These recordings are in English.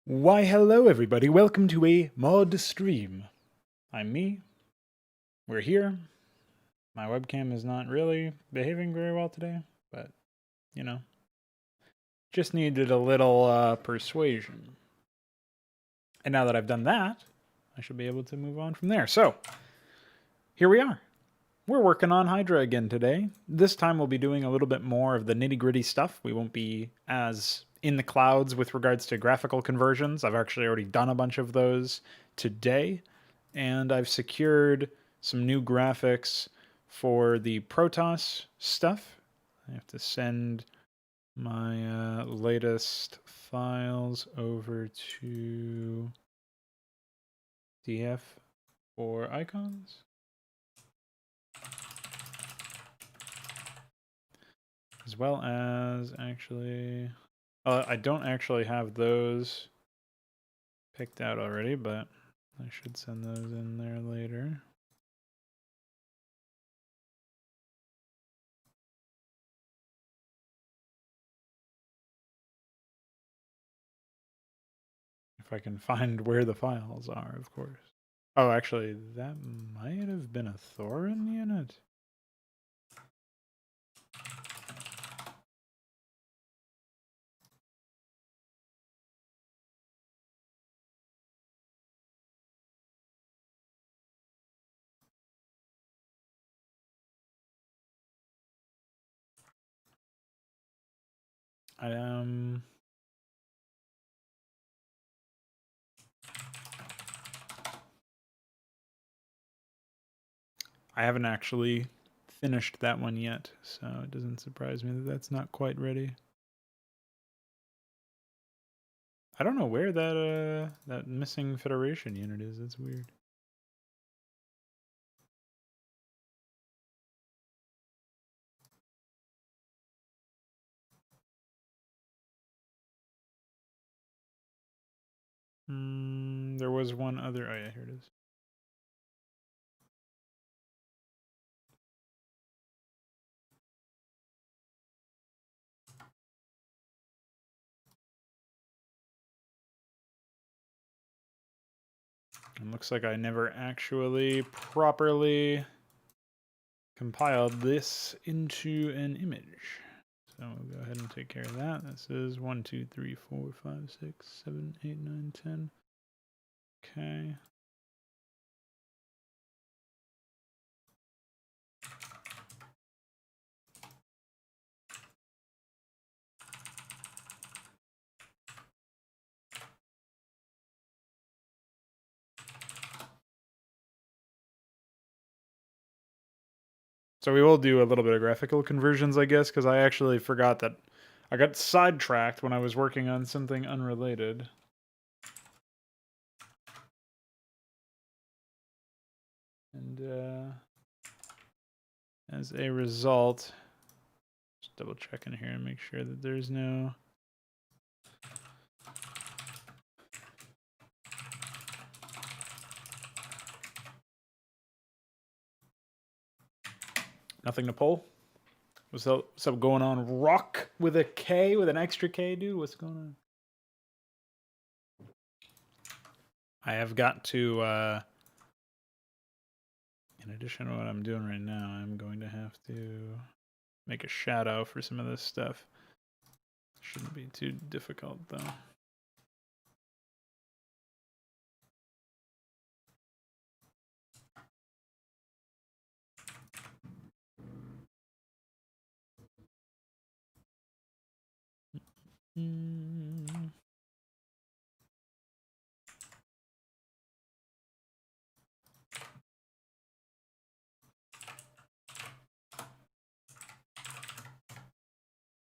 Why, hello everybody. Welcome to a Modstream. I'm me. We're here. My webcam is not really behaving very well today, but, you know, just needed a little persuasion. And now that I've done that, I should be able to move on from there. So, here we are. We're working on HYDRA again today. This time we'll be doing a little bit more of the nitty-gritty stuff. We won't be as in the clouds with regards to graphical conversions. I've actually already done a bunch of those today, and I've secured some new graphics for the Protoss stuff. I have to send my latest files over to DF for icons. As well as actually, I don't actually have those picked out already, but I should send those in there later. If I can find where the files are, of course. Oh, actually, that might have been a Thorin unit. I haven't actually finished that one yet, so it doesn't surprise me that that's not quite ready. I don't know where that missing Federation unit is. That's weird. There was one other. Oh yeah, here it is. It looks like I never actually properly compiled this into an image. So we'll go ahead and take care of that. This is 1, 2, 3, 4, 5, 6, 7, 8, 9, 10. Okay. So we will do a little bit of graphical conversions, I guess, because I actually forgot that I got sidetracked when I was working on something unrelated. And as a result, just double check in here and make sure that there's no nothing to pull. What's up going on? Rock with a K, with an extra K, dude? What's going on? I have got to, in addition to what I'm doing right now, I'm going to have to make a shadow for some of this stuff. Shouldn't be too difficult, though.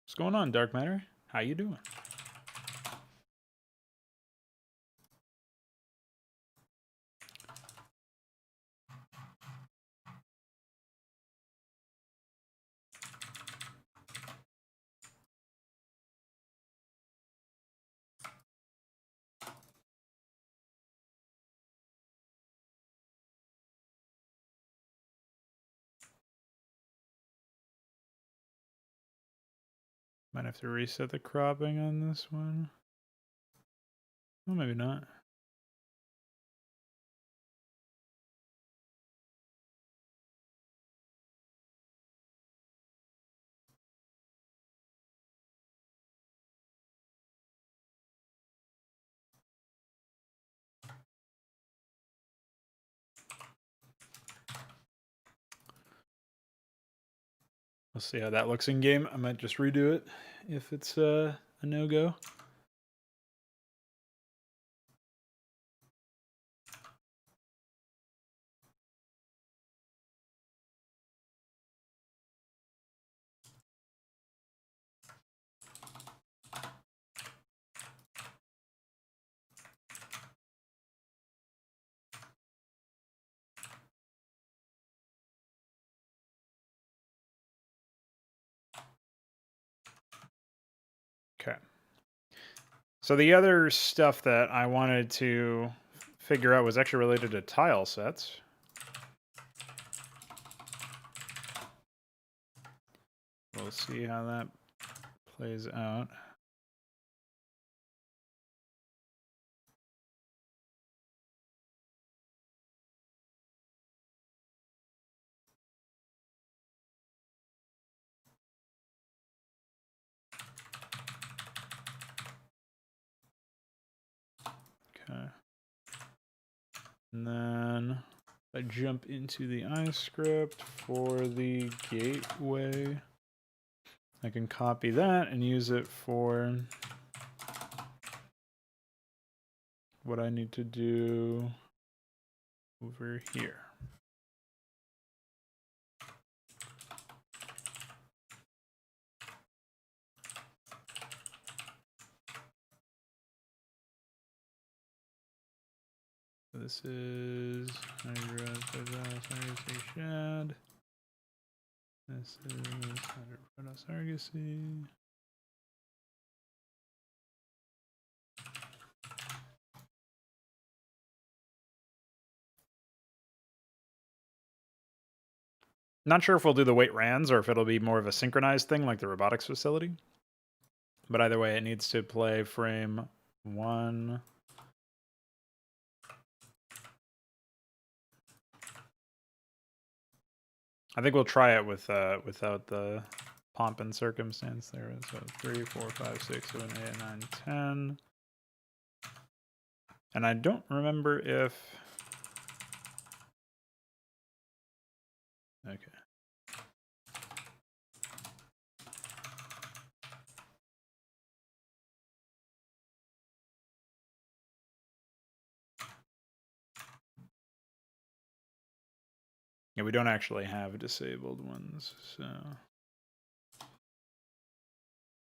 What's going on, Dark Matter? How you doing? Might have to reset the cropping on this one. Well, maybe not. We'll see how that looks in game. I might just redo it if it's a no-go. Okay. So the other stuff that I wanted to figure out was actually related to tile sets. We'll see how that plays out. Okay. And then I jump into the iScript for the gateway. I can copy that and use it for what I need to do over here. This is HYDRA shed. This is HYDRA Argosy. Not sure if we'll do the weight RANs or if it'll be more of a synchronized thing like the robotics facility. But either way, it needs to play frame 1. I think we'll try it with without the pomp and circumstance there. So 3, 4, 5, 6, 7, 8, 9, 10. And I don't remember if... Okay. Yeah, we don't actually have disabled ones, so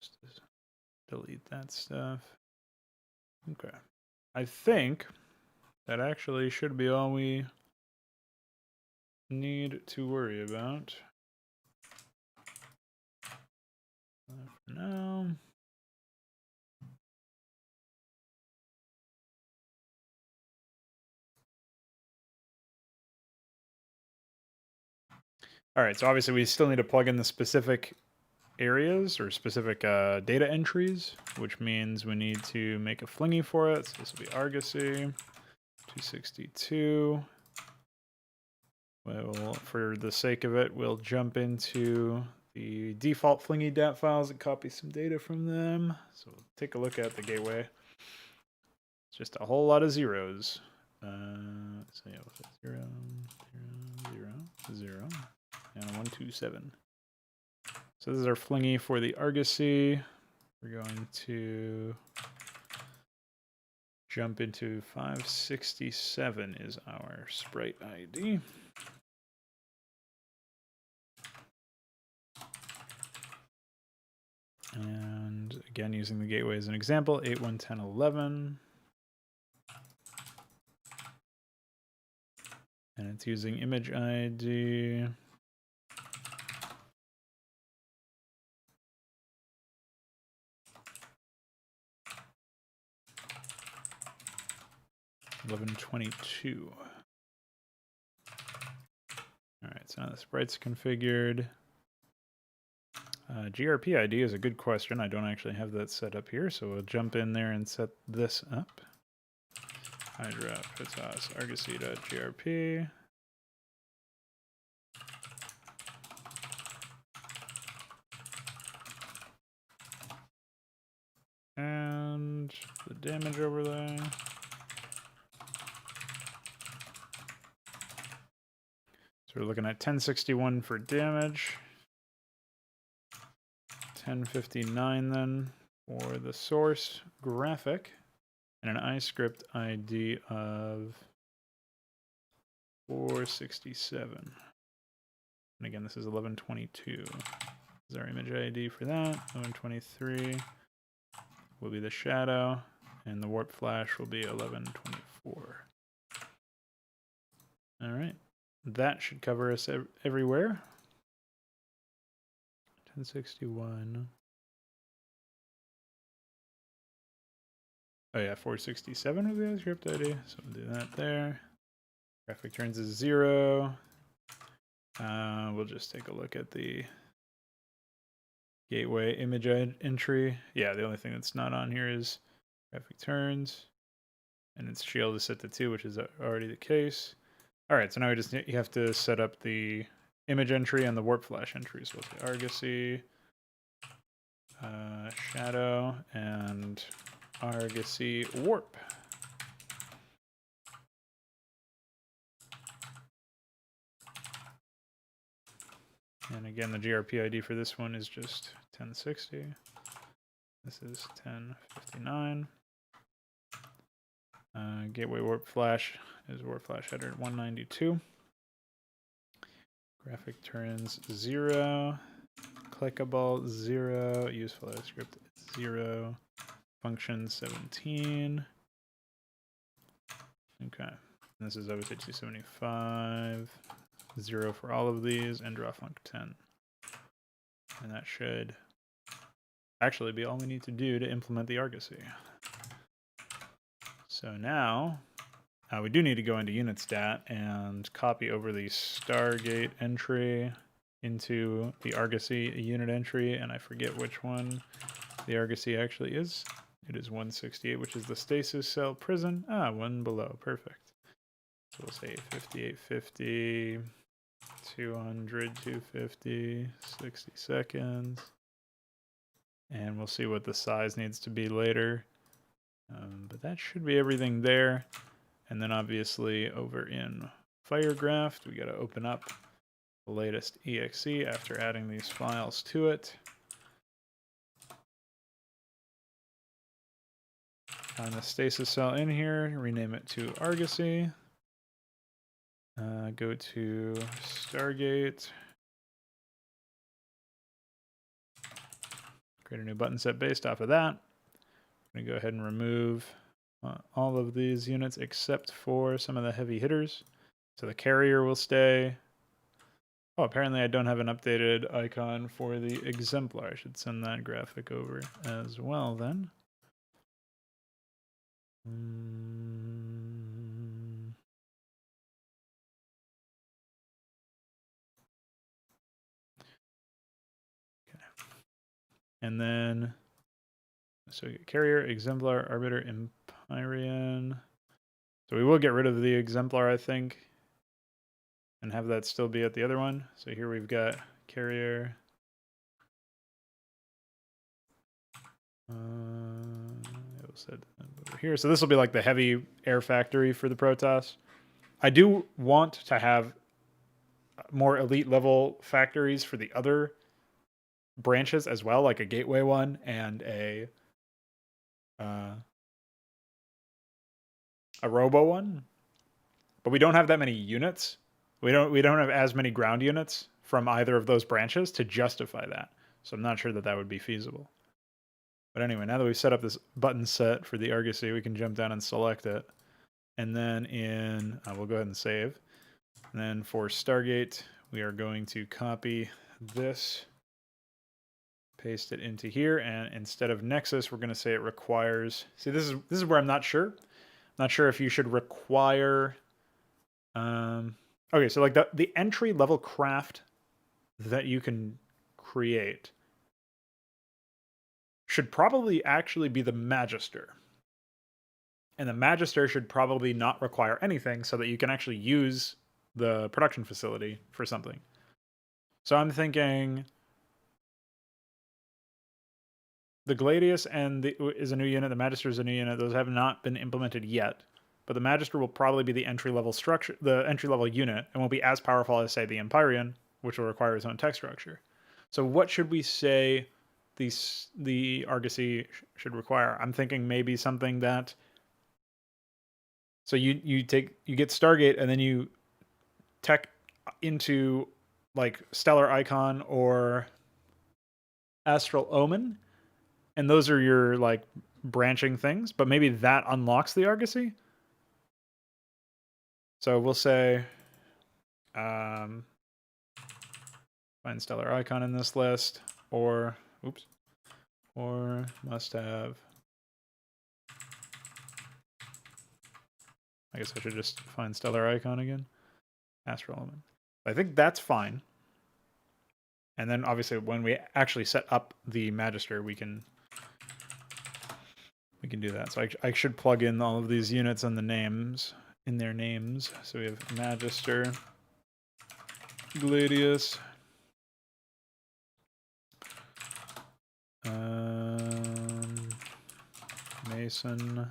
just delete that stuff. Okay. I think that actually should be all we need to worry about. For now. All right, so obviously we still need to plug in the specific areas or specific data entries, which means we need to make a flingy for it. So this will be Argosy 262. Well, for the sake of it, we'll jump into the default flingy dat files and copy some data from them. So we'll take a look at the gateway. It's just a whole lot of zeros. So yeah, 0, 0, 0, 0, and 127. So this is our flingy for the Argosy. We're going to jump into 567 is our sprite ID. And again, using the gateway as an example, 8, 1, 10, 11. And it's using image ID. $11.22. All right, so now the sprite's configured. GRP ID is a good question. I don't actually have that set up here, so we'll jump in there and set this up. HYDRA Protoss Argosy.grp. And the damage overlay. So we're looking at 1061 for damage. 1059 then for the source graphic. And an iScript ID of 467. And again, this is 1122. Is our image ID for that. 1123 will be the shadow, and the warp flash will be 1124. All right, that should cover us everywhere. 1061. Oh yeah, 467 will be the script ID, so we'll do that there. Graphic turns is 0. We'll just take a look at the gateway image entry. Yeah, the only thing that's not on here is graphic turns, and its shield is set to 2, which is already the case. All right, so now you have to set up the image entry and the warp flash entry. So we'll say Argosy, shadow, and Argosy warp. And again, the GRP ID for this one is just 1060. This is 1059. Gateway warp flash is warp flash header at 192. Graphic turns 0. Clickable 0. Useful script 0. Function 17. Okay. And this is obviously 275. 0 for all of these, and draw func 10. And that should actually be all we need to do to implement the Argosy. So now, we do need to go into unit stat and copy over the Stargate entry into the Argosy unit entry, and I forget which one the Argosy actually is. It is 168, which is the stasis cell prison. One below, perfect. So we'll say 5850, 200, 250, 60 seconds. And we'll see what the size needs to be later. But that should be everything there. And then obviously over in Firegraft, we got to open up the latest exe after adding these files to it. Find the stasis cell in here, rename it to Argosy. Go to Stargate. Create a new button set based off of that. I'm going to go ahead and remove all of these units except for some of the heavy hitters. So the carrier will stay. Oh, apparently I don't have an updated icon for the exemplar. I should send that graphic over as well then. Okay. And then, so carrier, exemplar, arbiter, Empyrean. So we will get rid of the exemplar, I think, and have that still be at the other one. So here we've got carrier. Over here. So this will be like the heavy air factory for the Protoss. I do want to have more elite level factories for the other branches as well, like a gateway one and a robo one. But we don't have that many units. We don't have as many ground units from either of those branches to justify that. So I'm not sure that that would be feasible. But anyway, now that we've set up this button set for the Argosy, we can jump down and select it. And then we'll go ahead and save. And then for Stargate, we are going to copy this, paste it into here, and instead of Nexus, we're going to say it requires. See, this is where I'm not sure. I'm not sure if you should require. Okay, so like the entry level craft that you can create should probably actually be the Magister. And the Magister should probably not require anything so that you can actually use the production facility for something. So I'm thinking the Gladius is a new unit, the Magister is a new unit. Those have not been implemented yet. But the Magister will probably be the entry-level structure, the entry-level unit, and won't be as powerful as, say, the Empyrean, which will require its own tech structure. So what should we say the Argosy should require? I'm thinking maybe something that... So you get Stargate, and then you tech into like Stellar Icon or Astral Omen, and those are your like branching things, but maybe that unlocks the Argosy. So we'll say find Stellar Icon in this list, or must have. I guess I should just find Stellar Icon again. Astral Omen. I think that's fine. And then obviously when we actually set up the Magister, we can do that. So I should plug in all of these units and the names in their names. So we have Magister, Gladius, Mason,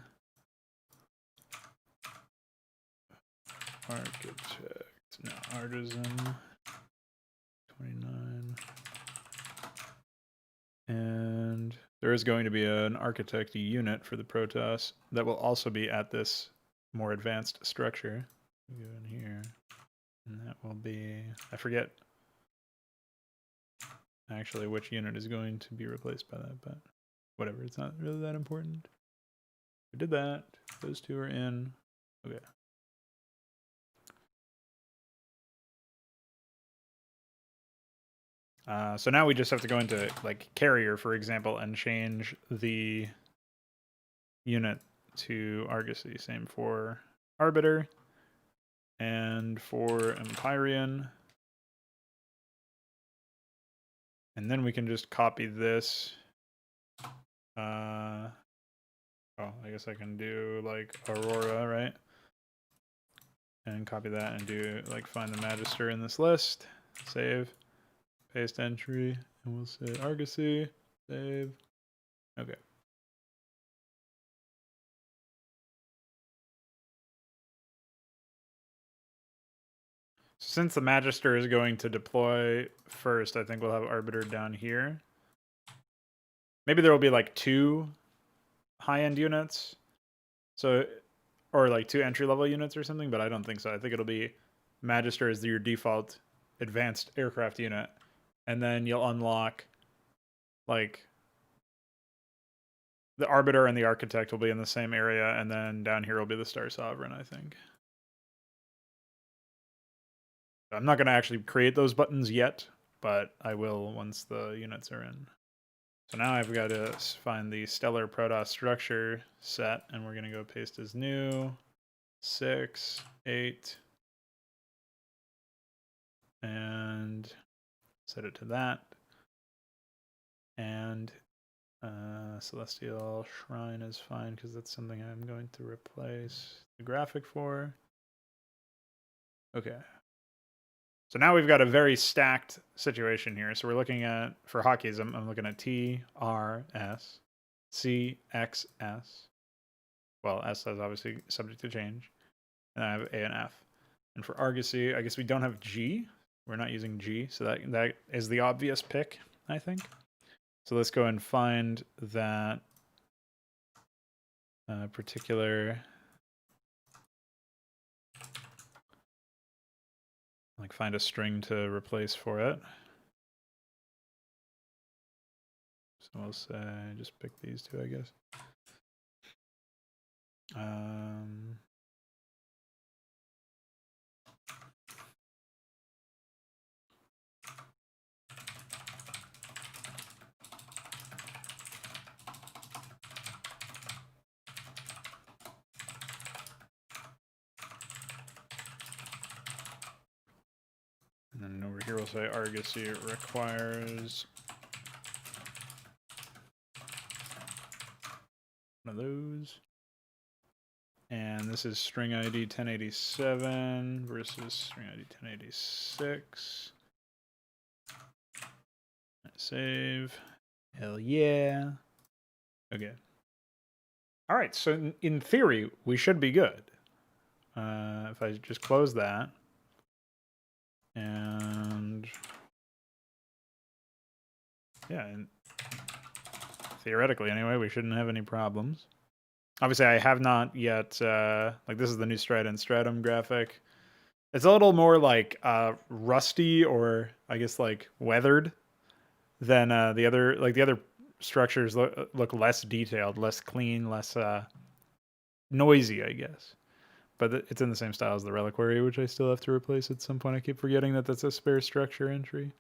Architect, no, Artisan, 29. And there is going to be an Architect unit for the Protoss that will also be at this more advanced structure. Go in here, and that will be, I forget actually which unit is going to be replaced by that, but whatever, it's not really that important. We did that. Those two are in. Okay. So now we just have to go into like Carrier, for example, and change the unit to Argosy. Same for Arbiter and for Empyrean. And then we can just copy this. Oh, I guess I can do like Aurora, right? And copy that and do like find the Magister in this list. Save. Paste entry. And we'll say Argosy. Save. Okay. Since the Magister is going to deploy first, I think we'll have Arbiter down here. Maybe there will be like 2 high-end units. So, or like 2 entry-level units or something, but I don't think so. I think it'll be Magister as your default advanced aircraft unit. And then you'll unlock like the Arbiter and the Architect will be in the same area, and then down here will be the Star Sovereign, I think. I'm not going to actually create those buttons yet, but I will once the units are in. So now I've got to find the Stellar Protoss structure set, and we're going to go paste as new, 6, 8, and set it to that. And Celestial Shrine is fine because that's something I'm going to replace the graphic for. Okay. So now we've got a very stacked situation here. So we're looking at, for hotkeys, I'm looking at T, R, S, C, X, S. Well, S is obviously subject to change. And I have A and F. And for Argosy, I guess we don't have G. We're not using G, so that is the obvious pick, I think. So let's go and find that particular, like find a string to replace for it. So we'll say, just pick these 2, I guess. And then over here we'll say Argosy requires one of those. And this is string ID 1087 versus string ID 1086. Save. Hell yeah. Okay. All right, so in theory, we should be good. If I just close that. And yeah, and theoretically anyway, we shouldn't have any problems. Obviously, I have not yet, like this is the new Strident Stratum graphic. It's a little more like rusty or I guess like weathered than the other structures look less detailed, less clean, less noisy, I guess. But it's in the same style as the Reliquary, which I still have to replace at some point. I keep forgetting that that's a spare structure entry.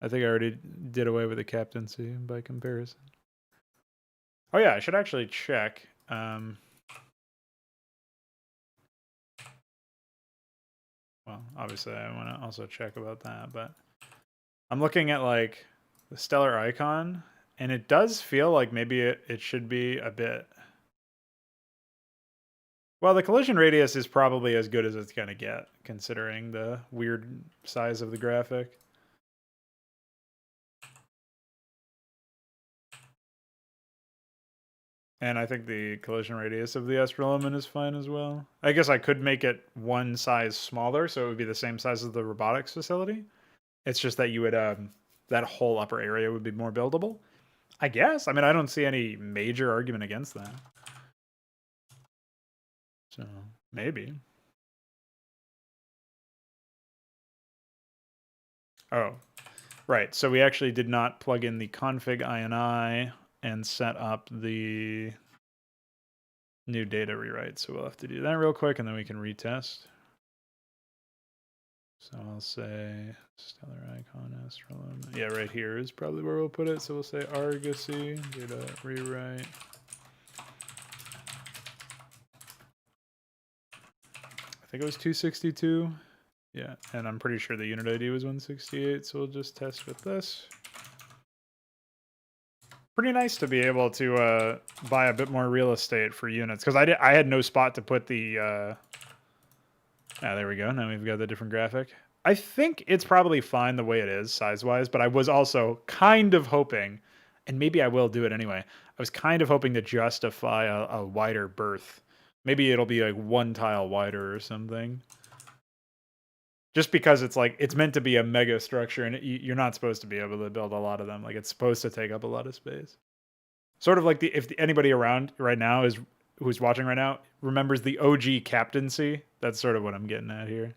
I think I already did away with the captaincy by comparison. Oh yeah, I should actually check. Well, obviously I want to also check about that, but I'm looking at like the stellar icon, and it does feel like maybe it should be a bit. Well, the collision radius is probably as good as it's going to get, considering the weird size of the graphic. And I think the collision radius of the astral element is fine as well. I guess I could make it one size smaller, so it would be the same size as the robotics facility. It's just that you would, that whole upper area would be more buildable. I guess. I mean, I don't see any major argument against that. So, maybe. Oh, right. So we actually did not plug in the config INI and set up the new data rewrite. So we'll have to do that real quick, and then we can retest. So I'll say stellar icon astral element. Yeah, right here is probably where we'll put it. So we'll say argosy data rewrite. I think it was 262. Yeah, and I'm pretty sure the unit ID was 168. So we'll just test with this. Pretty nice to be able to buy a bit more real estate for units, because I had no spot to put the. There we go. Now we've got the different graphic. I think it's probably fine the way it is size-wise, but I was also kind of hoping, and maybe I will do it anyway, I was kind of hoping to justify a wider berth. Maybe it'll be like one tile wider or something. Just because it's like, it's meant to be a mega structure, and you're not supposed to be able to build a lot of them. Like, it's supposed to take up a lot of space. Sort of like if anybody around right now who's watching right now remembers the OG captaincy, that's sort of what I'm getting at here.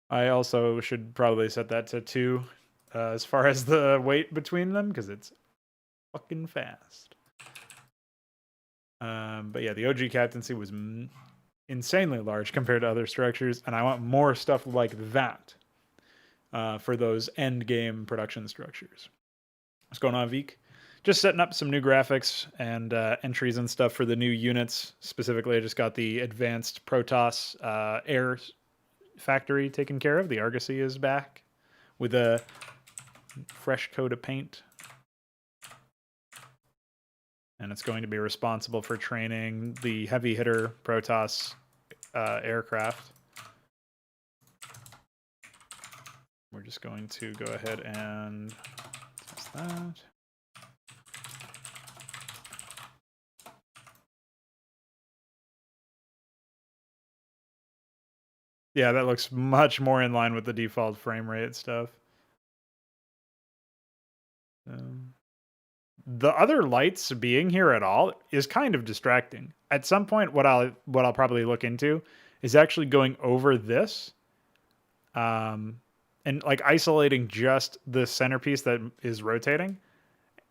I also should probably set that to 2 as far as the weight between them, because it's fucking fast. But yeah, the OG captaincy was insanely large compared to other structures, and I want more stuff like that for those end game production structures. What's going on, Veek? Just setting up some new graphics and entries and stuff for the new units. Specifically, I just got the advanced Protoss air factory taken care of. The Argosy is back with a fresh coat of paint. And it's going to be responsible for training the heavy hitter Protoss aircraft. We're just going to go ahead and test that. Yeah, that looks much more in line with the default frame rate stuff. The other lights being here at all is kind of distracting. At some point, what I'll probably look into is actually going over this, and like isolating just the centerpiece that is rotating,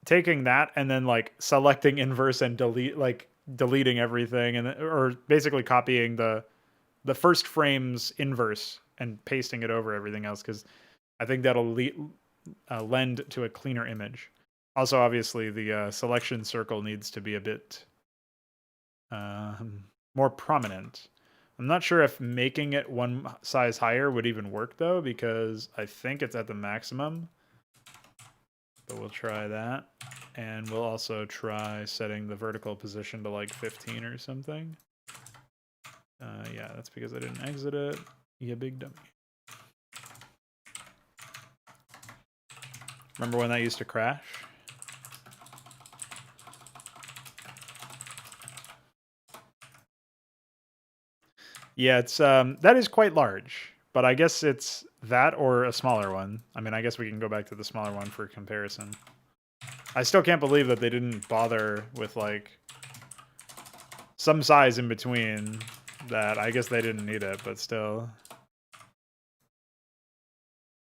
taking that and then like selecting inverse and deleting everything, and or basically copying the first frame's inverse and pasting it over everything else, because I think that'll lend to a cleaner image. Also, obviously, the selection circle needs to be a bit more prominent. I'm not sure if making it one size higher would even work, though, because I think it's at the maximum. but we'll try that. And we'll also try setting the vertical position to like 15 or something. Yeah, that's because I didn't exit it. You big dummy. Remember when that used to crash? Yeah, it's that is quite large, but I guess it's that or a smaller one. I mean, I guess we can go back to the smaller one for comparison. I still can't believe that they didn't bother with like some size in between that. I guess they didn't need it, but still.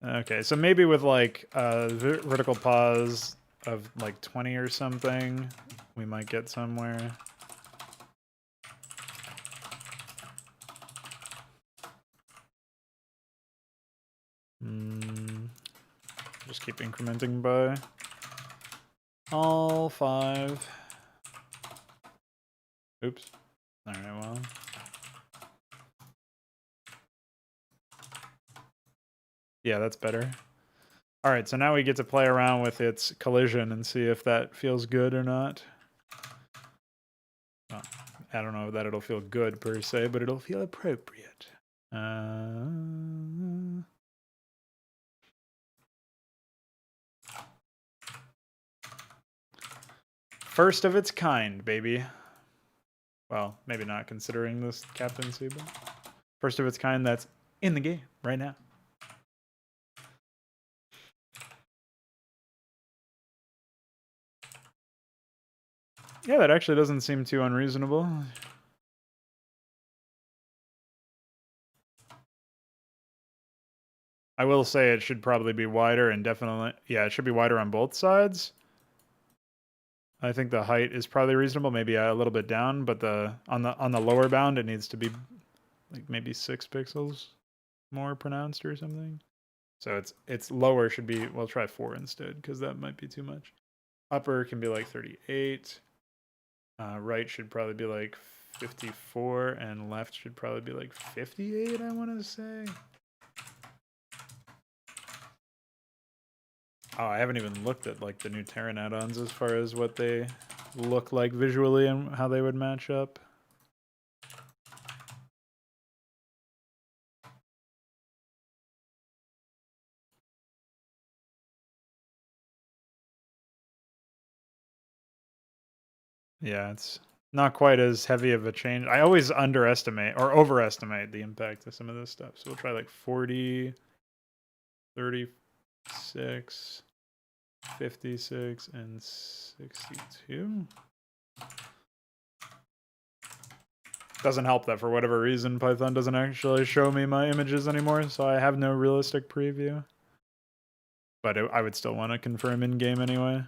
Okay, so maybe with like a vertical pause of like 20 or something, we might get somewhere. Just keep incrementing by all 5. Oops. All right, well. Yeah, that's better. All right, so now we get to play around with its collision and see if that feels good or not. Well, I don't know that it'll feel good per se, but it'll feel appropriate. First of its kind, baby. Well, maybe not considering this captaincy, but first of its kind that's in the game right now. Yeah, that actually doesn't seem too unreasonable. I will say it should probably be wider and definitely, yeah, it should be wider on both sides. I think the height is probably reasonable, maybe a little bit down, but on the lower bound it needs to be like maybe 6 pixels more pronounced or something. So it's lower should be, we'll try 4 instead because that might be too much. Upper can be like 38. Right should probably be like 54, and left should probably be like 58, I want to say. Oh, I haven't even looked at like the new Terran add-ons as far as what they look like visually and how they would match up. Yeah, it's not quite as heavy of a change. I always underestimate or overestimate the impact of some of this stuff. So we'll try like 40, 36, 56, and 62. Doesn't help that for whatever reason Python doesn't actually show me my images anymore, so I have no realistic preview. But I would still want to confirm in-game anyway.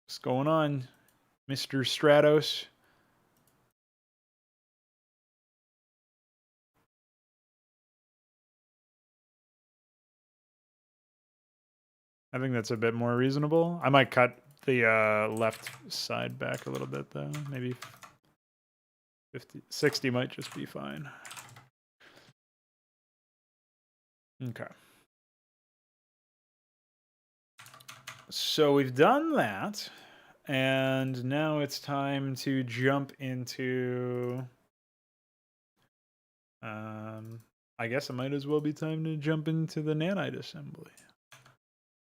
What's going on, Mr. Stratos? I think that's a bit more reasonable. I might cut the left side back a little bit though. Maybe 60 might just be fine. Okay. So we've done that, and now it's time to jump into I guess it might as well be time to jump into the nanite assembly.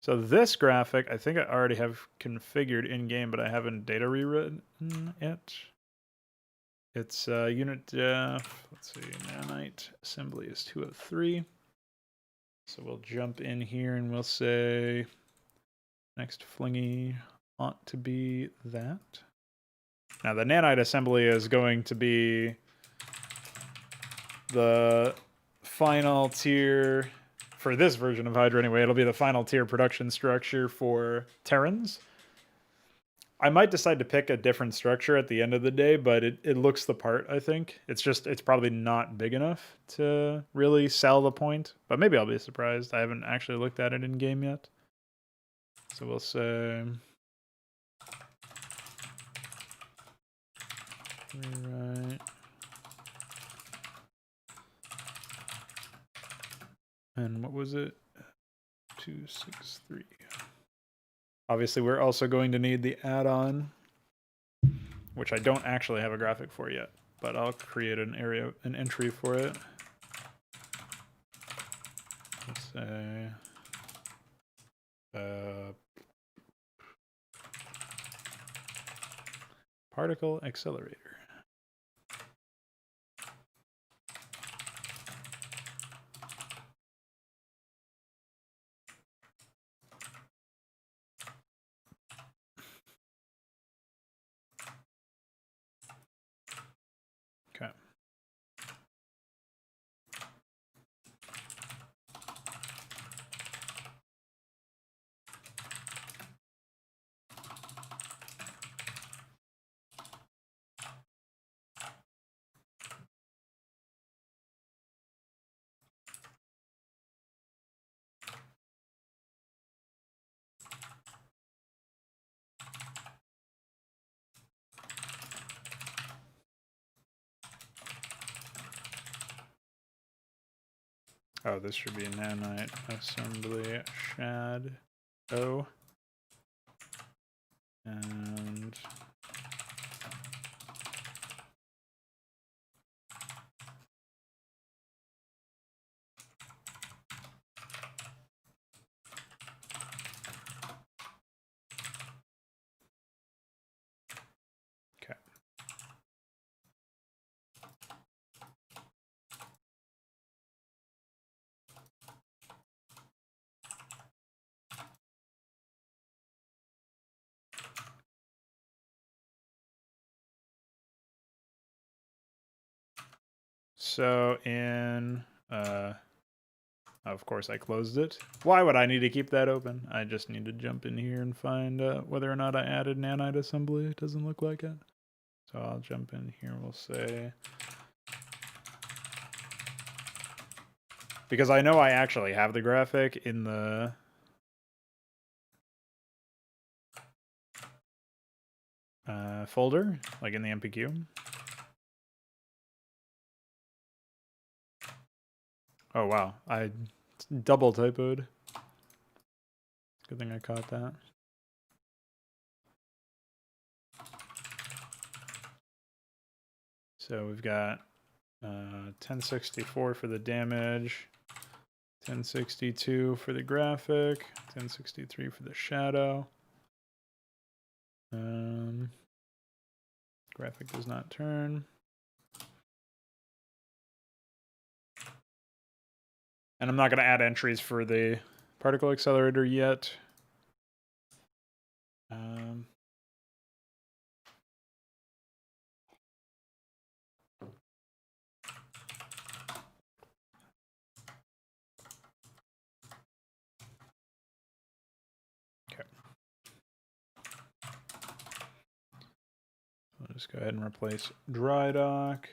So this graphic, I think I already have configured in-game, but I haven't data rewritten it. It's unit def, let's see, nanite assembly is 203. So we'll jump in here and we'll say next flingy ought to be that. Now the nanite assembly is going to be the final tier for this version of HYDRA anyway. It'll be the final tier production structure for Terrans. I might decide to pick a different structure at the end of the day, but it looks the part, I think. It's probably not big enough to really sell the point, but maybe I'll be surprised. I haven't actually looked at it in game yet. So we'll say rewrite. And what was it? 263. Obviously, we're also going to need the add-on, which I don't actually have a graphic for yet, but I'll create an entry for it. Let's say particle accelerator. Okay. Oh, this should be nanite assembly shadow. And okay. So in of course I closed it. Why would I need to keep that open? I just need to jump in here and find whether or not I added nanite assembly. It doesn't look like it. So I'll jump in here, we'll say, because I know I actually have the graphic in the folder, like in the MPQ. Oh wow, I double typoed. Good thing I caught that. So we've got 1064 for the damage, 1062 for the graphic, 1063 for the shadow. Graphic does not turn. And I'm not going to add entries for the particle accelerator yet. Okay. I'll just go ahead and replace dry dock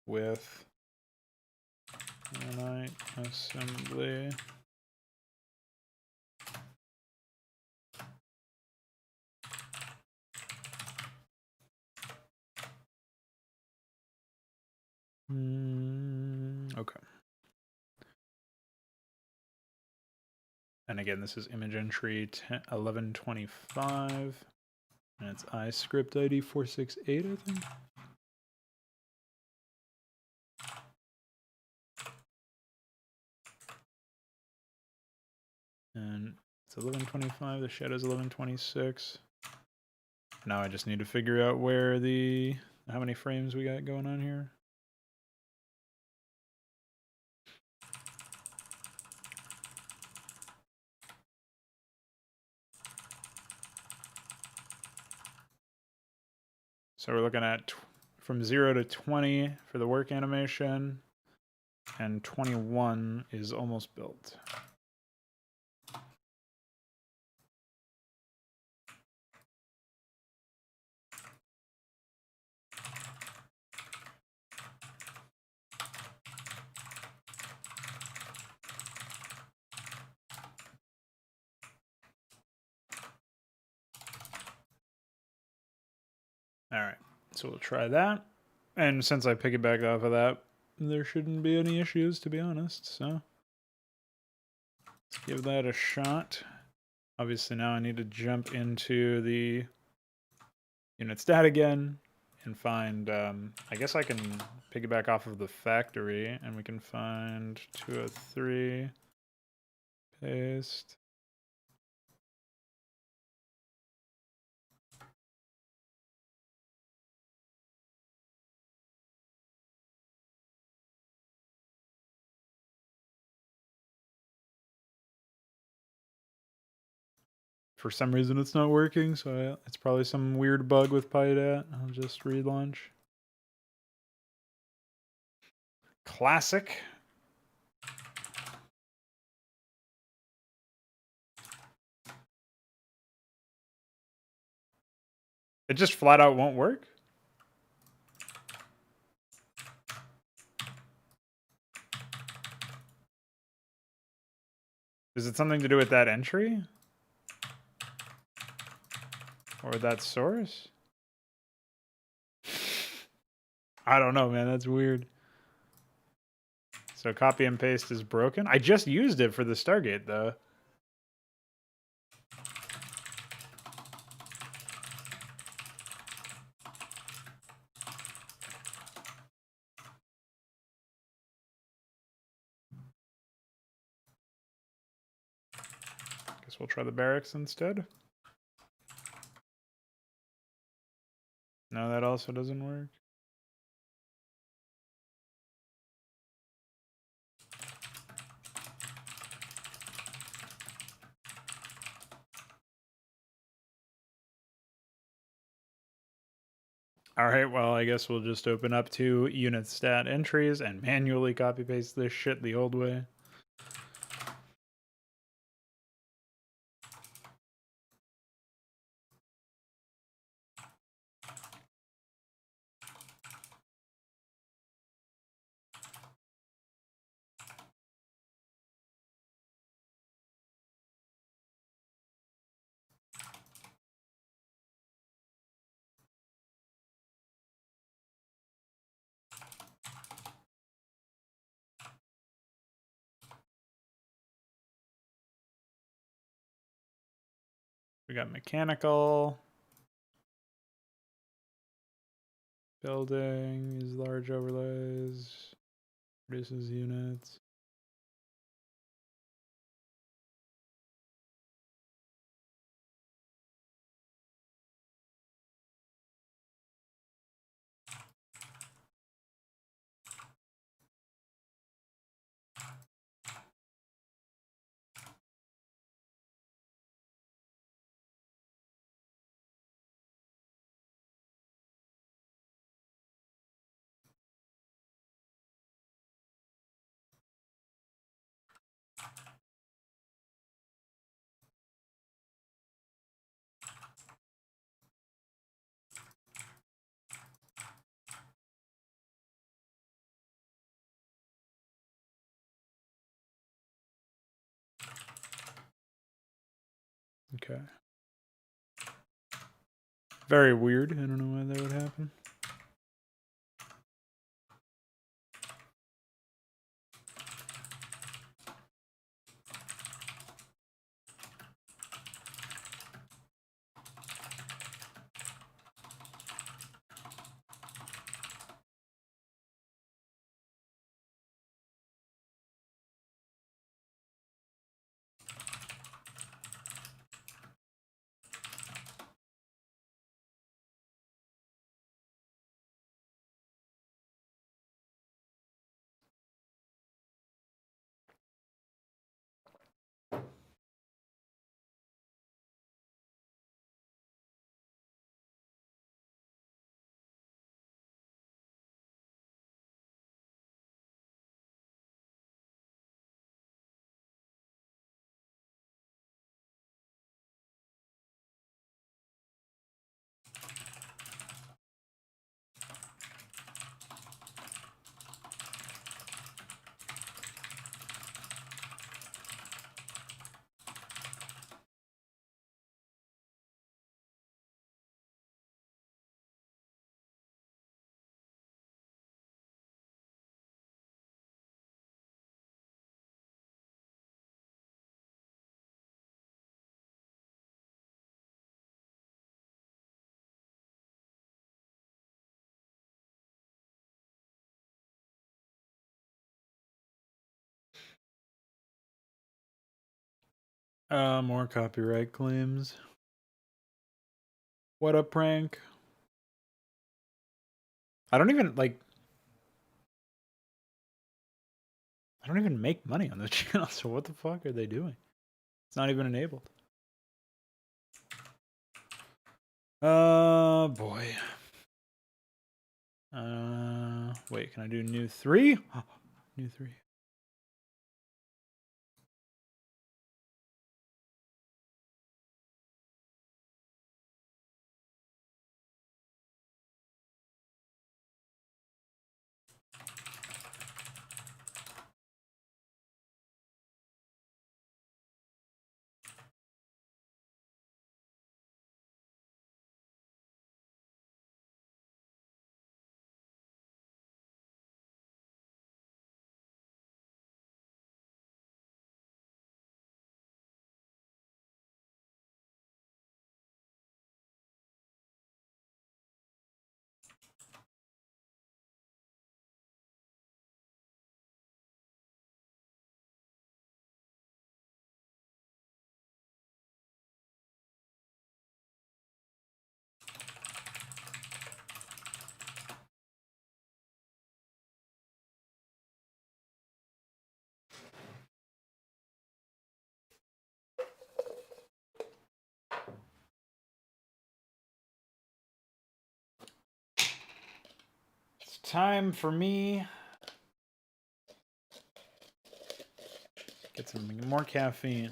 with nanite assembly. Okay. And again, this is image entry 1125. And it's iScript ID 468, I think. And it's 1125, the shadow's 1126. Now I just need to figure out where how many frames we got going on here. So we're looking at from 0 to 20 for the work animation, and 21 is almost built. All right, so we'll try that. And since I piggybacked off of that, there shouldn't be any issues, to be honest, so. Let's give that a shot. Obviously now I need to jump into the unit stat again and find, I guess I can piggyback off of the factory and we can find 203, paste. For some reason it's not working, so it's probably some weird bug with PyDat. I'll just relaunch. Classic. It just flat out won't work? Is it something to do with that entry? Or that source? I don't know, man. That's weird. So copy and paste is broken. I just used it for the Stargate, though. Guess we'll try the barracks instead. No, that also doesn't work. All right, well, I guess we'll just open up 2 unit stat entries and manually copy paste this shit the old way. We got mechanical. Building is large overlays. Produces units. Okay. Very weird. I don't know why that would happen. More copyright claims. What a prank. I don't even make money on this channel, so what the fuck are they doing? It's not even enabled. Boy. Wait, can I do new 3? Oh, new 3. It's time for me. Get some more caffeine.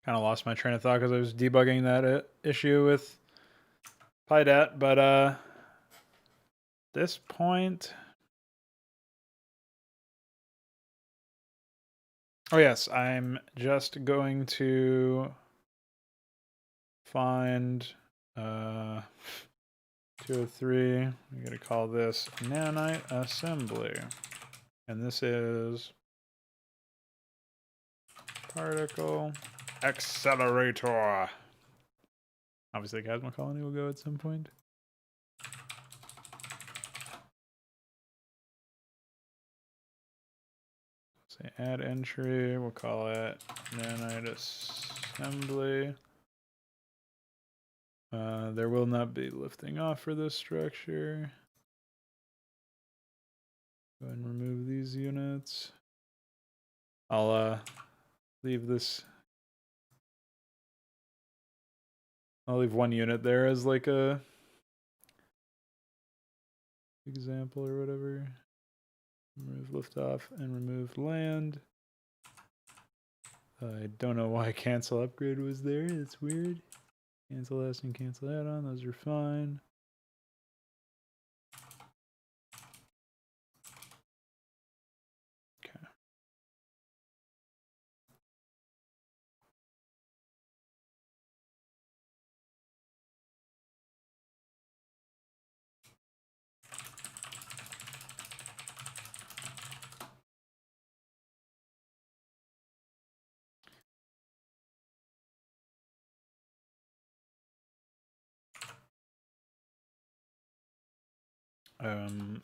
Kind of lost my train of thought because I was debugging that issue with PyDat, but this point. Oh yes, I'm just going to find 203. I'm gonna call this nanite assembly, and this is particle accelerator. Obviously, the Chasma colony will go at some point. Say add entry. We'll call it nanite assembly. There will not be lifting off for this structure. Go ahead and remove these units. I'll leave this. I'll leave one unit there as like a example or whatever. Remove liftoff and remove land. I don't know why cancel upgrade was there. It's weird. Cancel S and cancel add-on. Those are fine. Okay.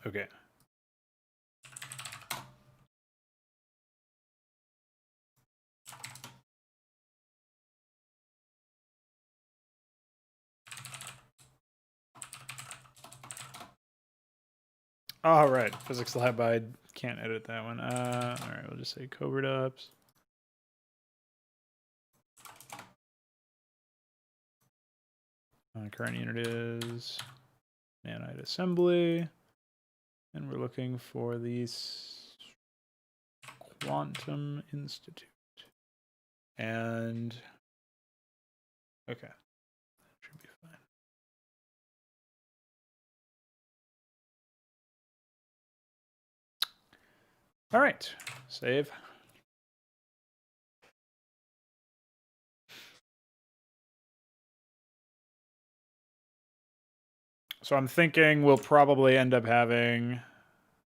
Okay. All right. Physics lab. I can't edit that one. All right. We'll just say covert ops. Current unit is nanite assembly, and we're looking for these Quantum Institute. And okay, that should be fine. All right, save. So I'm thinking we'll probably end up having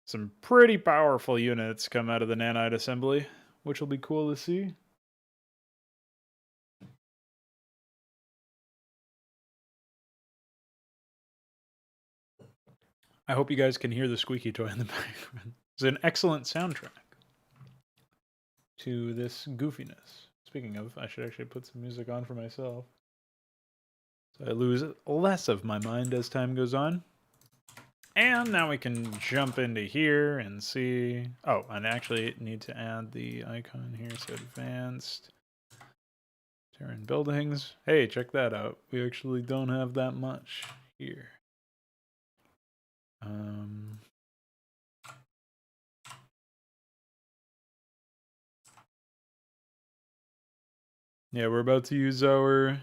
some pretty powerful units come out of the nanite assembly, which will be cool to see. I hope you guys can hear the squeaky toy in the background. It's an excellent soundtrack to this goofiness. Speaking of, I should actually put some music on for myself, so I lose less of my mind as time goes on. And now we can jump into here and see. Oh, and actually need to add the icon here. So advanced Terran buildings. Hey, check that out. We actually don't have that much here. Yeah, we're about to use our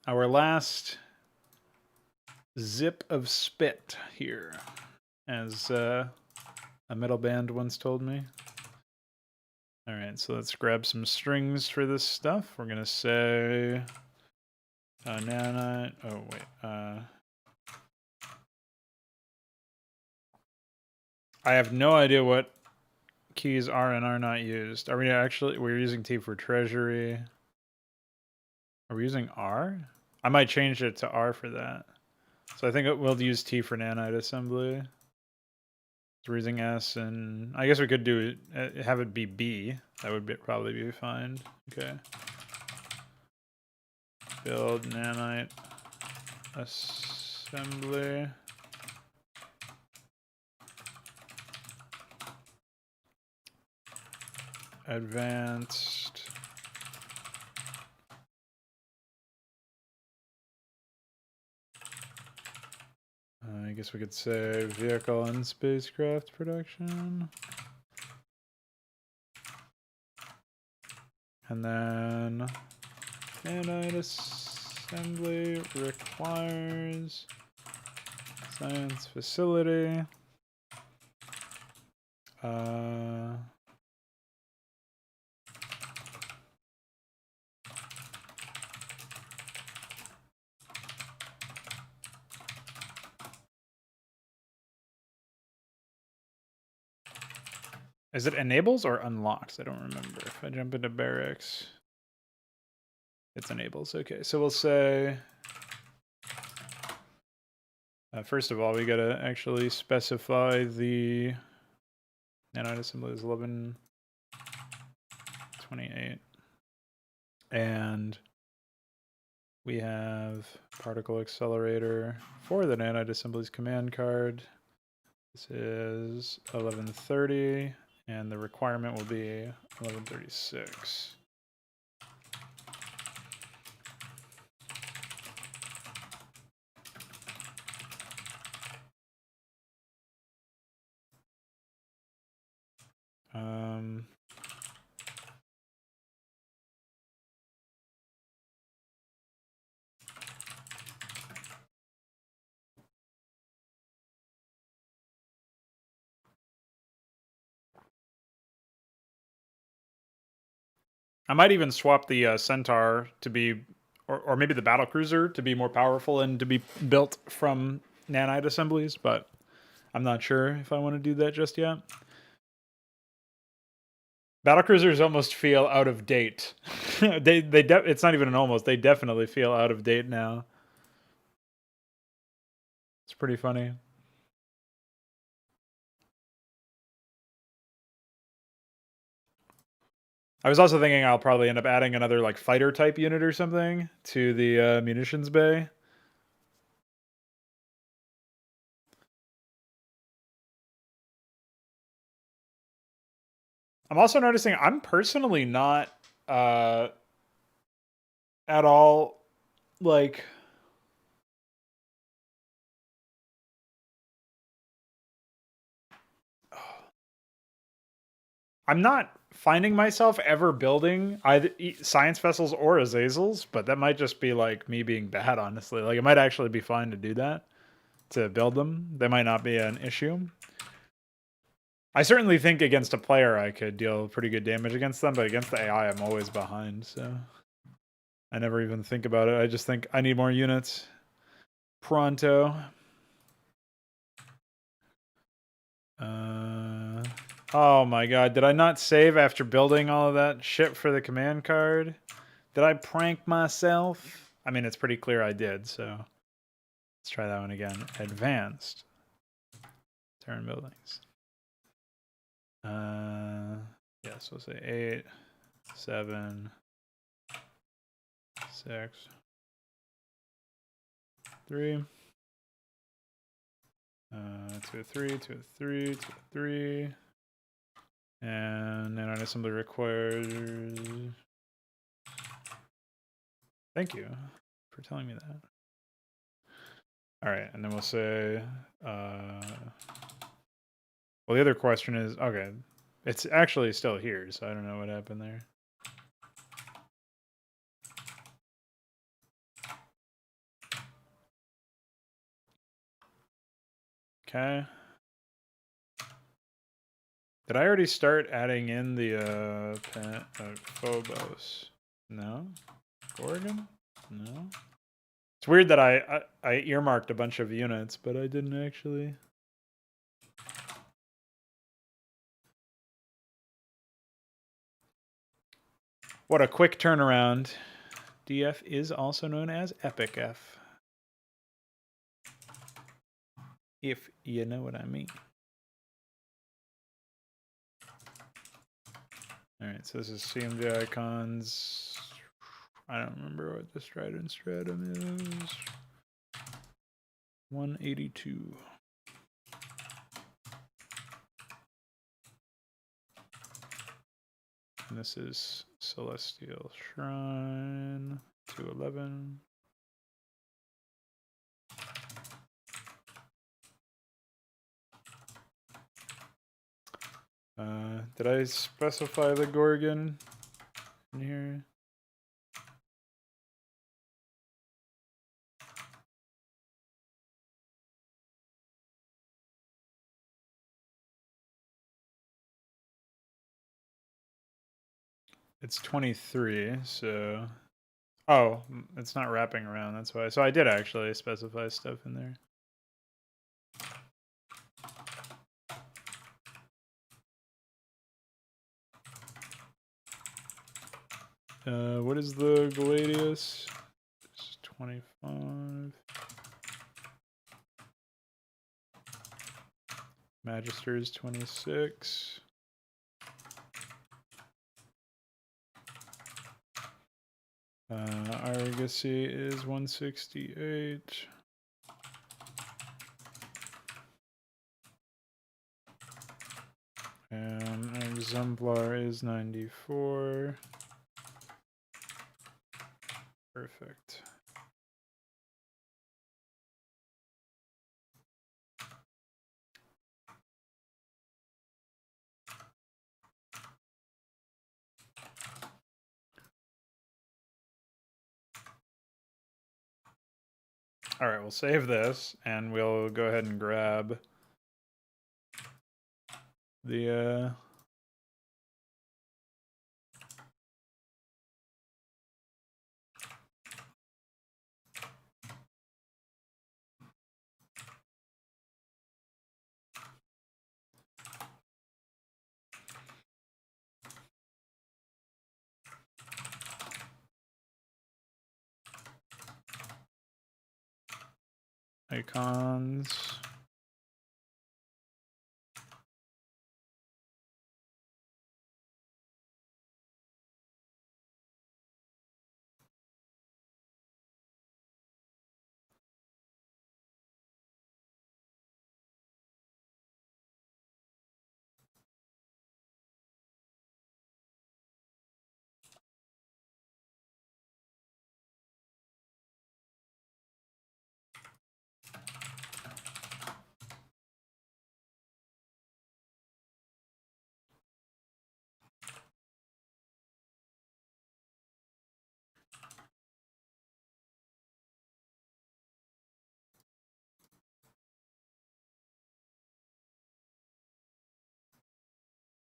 last zip of spit here, as a metal band once told me. All right, so let's grab some strings for this stuff. We're gonna say nanite. Oh wait. I have no idea what keys are and are not used. Are we actually? We're using T for treasury. Are we using R? I might change it to R for that. So I think we'll use T for nanite assembly. So we're using S, and I guess we could do it, have it be B. That would probably be fine. Okay. Build nanite assembly. Advanced. I guess we could say vehicle and spacecraft production. And then nanite assembly requires science facility. Is it enables or unlocks? I don't remember. If I jump into barracks, it's enables. Okay, so we'll say, first of all, we gotta actually specify the nanite assembly is 1128. And we have particle accelerator for the nanite assemblies command card. This is 1130, and the requirement will be 1136. I might even swap the Centaur to be, or maybe the battlecruiser to be more powerful and to be built from nanite assemblies, but I'm not sure if I want to do that just yet. Battlecruisers almost feel out of date. It's not even an almost. They definitely feel out of date now. It's pretty funny. I was also thinking I'll probably end up adding another like fighter type unit or something to the munitions bay. I'm also noticing I'm personally not at all like I'm not finding myself ever building either science vessels or Azazels, but that might just be like me being bad, honestly. Like it might actually be fine to do that, to build them. They might not be an issue. I certainly think against a player I could deal pretty good damage against them, but against the AI I'm always behind, so I never even think about it. I just think I need more units. Pronto. Oh my god, did I not save after building all of that shit for the command card? Did I prank myself? I mean, it's pretty clear I did, so let's try that one again. Advanced. Turn buildings. Yeah, so we'll say 8, 7, 6, 3. 2, 3, 2, 3, 2, 3. And then on assembly requires. Thank you for telling me that. All right, and then we'll say. Well, the other question is, okay, it's actually still here, so I don't know what happened there. Okay. Did I already start adding in the Phobos? No? Oregon? No? It's weird that I earmarked a bunch of units, but I didn't actually. What a quick turnaround. DF is also known as Epic F. If you know what I mean. Alright, so this is CMD icons. I don't remember what the Strident Stratum is. 182. And this is Celestial Shrine 211. Did I specify the Gorgon in here? It's 23, so... Oh, it's not wrapping around, that's why. So I did actually specify stuff in there. What is the Gladius? It's 25. Magister is 26. Argosy is 168. And Exemplar is 94. Perfect. All right, we'll save this and we'll go ahead and grab the icons.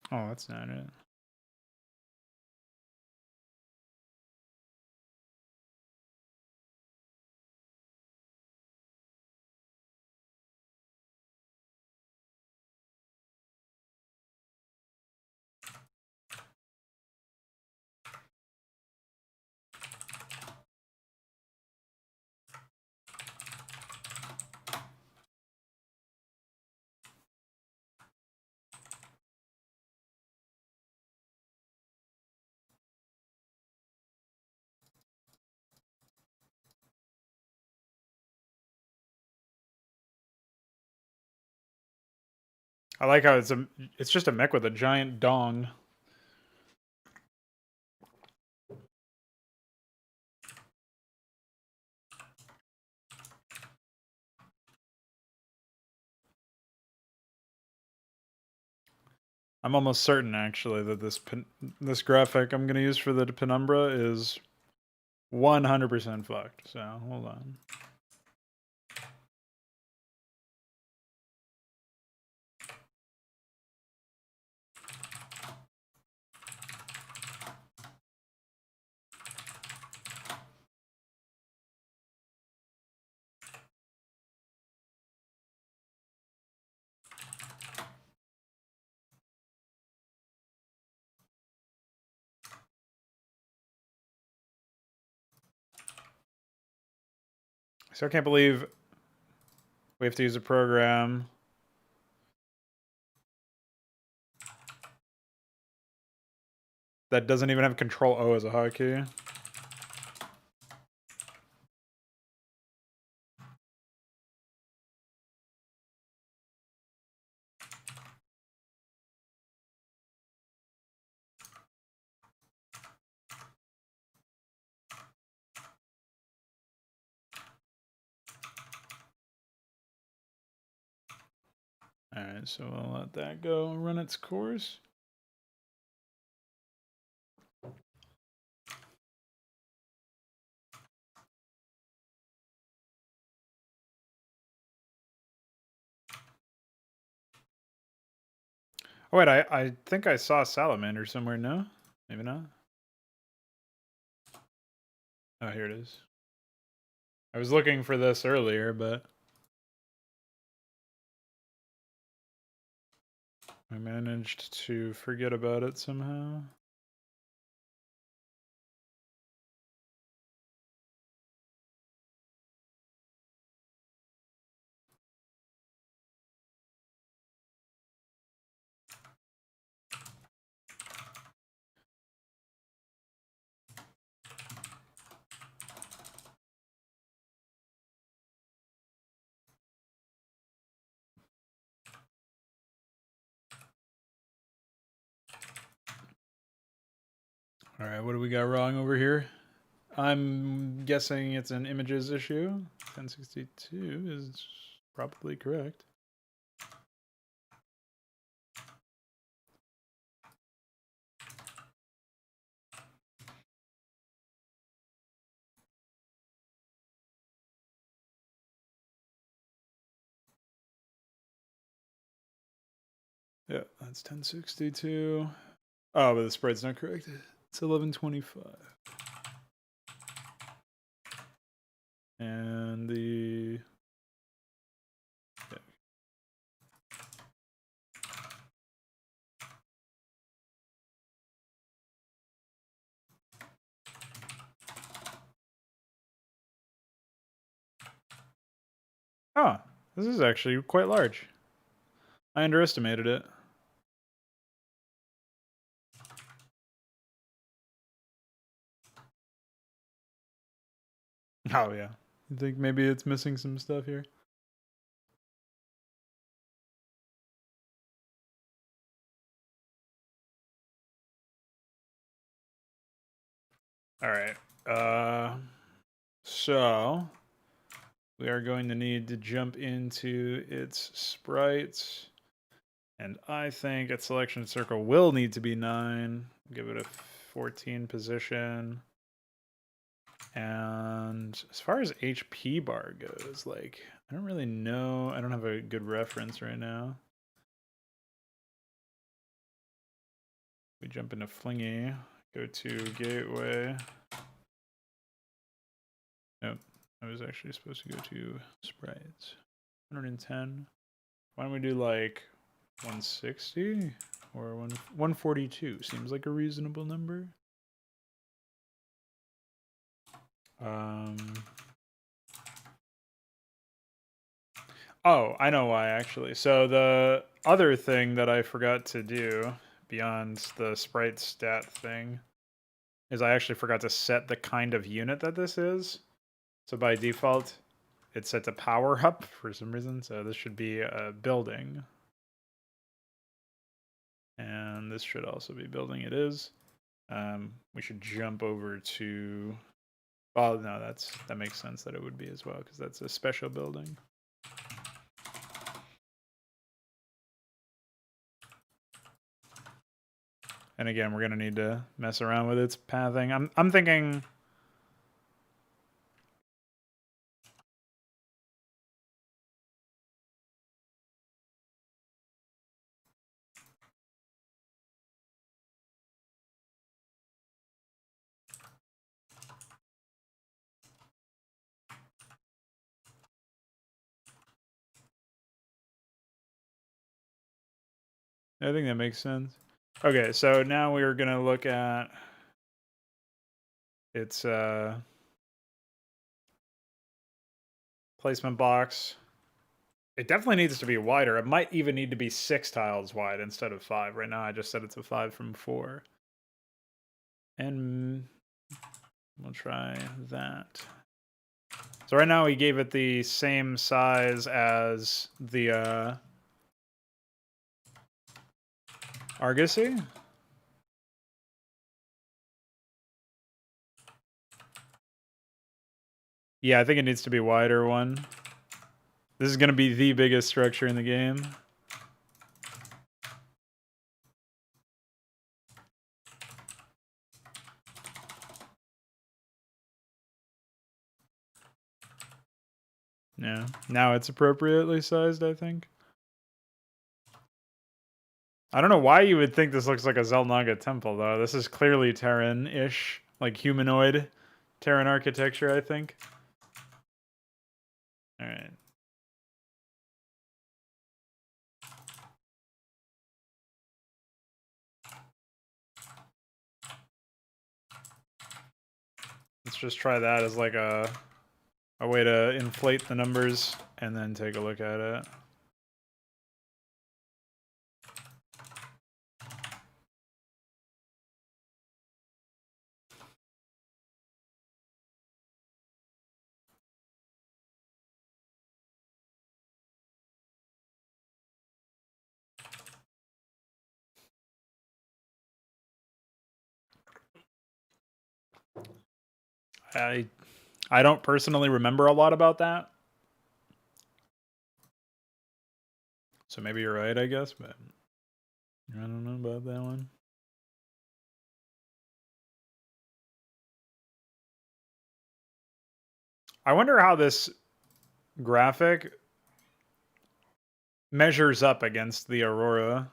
Oh, that's not it. I like how it's just a mech with a giant dong. I'm almost certain, actually, that this graphic I'm gonna use for the penumbra is 100% fucked. So hold on. So I can't believe we have to use a program that doesn't even have Control O as a hotkey. Alright, so we'll let that go run its course. Oh wait, I think I saw Salamander somewhere, no? Maybe not? Oh, here it is. I was looking for this earlier, but I managed to forget about it somehow. Alright, what do we got wrong over here? I'm guessing it's an images issue. 1062 is probably correct. Yeah, that's 1062. Oh, but the spread's not correct. It's 1125. And the... Yeah. Oh, this is actually quite large. I underestimated it. Oh, yeah. You think maybe it's missing some stuff here? All right. So we are going to need to jump into its sprites. And I think its selection circle will need to be 9. Give it a 14 position. And as far as HP bar goes, like, I don't really know. I don't have a good reference right now. We jump into Flingy, go to Gateway. Nope, I was actually supposed to go to Sprites. 110. Why don't we do like 160 or 142? Seems like a reasonable number. Oh, I know why actually. So the other thing that I forgot to do beyond the sprite stat thing is I actually forgot to set the kind of unit that this is. So by default, it's set to power up for some reason. So this should be a building. And this should also be building. It is. We should jump over to... Well, no, that makes sense that it would be as well, because that's a special building. And again, we're going to need to mess around with its pathing. I'm thinking... I think that makes sense. Okay, so now we're going to look at its placement box. It definitely needs to be wider. It might even need to be 6 tiles wide instead of 5. Right now I just said it's a 5 from 4. And we'll try that. So right now we gave it the same size as the Argosy. Yeah, I think it needs to be wider one. This is going to be the biggest structure in the game. Yeah, now it's appropriately sized, I think. I don't know why you would think this looks like a Xel'Naga temple, though. This is clearly Terran-ish, like humanoid Terran architecture, I think. All right. Let's just try that as like a way to inflate the numbers and then take a look at it. I don't personally remember a lot about that. So maybe you're right, I guess, but I don't know about that one. I wonder how this graphic measures up against the Aurora.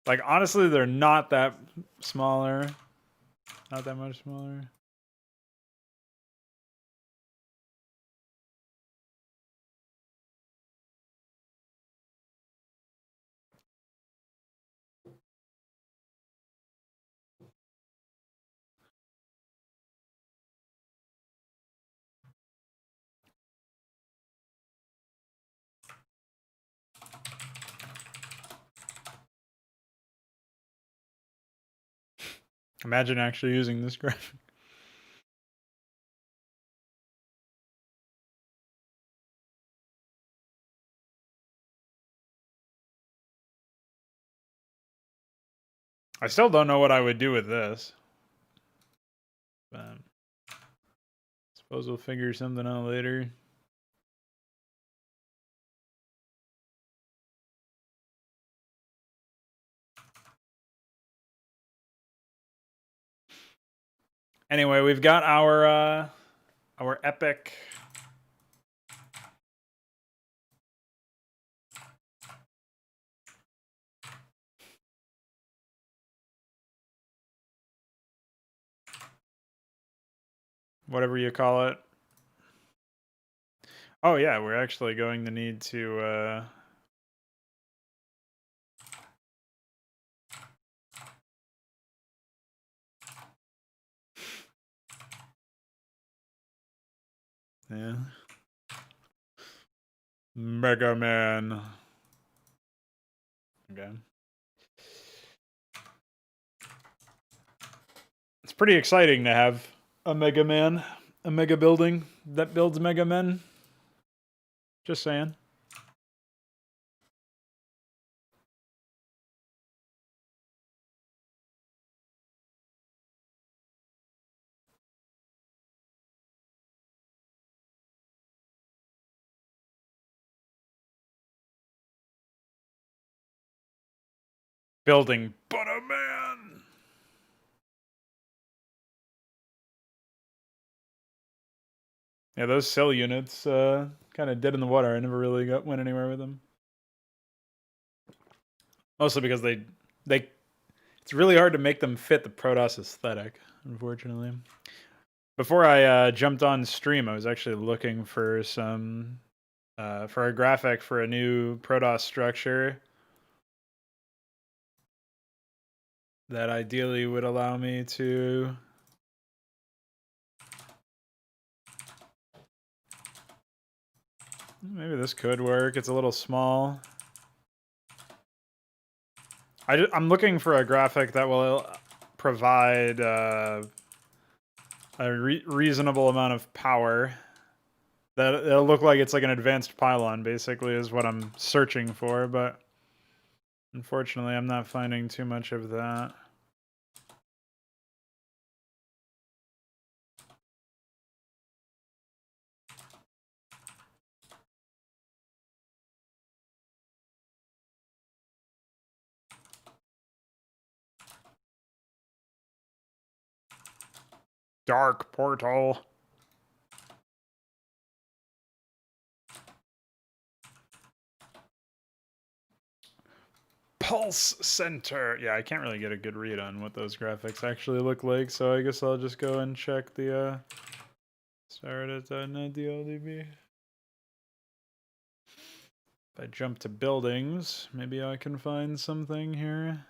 Like, honestly, they're not that smaller. Not that much smaller. Imagine actually using this graphic. I still don't know what I would do with this. But suppose we'll figure something out later. Anyway, we've got our epic whatever you call it. Oh yeah, we're actually going to need to yeah. Mega Man. Okay. It's pretty exciting to have a Mega Man, a Mega building that builds Mega Men. Just saying. Building Butter Man. Yeah, those cell units kind of dead in the water. I never really went anywhere with them. Mostly because they it's really hard to make them fit the Protoss aesthetic, unfortunately. Before I jumped on stream, I was actually looking for some for a graphic for a new Protoss structure that ideally would allow me to maybe this could work. It's a little small. I'm looking for a graphic that will provide a reasonable amount of power. That it'll look like it's like an advanced pylon, basically, is what I'm searching for, but unfortunately, I'm not finding too much of that. Dark portal. Pulse Center. Yeah, I can't really get a good read on what those graphics actually look like, so I guess I'll just go and check the start at DLDB. If I jump to buildings, maybe I can find something here.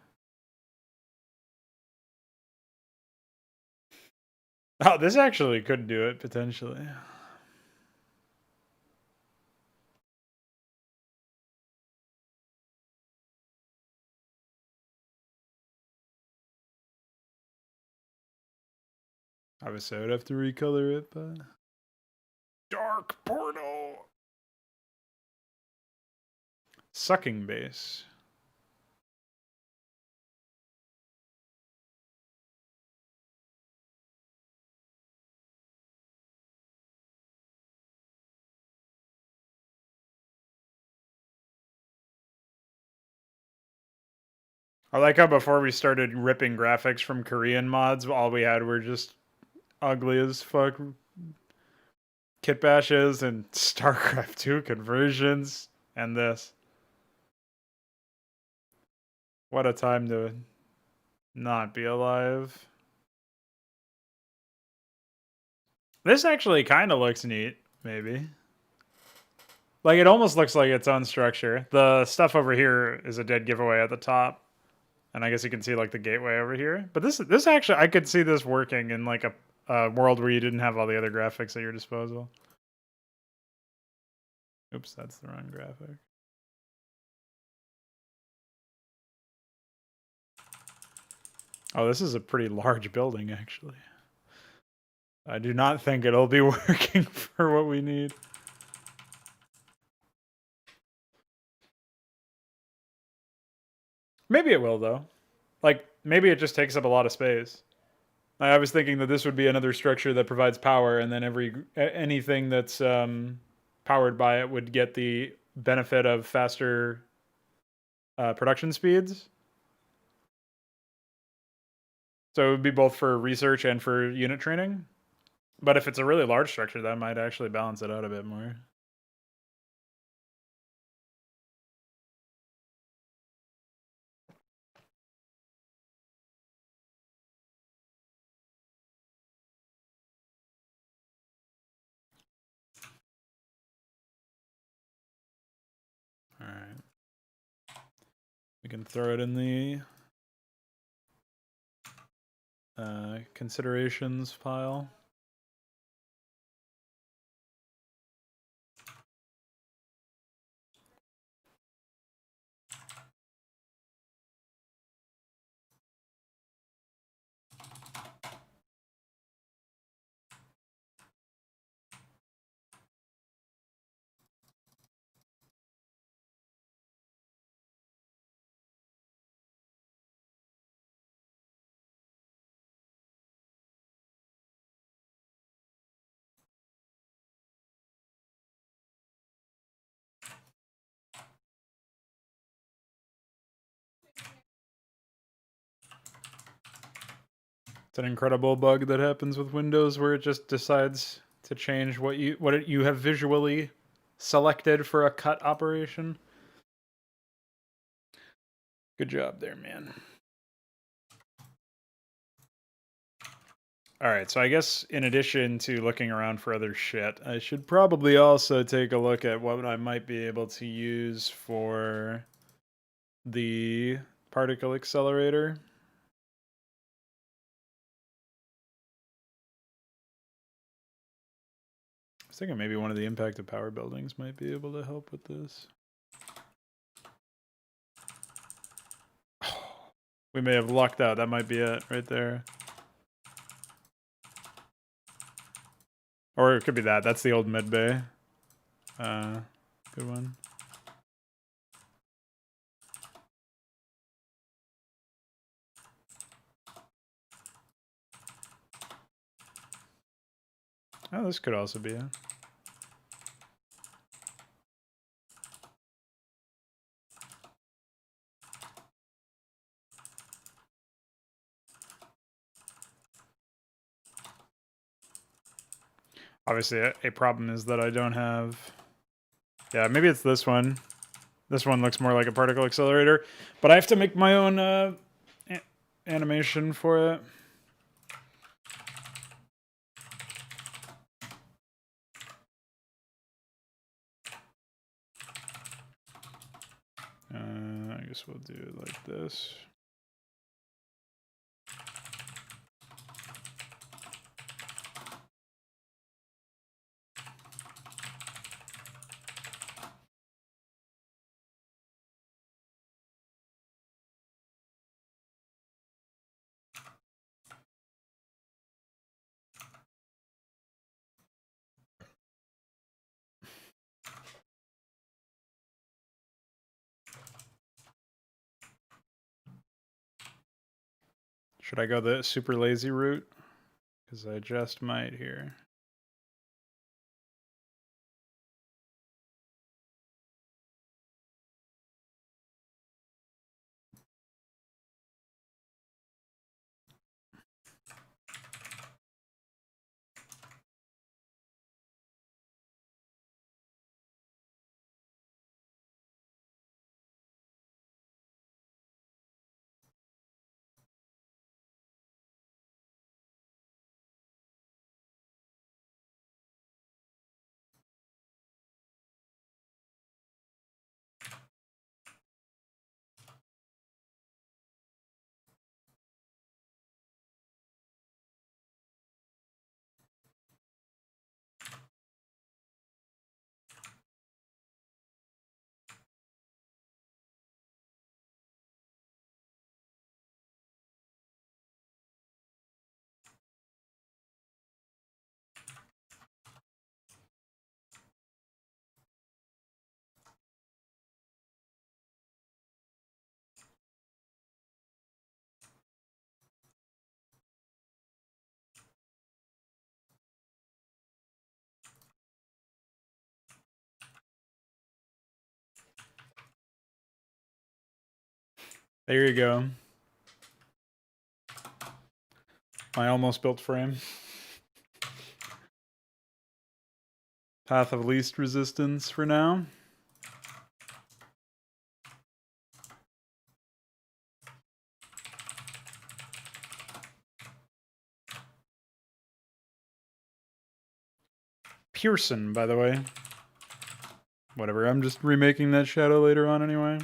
Oh, this actually could do it, potentially. Obviously, I would have to recolor it, but... Dark Portal! Sucking Base. I like how before we started ripping graphics from Korean mods, all we had were just ugly as fuck kit bashes and Starcraft 2 conversions and this. What a time to not be alive. This actually kind of looks neat, maybe. Like, it almost looks like its own structure. The stuff over here is a dead giveaway at the top. And I guess you can see, like, the gateway over here. But this actually, I could see this working in, like, a world where you didn't have all the other graphics at your disposal. Oops, that's the wrong graphic. Oh, this is a pretty large building, actually. I do not think it'll be working for what we need. Maybe it will, though. Like, maybe it just takes up a lot of space. I was thinking that this would be another structure that provides power, and then anything that's powered by it would get the benefit of faster production speeds. So it would be both for research and for unit training. But if it's a really large structure, that might actually balance it out a bit more. We can throw it in the considerations file. It's an incredible bug that happens with Windows where it just decides to change what you have visually selected for a cut operation. Good job there, man. Alright, so I guess in addition to looking around for other shit, I should probably also take a look at what I might be able to use for the particle accelerator. I was thinking maybe one of the impacted power buildings might be able to help with this. We may have lucked out. That might be it right there. Or it could be that. That's the old med bay. Good one. Oh, this could also be it. Obviously, a problem is that I don't have... Yeah, maybe it's this one. This one looks more like a particle accelerator, but I have to make my own animation for it. I guess we'll do it like this. Should I go the super lazy route? Because I just might here. There you go. My almost built frame. Path of least resistance for now. Pearson, by the way. Whatever, I'm just remaking that shadow later on anyway.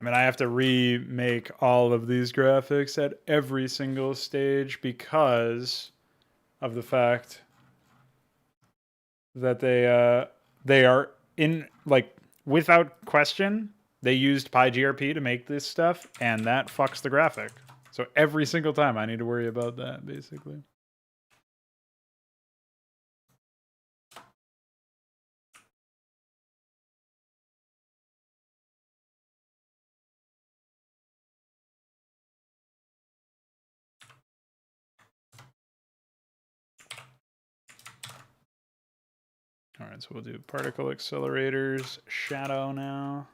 I mean, I have to remake all of these graphics at every single stage because of the fact that they are in, like, without question, they used PyGRP to make this stuff, and that fucks the graphic. So every single time I need to worry about that, basically. All right, so we'll do particle accelerators, shadow now.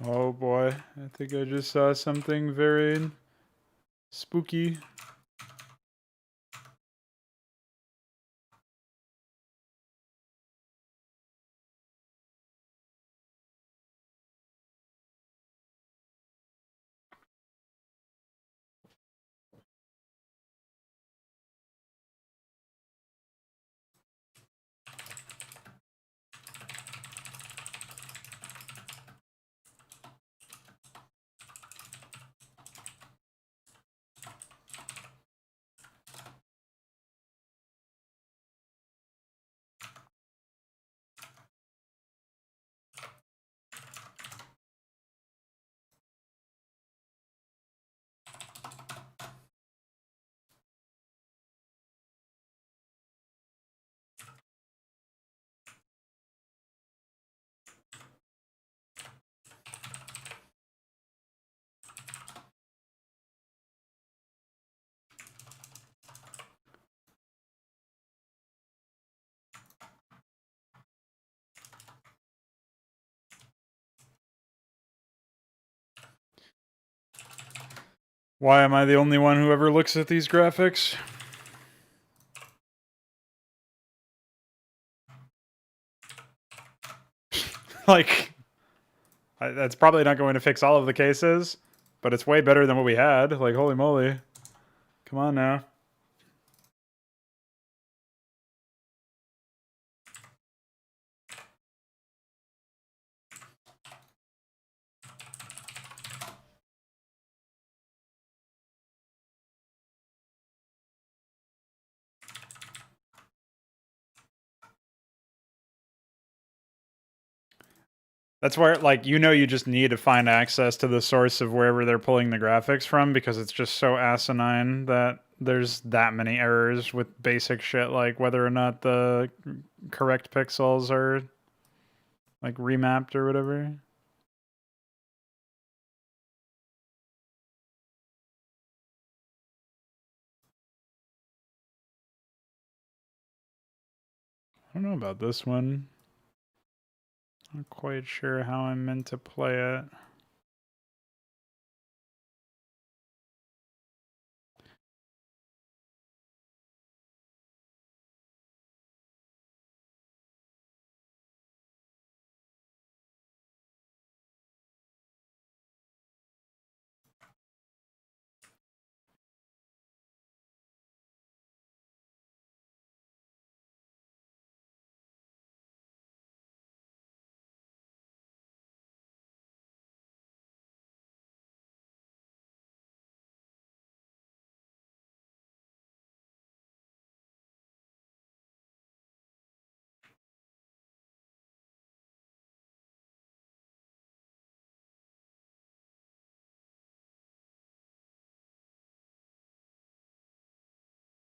Oh boy, I think I just saw something very spooky. Why am I the only one who ever looks at these graphics? Like, that's probably not going to fix all of the cases, but it's way better than what we had. Like, holy moly. Come on now. That's where, like, you just need to find access to the source of wherever they're pulling the graphics from, because it's just so asinine that there's that many errors with basic shit, like whether or not the correct pixels are, like, remapped or whatever. I don't know about this one. Not quite sure how I'm meant to play it.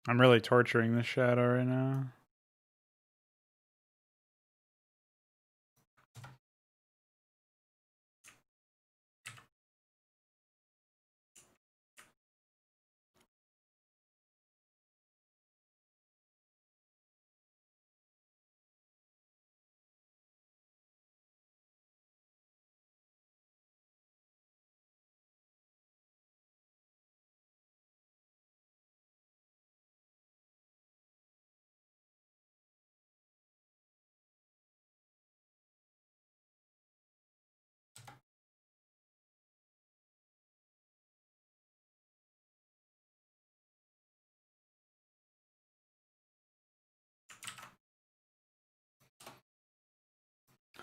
I'm really torturing this shadow right now.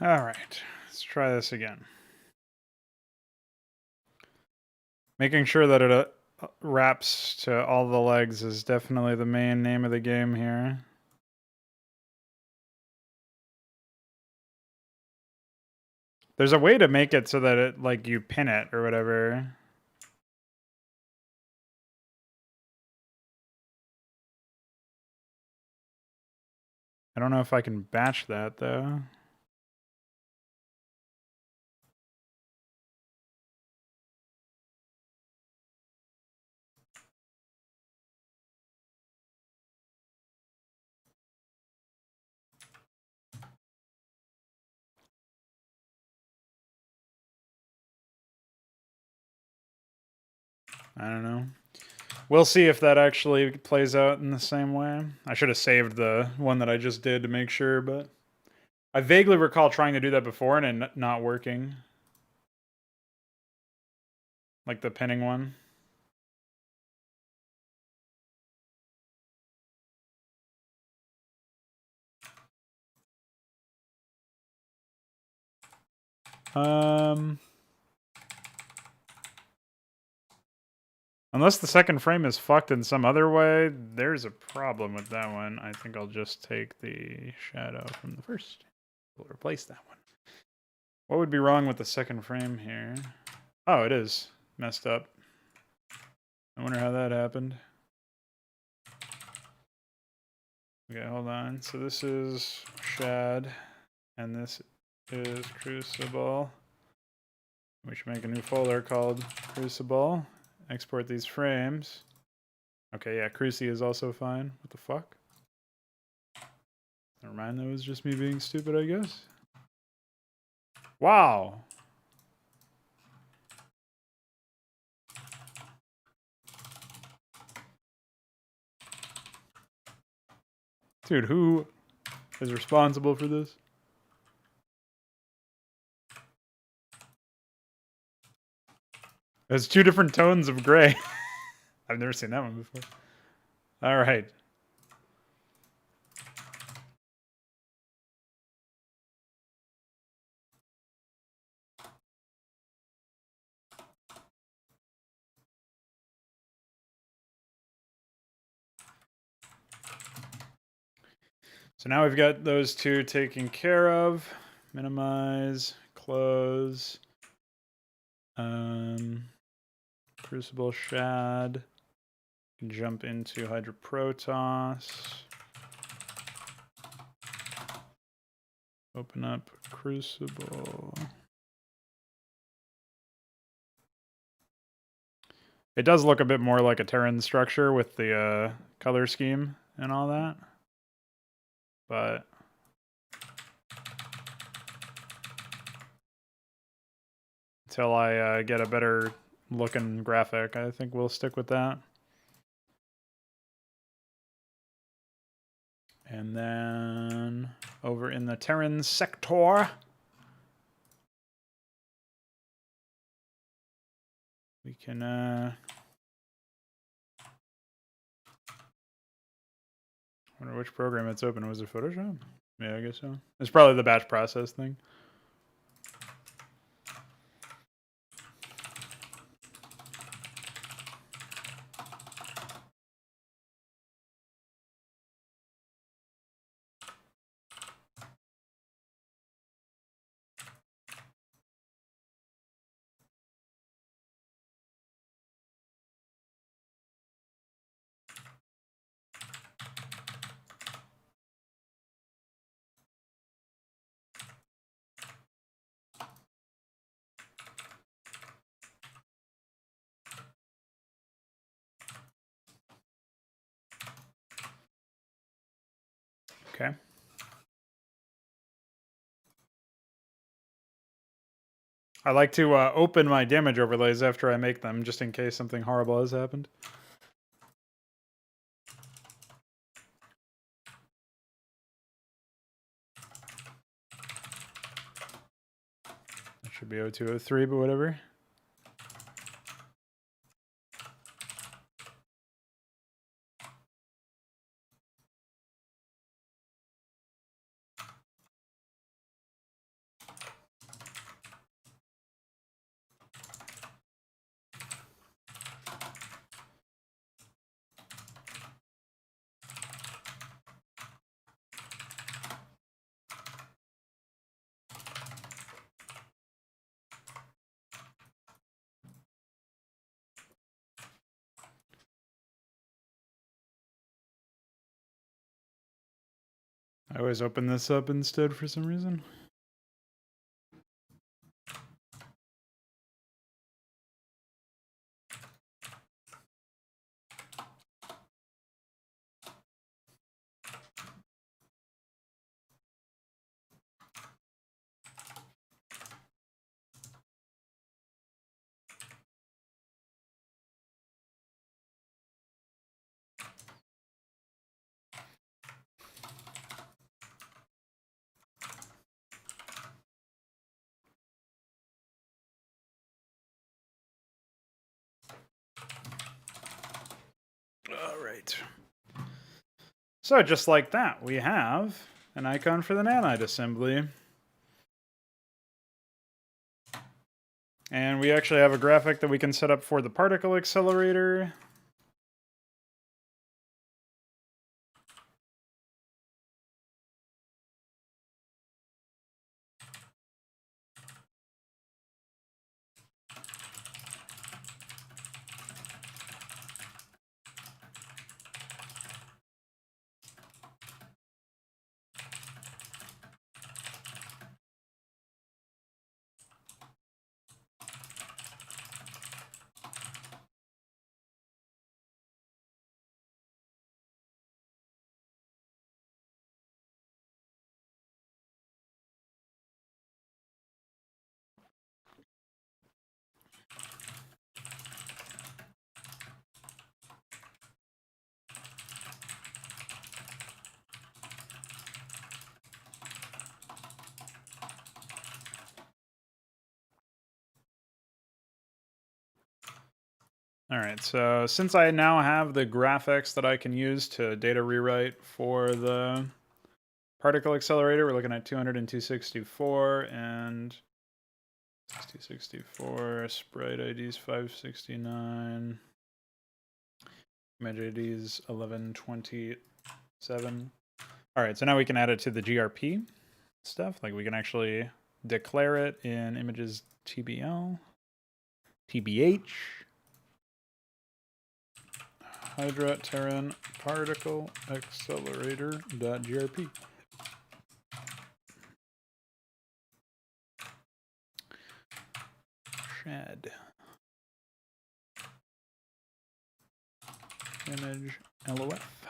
Alright, let's try this again. Making sure that it wraps to all the legs is definitely the main name of the game here. There's a way to make it so that it, like, you pin it or whatever. I don't know if I can batch that, though. I don't know. We'll see if that actually plays out in the same way. I should have saved the one that I just did to make sure, but I vaguely recall trying to do that before and it not working. Like the pinning one. Unless the second frame is fucked in some other way, there's a problem with that one. I think I'll just take the shadow from the first. We'll replace that one. What would be wrong with the second frame here? Oh, it is messed up. I wonder how that happened. Okay, hold on. So this is Shad, and this is Crucible. We should make a new folder called Crucible. Export these frames. Okay, yeah, Cruci is also fine. What the fuck? Never mind, that was just me being stupid, I guess. Wow. Dude, who is responsible for this? There's two different tones of gray. I've never seen that one before. All right. So now we've got those two taken care of. Minimize, close. Crucible Shad. Jump into HYDRA Protoss. Open up Crucible. It does look a bit more like a Terran structure with the color scheme and all that. But until I get a better looking graphic, I think we'll stick with that. And then over in the Terran sector, we can wonder which program it's open. Was it Photoshop? Yeah, I guess so. It's probably the batch process thing. Okay. I like to open my damage overlays after I make them, just in case something horrible has happened. That should be 0203, but whatever. I always open this up instead for some reason. All right. So just like that, we have an icon for the nanite assembly. And we actually have a graphic that we can set up for the particle accelerator. All right, so since I now have the graphics that I can use to data rewrite for the particle accelerator, we're looking at 200 and 264, and 264, sprite IDs 569, image IDs 1127. All right, so now we can add it to the GRP stuff. Like we can actually declare it in images TBL, TBH, HYDRA Terran particle accelerator.grp. Shad. Image LOF.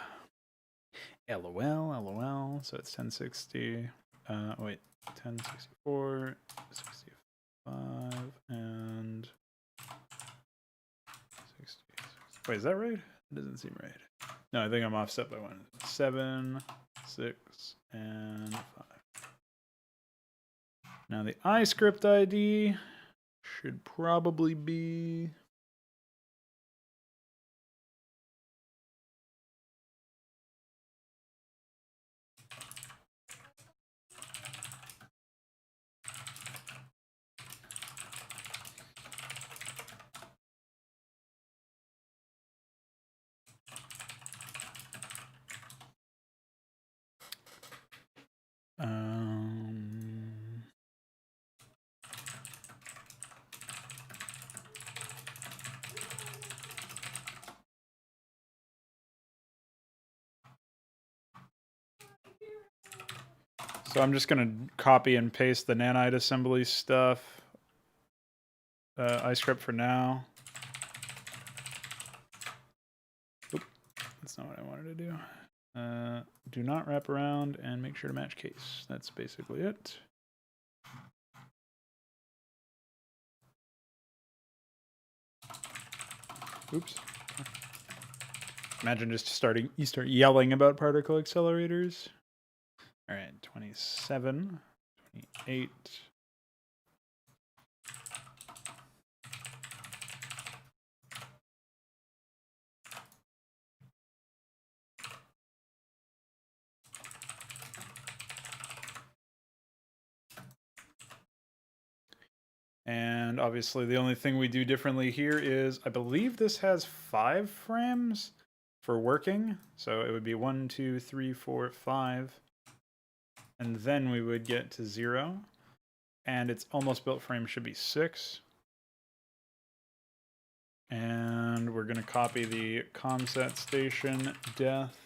LOL. So it's 1060. Wait, 1064, 65, and 60. Wait, is that right? It doesn't seem right. No, I think I'm offset by 1. 7, 6, and 5. Now the iScript ID should probably be... So I'm just going to copy and paste the nanite assembly stuff. iScript for now. Oop, that's not what I wanted to do. Do not wrap around and make sure to match case. That's basically it. Oops. Imagine just you start yelling about particle accelerators. All right, 27, 28. And obviously the only thing we do differently here is, I believe this has 5 frames for working. So it would be 1, 2, 3, 4, 5. And then we would get to 0. And its almost built frame should be 6. And we're going to copy the comset station death.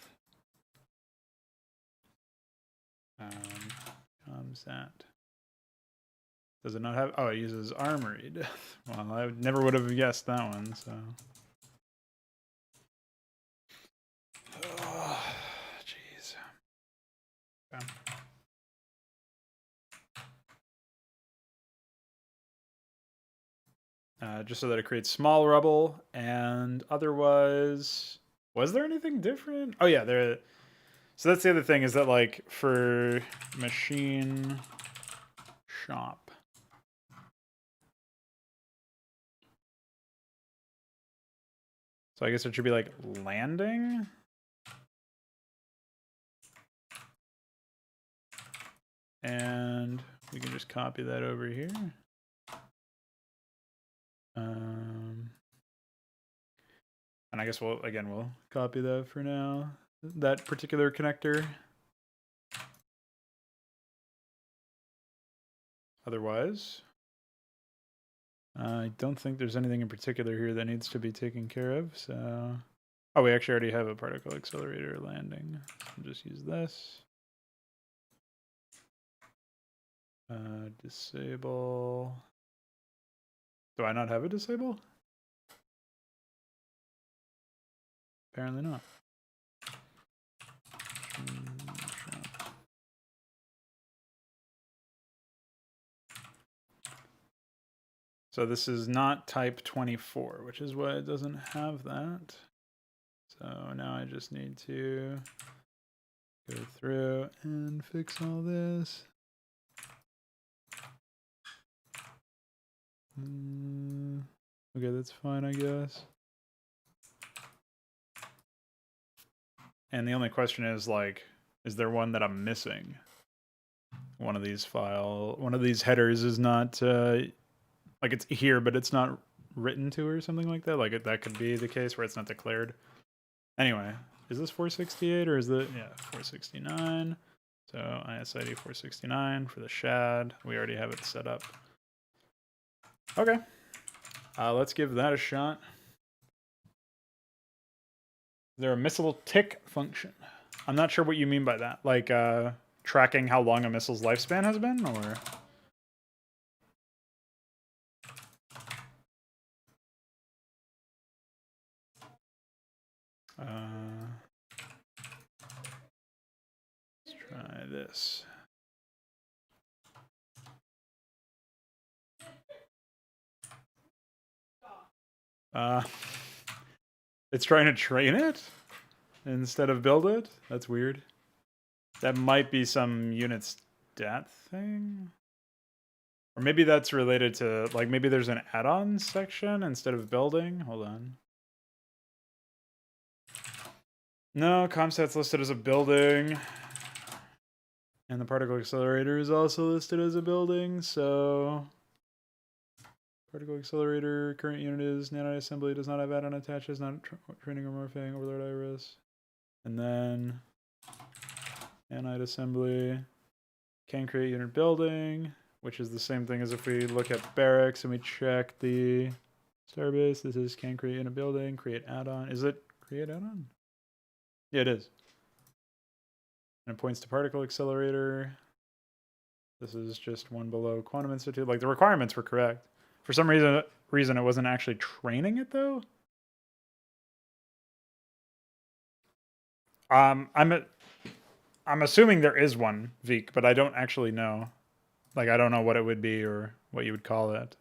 Comsat. Does it not have? Oh, it uses armored. Well, I never would have guessed that one. So. Oh, jeez. Okay. Just so that it creates small rubble, and otherwise, was there anything different? Oh yeah, there. So that's the other thing, is that like for machine shop. So I guess it should be like landing. And we can just copy that over here. And I guess we'll copy that for now. That particular connector. Otherwise, I don't think there's anything in particular here that needs to be taken care of. So, oh, we actually already have a particle accelerator landing. So we'll just use this. Disable. Do I not have a disable? Apparently not. So this is not type 24, which is why it doesn't have that. So now I just need to go through and fix all this. Okay, that's fine, I guess. And the only question is, like, is there one that I'm missing? One of these headers is not, like, it's here, but it's not written to or something like that. Like, that could be the case where it's not declared. Anyway, is this 468 or is it, yeah, 469. So ISID 469 for the shad. We already have it set up. Okay. Let's give that a shot. Is there a missile tick function? I'm not sure what you mean by that. Like, tracking how long a missile's lifespan has been, or? Let's try this. It's trying to train it instead of build it? That's weird. That might be some unit stat thing. Or maybe that's related to, like, maybe there's an add-on section instead of building. Hold on. No, Comsat's listed as a building. And the particle accelerator is also listed as a building, so... Particle accelerator, current unit is nanite assembly, does not have add-on attached, is not training or morphing, overlord iris. And then... nanite assembly, can create unit building, which is the same thing as if we look at barracks and we check the starbase. This is can create unit building, create add-on. Is it create add-on? Yeah, it is. And it points to particle accelerator. This is just one below quantum institute. Like, the requirements were correct. For some reason it wasn't actually training it though. I'm assuming there is one, Veek, but I don't actually know. Like, I don't know what it would be or what you would call it.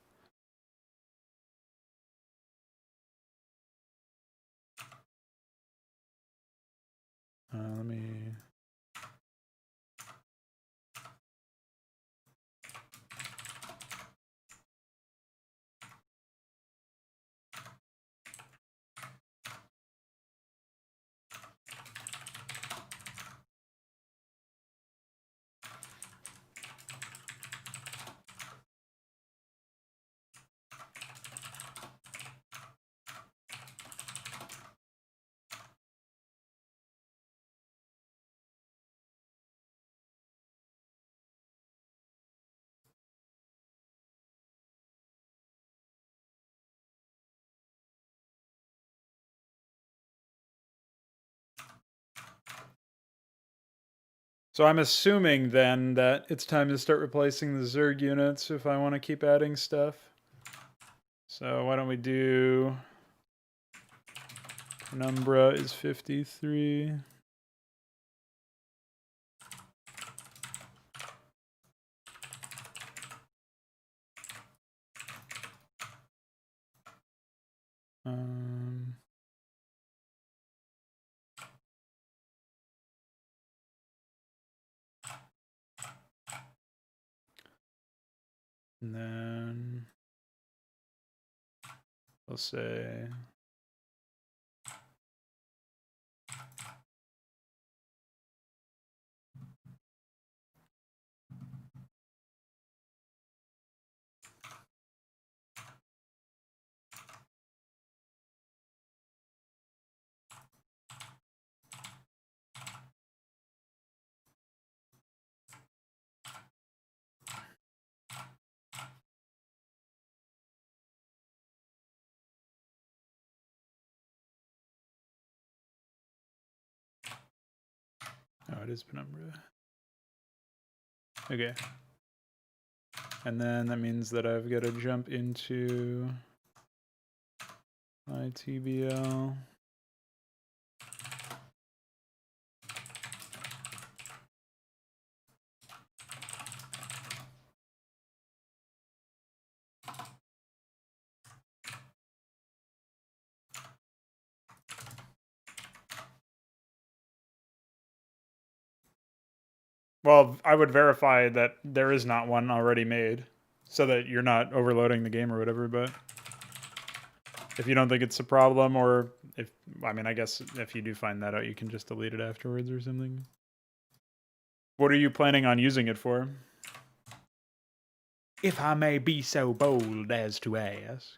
Let me... So I'm assuming then that it's time to start replacing the Zerg units if I want to keep adding stuff. So why don't we do Penumbra is 53. And then we'll say oh, it is Penumbra. Okay. And then that means that I've got to jump into my TBL. Well, I would verify that there is not one already made so that you're not overloading the game or whatever, but if you don't think it's a problem, or if, I mean, I guess if you do find that out, you can just delete it afterwards or something. What are you planning on using it for? If I may be so bold as to ask.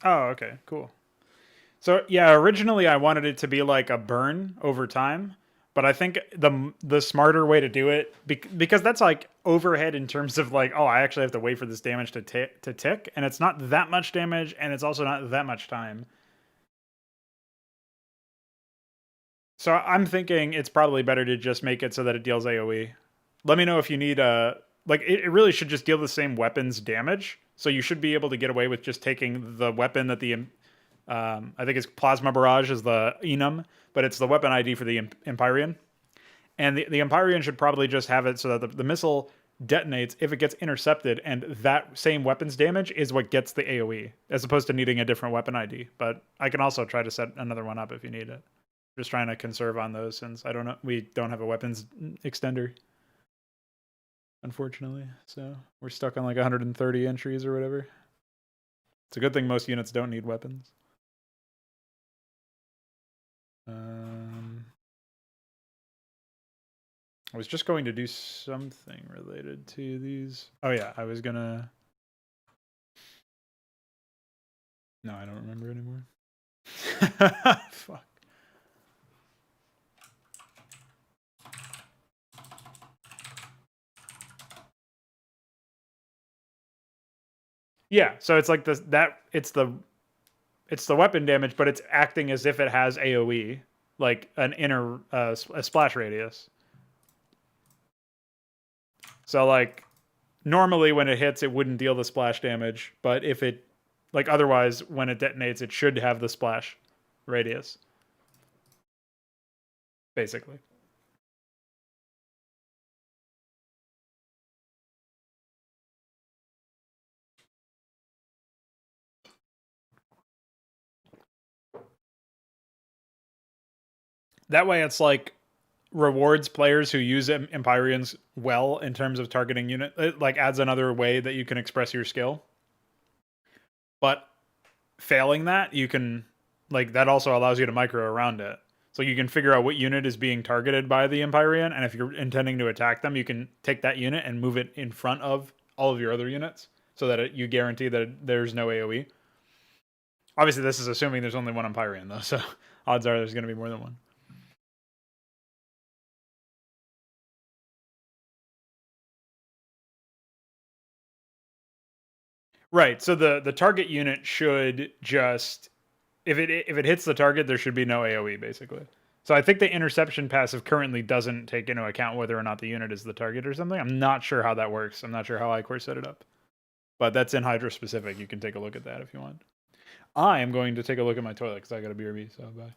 Oh, okay, cool. So yeah, originally I wanted it to be like a burn over time, but I think the smarter way to do it, because that's like overhead in terms of like, oh, I actually have to wait for this damage to tick, and it's not that much damage, and it's also not that much time. So I'm thinking it's probably better to just make it so that it deals AoE. Let me know if you need like it really should just deal the same weapon's damage. So you should be able to get away with just taking the weapon that the I think it's Plasma Barrage is the enum, but it's the weapon ID for the Empyrean. And the Empyrean should probably just have it so that the missile detonates if it gets intercepted, and that same weapon's damage is what gets the AoE, as opposed to needing a different weapon ID. But I can also try to set another one up if you need it. Just trying to conserve on those since we don't have a weapons extender, unfortunately. So we're stuck on like 130 entries or whatever. It's a good thing most units don't need weapons. I was just going to do something related to these. Oh yeah, I was gonna. No, I don't remember anymore. Fuck. Yeah, so it's like this it's the weapon damage, but it's acting as if it has AoE, like an inner a splash radius. So like normally when it hits, it wouldn't deal the splash damage, but if it Like otherwise, when it detonates, it should have the splash radius, basically. That way, it's like rewards players who use Empyreans well in terms of targeting unit. It like adds another way that you can express your skill. But failing that, you can like that also allows you to micro around it. So you can figure out what unit is being targeted by the Empyrean, and if you're intending to attack them, you can take that unit and move it in front of all of your other units, so that you guarantee that there's no AOE. Obviously, this is assuming there's only one Empyrean, though, so odds are there's going to be more than one. Right. So the target unit should just if it hits the target, there should be no AOE basically. So I think the interception passive currently doesn't take into account whether or not the unit is the target or something. I'm not sure how that works. I'm not sure how iCore set it up. But that's in HYDRA specific. You can take a look at that if you want. I am going to take a look at my toilet because I got a BRB, so bye.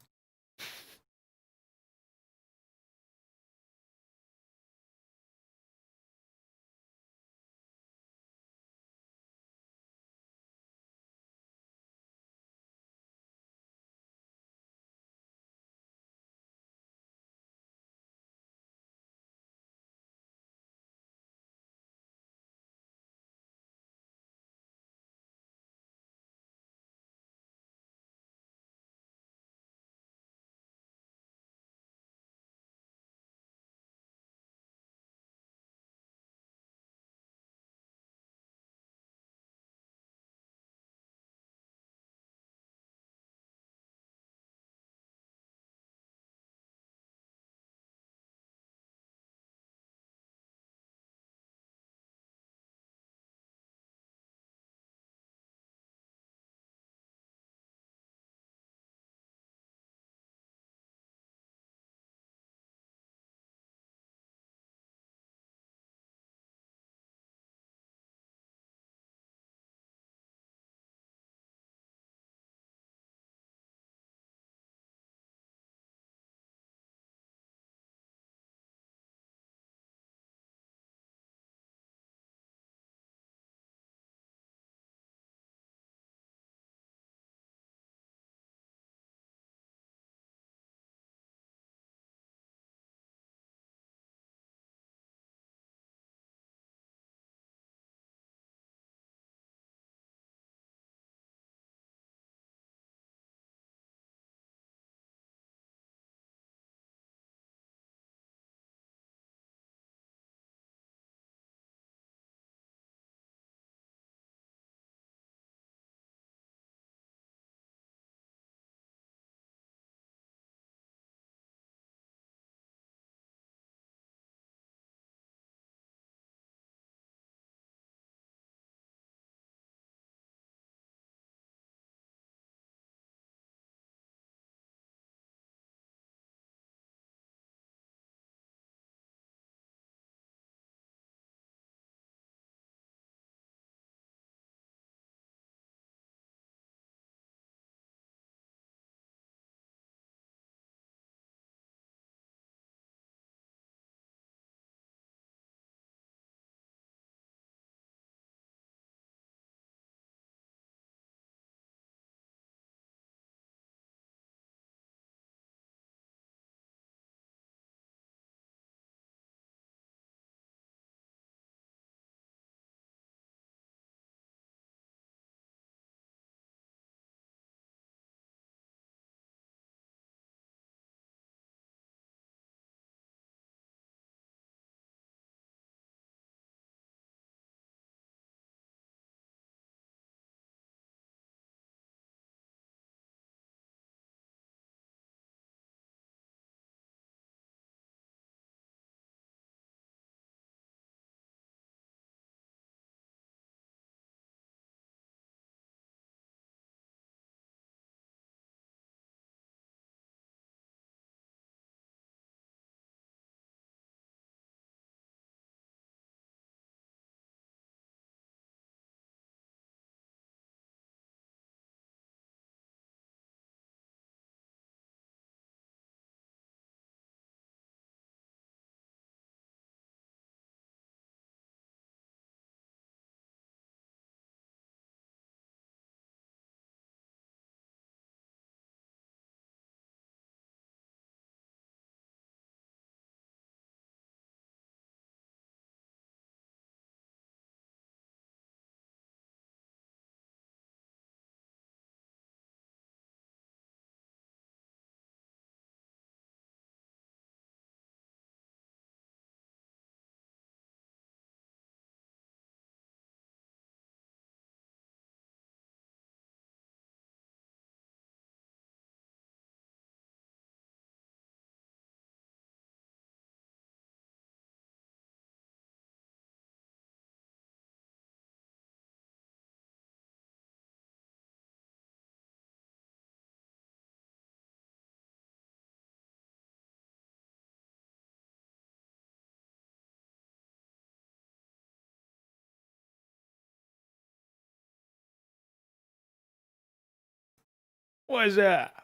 What's up?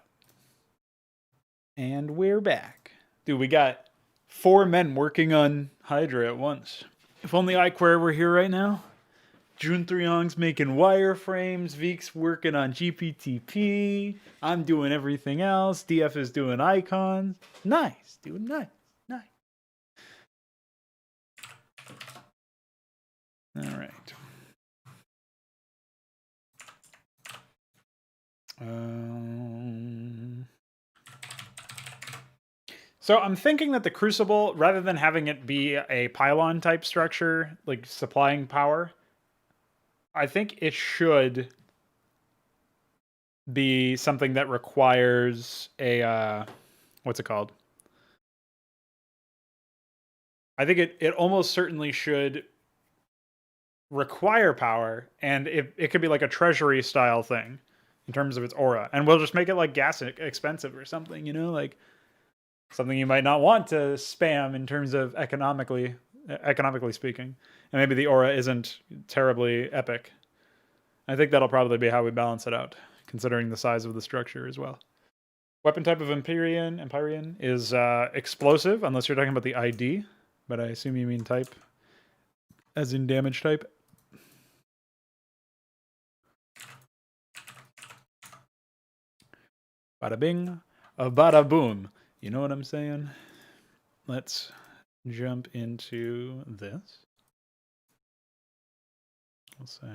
And we're back. Dude, we got 4 men working on HYDRA at once. If only iQuare were here right now. Jun Triong's making wireframes, Veek's working on GPTP, I'm doing everything else, DF is doing icons. Nice, dude, nice, nice. All right. So I'm thinking that the Crucible, rather than having it be a pylon type structure, like supplying power, I think it should be something that requires a, what's it called? I think it almost certainly should require power, and it could be like a treasury style thing in terms of its aura. And we'll just make it like gas expensive or something, you know, like something you might not want to spam in terms of economically speaking. And maybe the aura isn't terribly epic. I think that'll probably be how we balance it out, considering the size of the structure as well. Weapon type of Empyrean is explosive, unless you're talking about the ID, but I assume you mean type, as in damage type. Bada bing, bada boom. You know what I'm saying? Let's jump into this. We'll say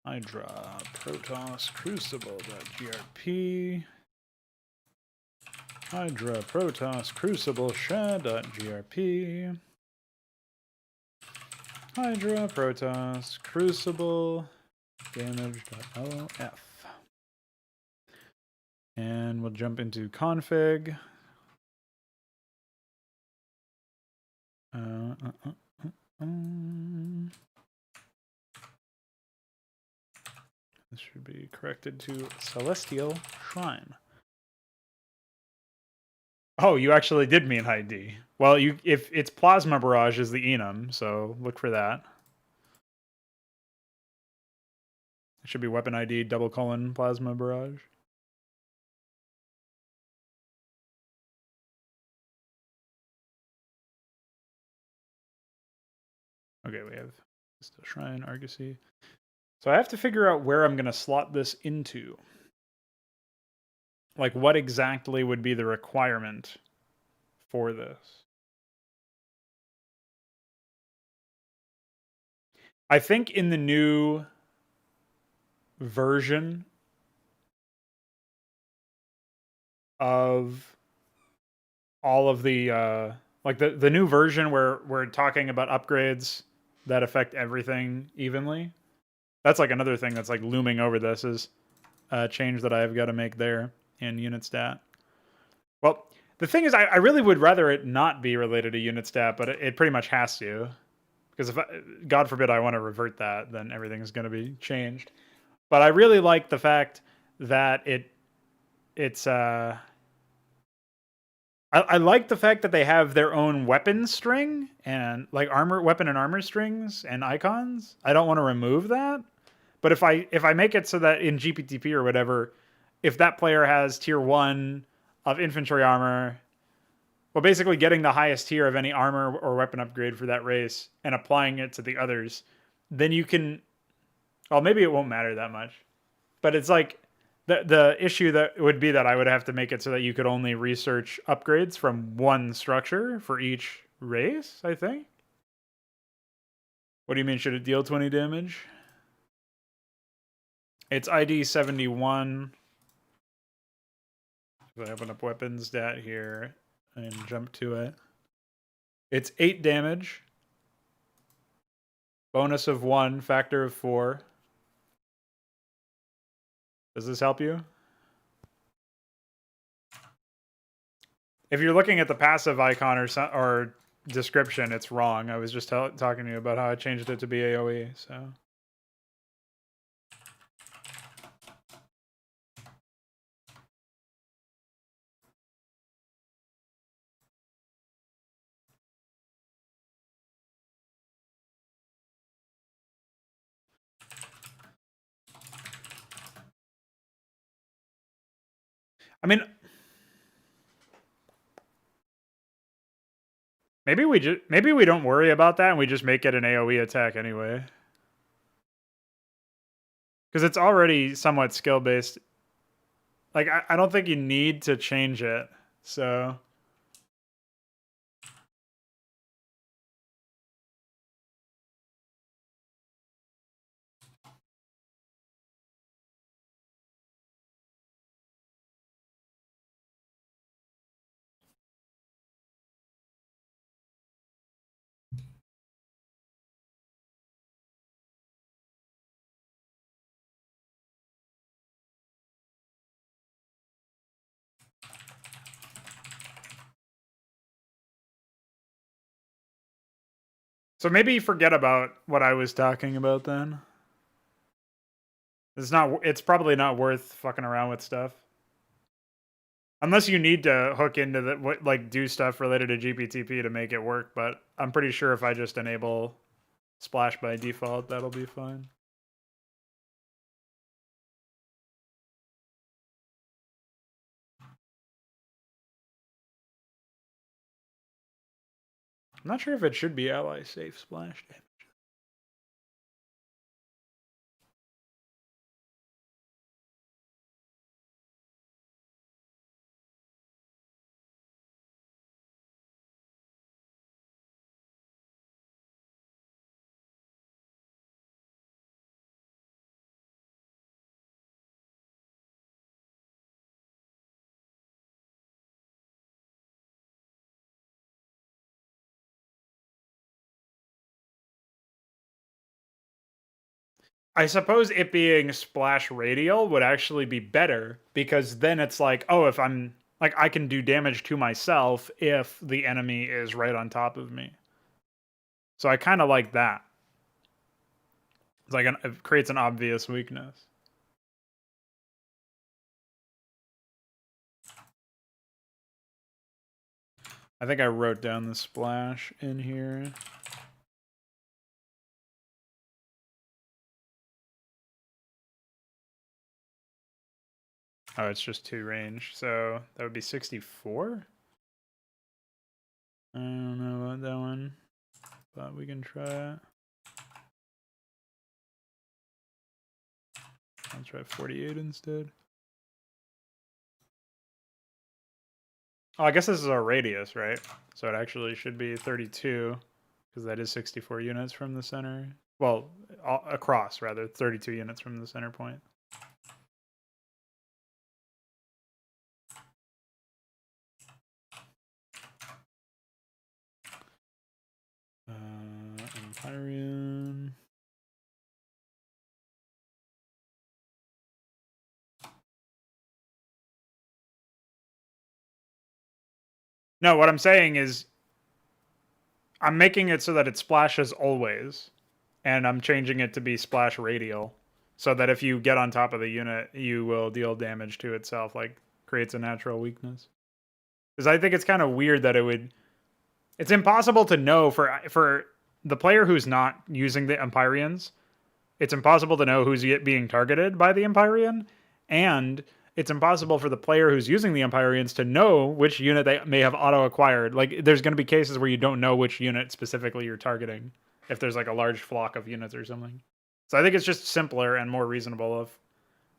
HYDRA Protoss Crucible.grp. HYDRA Protoss Crucible Sha.grp. HYDRA Protoss Crucible damage.lof. And we'll jump into config. This should be corrected to Celestial Shrine. Oh, you actually did mean ID. Well, if it's Plasma Barrage is the enum, so look for that. It should be weapon ID : Plasma Barrage. Okay, we have Celestial Shrine, Argosy. So I have to figure out where I'm going to slot this into. Like, what exactly would be the requirement for this? I think in the new version of all of the, like the new version where we're talking about upgrades that affect everything evenly. That's like another thing that's like looming over this is a change that I've got to make there in unit stat. Well, the thing is, I really would rather it not be related to unit stat, but it pretty much has to. Because if, God forbid, I want to revert that, then everything's going to be changed. But I really like the fact that it's I like the fact that they have their own weapon string and like weapon and armor strings and icons. I don't want to remove that. But if I make it so that in GPTP or whatever, if that player has tier 1 of infantry armor, well, basically getting the highest tier of any armor or weapon upgrade for that race and applying it to the others, then you can, well, maybe it won't matter that much. But it's like the issue that would be that I would have to make it so that you could only research upgrades from one structure for each race, I think. What do you mean, should it deal 20 damage? It's ID 71. If I open up weapons stat here and jump to it, it's 8 damage. Bonus of 1, factor of 4. Does this help you? If you're looking at the passive icon or description, it's wrong. I was just talking to you about how I changed it to be AoE, so. I mean, maybe we don't worry about that and we just make it an AoE attack anyway. Because it's already somewhat skill based. Like, I don't think you need to change it. So maybe forget about what I was talking about then. It's probably not worth fucking around with stuff. Unless you need to hook into like do stuff related to GPTP to make it work, but I'm pretty sure if I just enable splash by default, that'll be fine. I'm not sure if it should be ally safe splash damage. I suppose it being splash radial would actually be better because then it's like, oh, if I'm like, I can do damage to myself if the enemy is right on top of me. So I kind of like that. It's like it creates an obvious weakness. I think I wrote down the splash in here. Oh, it's just 2 range, so that would be 64? I don't know about that one, but we can try it. I'll try 48 instead. Oh, I guess this is our radius, right? So it actually should be 32, because that is 64 units from the center. Well, across, rather, 32 units from the center point. Empyrean. No, what I'm saying is I'm making it so that it splashes always, and I'm changing it to be splash radial, so that if you get on top of the unit, you will deal damage to itself, like creates a natural weakness. Because I think it's kind of weird that it's impossible to know for the player who's not using the Empyreans. It's impossible to know who's being targeted by the Empyrean, and it's impossible for the player who's using the Empyreans to know which unit they may have auto-acquired. Like, there's going to be cases where you don't know which unit specifically you're targeting, if there's like a large flock of units or something. So I think it's just simpler and more reasonable if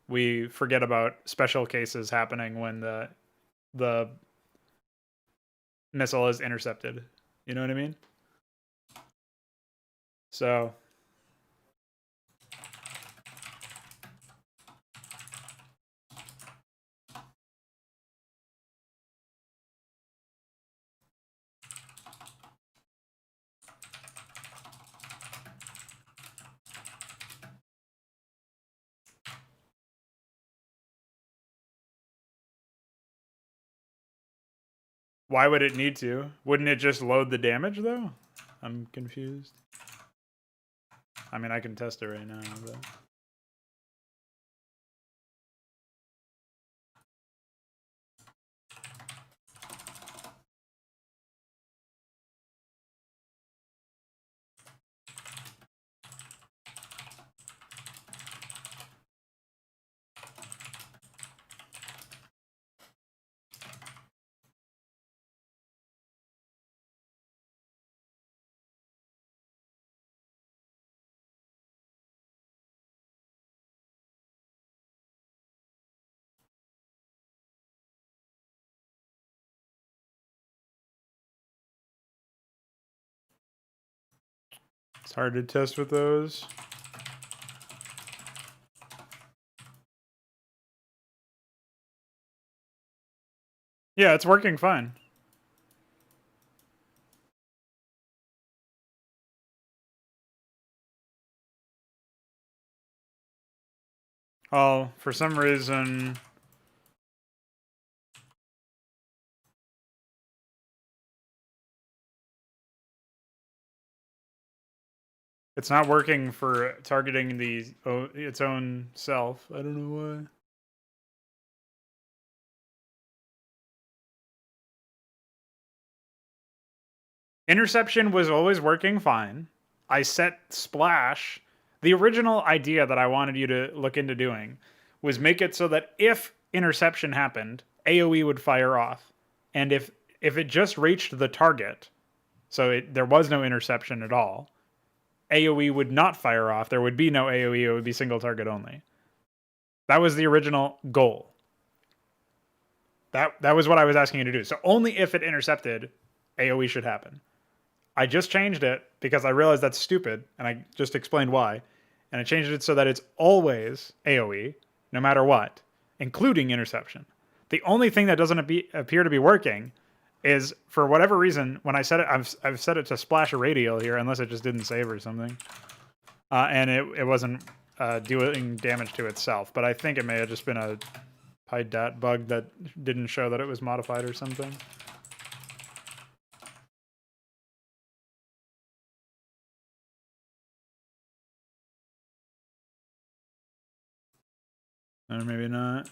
we forget about special cases happening when the missile is intercepted. You know what I mean? So why would it need to? Wouldn't it just load the damage, though? I'm confused. I mean, I can test it right now, but... It's hard to test with those. Yeah, it's working fine. Oh, for some reason... It's not working for targeting its own self. I don't know why. Interception was always working fine. I set splash. The original idea that I wanted you to look into doing was make it so that if interception happened, AoE would fire off. And if it just reached the target, so there was no interception at all, AoE would not fire off. There would be no AoE. It would be single target only. That was the original goal. That was what I was asking you to do. So only if it intercepted, AoE should happen. I just changed it because I realized that's stupid, and I just explained why. And I changed it so that it's always AoE, no matter what, including interception. The only thing that doesn't appear to be working is, for whatever reason, when I set it, I've set it to splash a radial here, unless it just didn't save or something. And it wasn't doing damage to itself. But I think it may have just been a HYDRA bug that didn't show that it was modified or something. Or maybe not.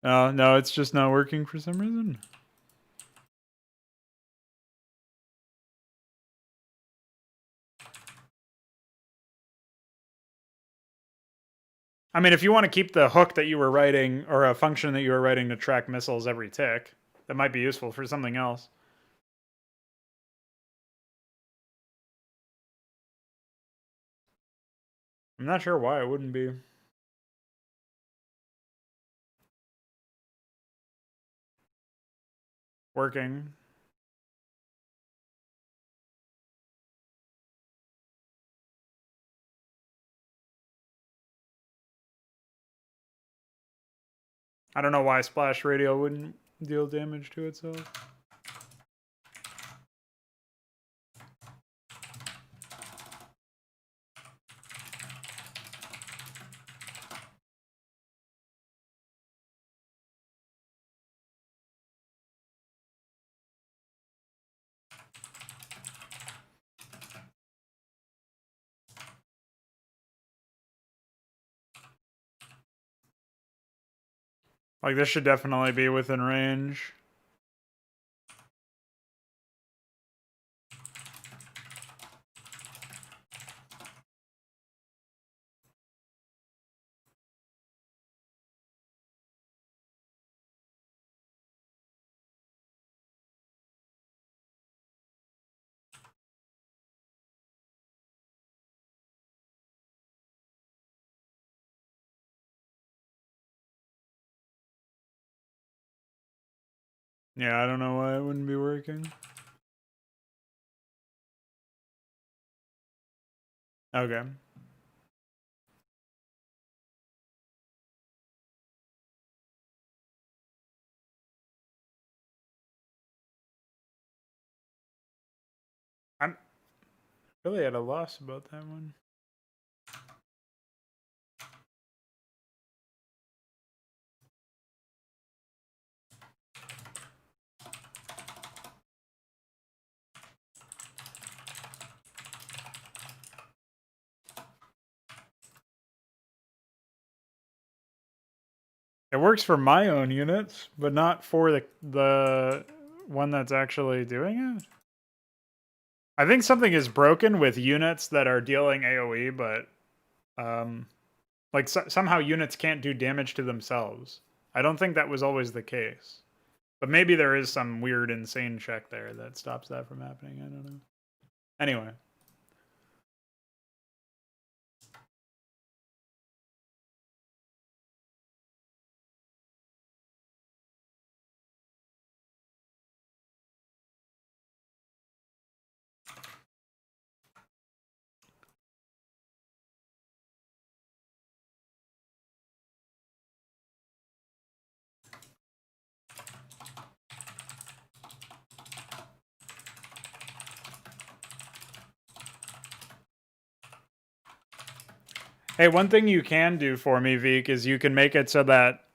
Oh, no, it's just not working for some reason. I mean, if you want to keep the hook that you were writing, or a function that you were writing to track missiles every tick, that might be useful for something else. I'm not sure why it wouldn't be. Working. I don't know why Splash Radio wouldn't deal damage to itself. Like, this should definitely be within range. Yeah, I don't know why it wouldn't be working. Okay. I'm really at a loss about that one. It works for my own units, but not for the one that's actually doing it. I think something is broken with units that are dealing AoE, but like somehow units can't do damage to themselves. I don't think that was always the case. But maybe there is some weird, insane check there that stops that from happening. I don't know. Anyway. Hey, one thing you can do for me, Veek, is you can make it so that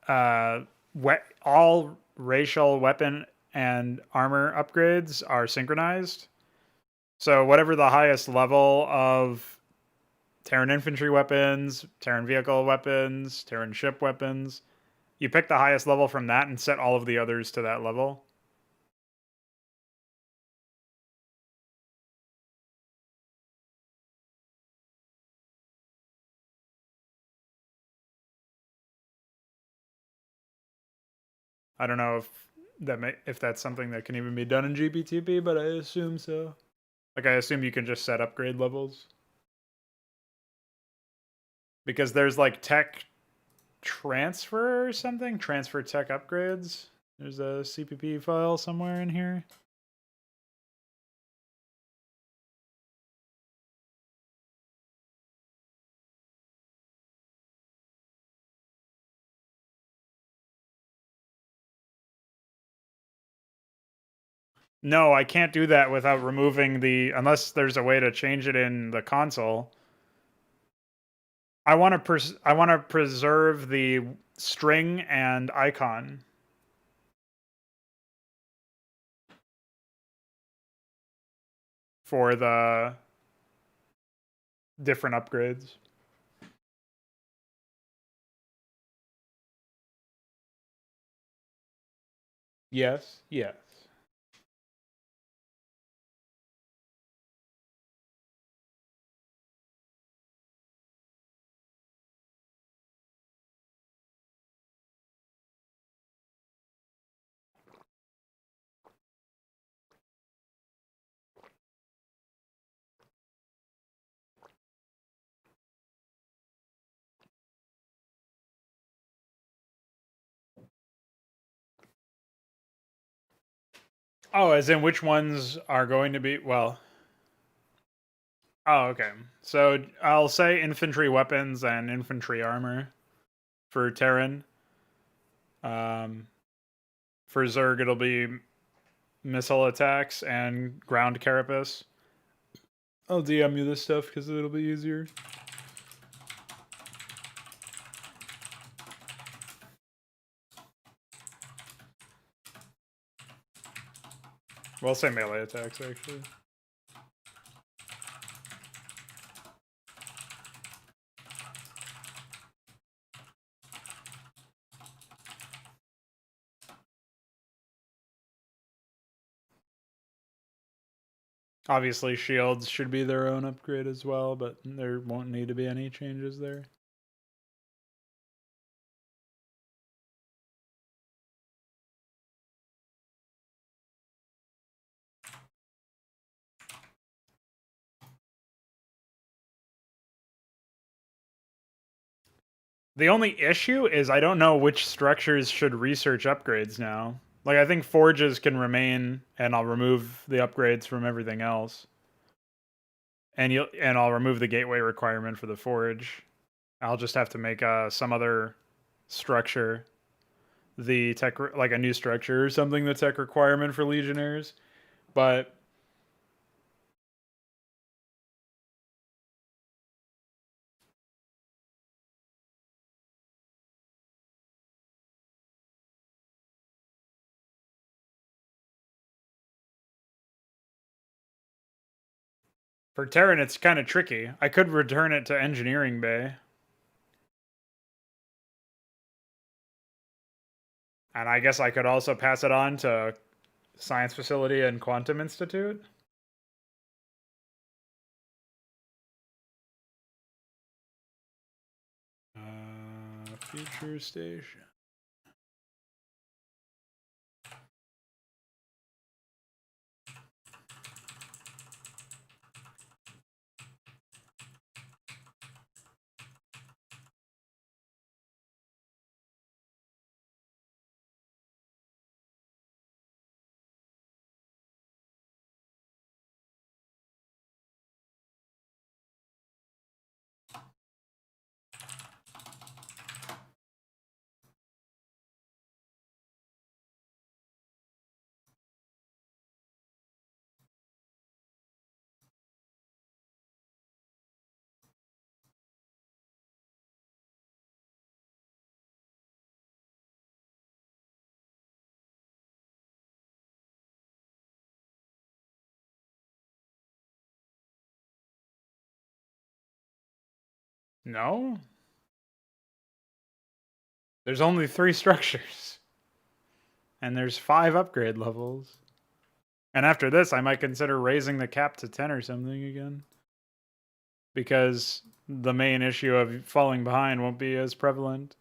all racial weapon and armor upgrades are synchronized. So whatever the highest level of Terran infantry weapons, Terran vehicle weapons, Terran ship weapons, you pick the highest level from that and set all of the others to that level. I don't know if that's something that can even be done in GPTP, but I assume so. Like I assume you can just set upgrade levels. Because there's like tech transfer or something, transfer tech upgrades. There's a CPP file somewhere in here. No, I can't do that without removing unless there's a way to change it in the console. I want to preserve the string and icon for the different upgrades. Yes, yes. Oh, as in which ones are going to be, well, oh, okay. So I'll say infantry weapons and infantry armor for Terran. For Zerg, it'll be missile attacks and ground carapace. I'll DM you this stuff because it'll be easier. Well, I'll say melee attacks, actually. Obviously, shields should be their own upgrade as well, but there won't need to be any changes there. The only issue is I don't know which structures should research upgrades now. Like, I think forges can remain, and I'll remove the upgrades from everything else. And I'll remove the gateway requirement for the forge. I'll just have to make some other structure, the tech, like a new structure or something, the tech requirement for legionnaires. But for Terran, it's kind of tricky. I could return it to Engineering Bay. And I guess I could also pass it on to Science Facility and Quantum Institute. Future station. No? There's only 3 structures. And there's 5 upgrade levels. And after this, I might consider raising the cap to 10 or something again. Because the main issue of falling behind won't be as prevalent.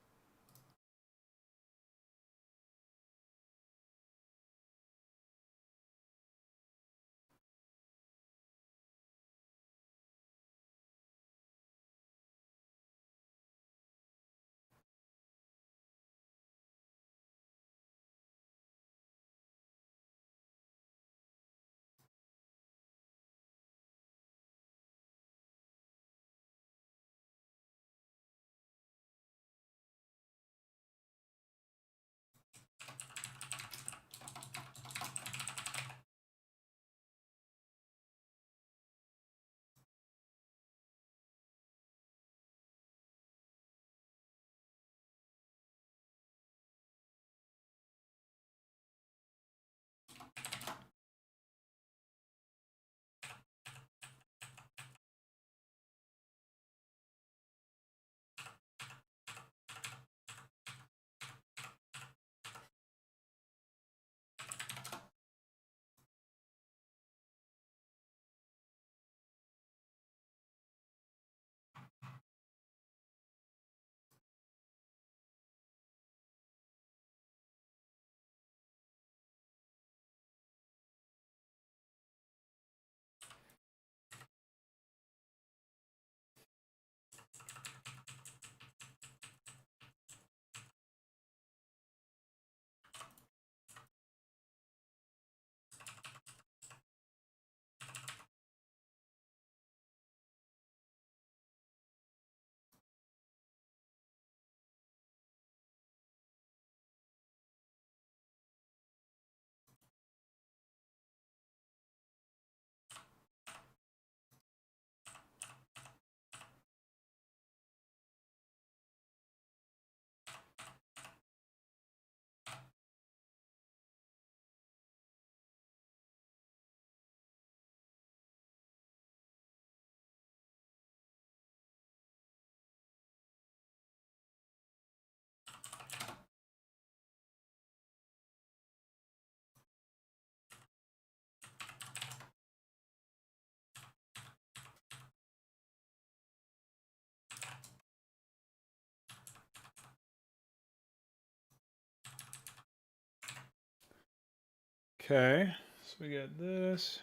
Okay, so we got this.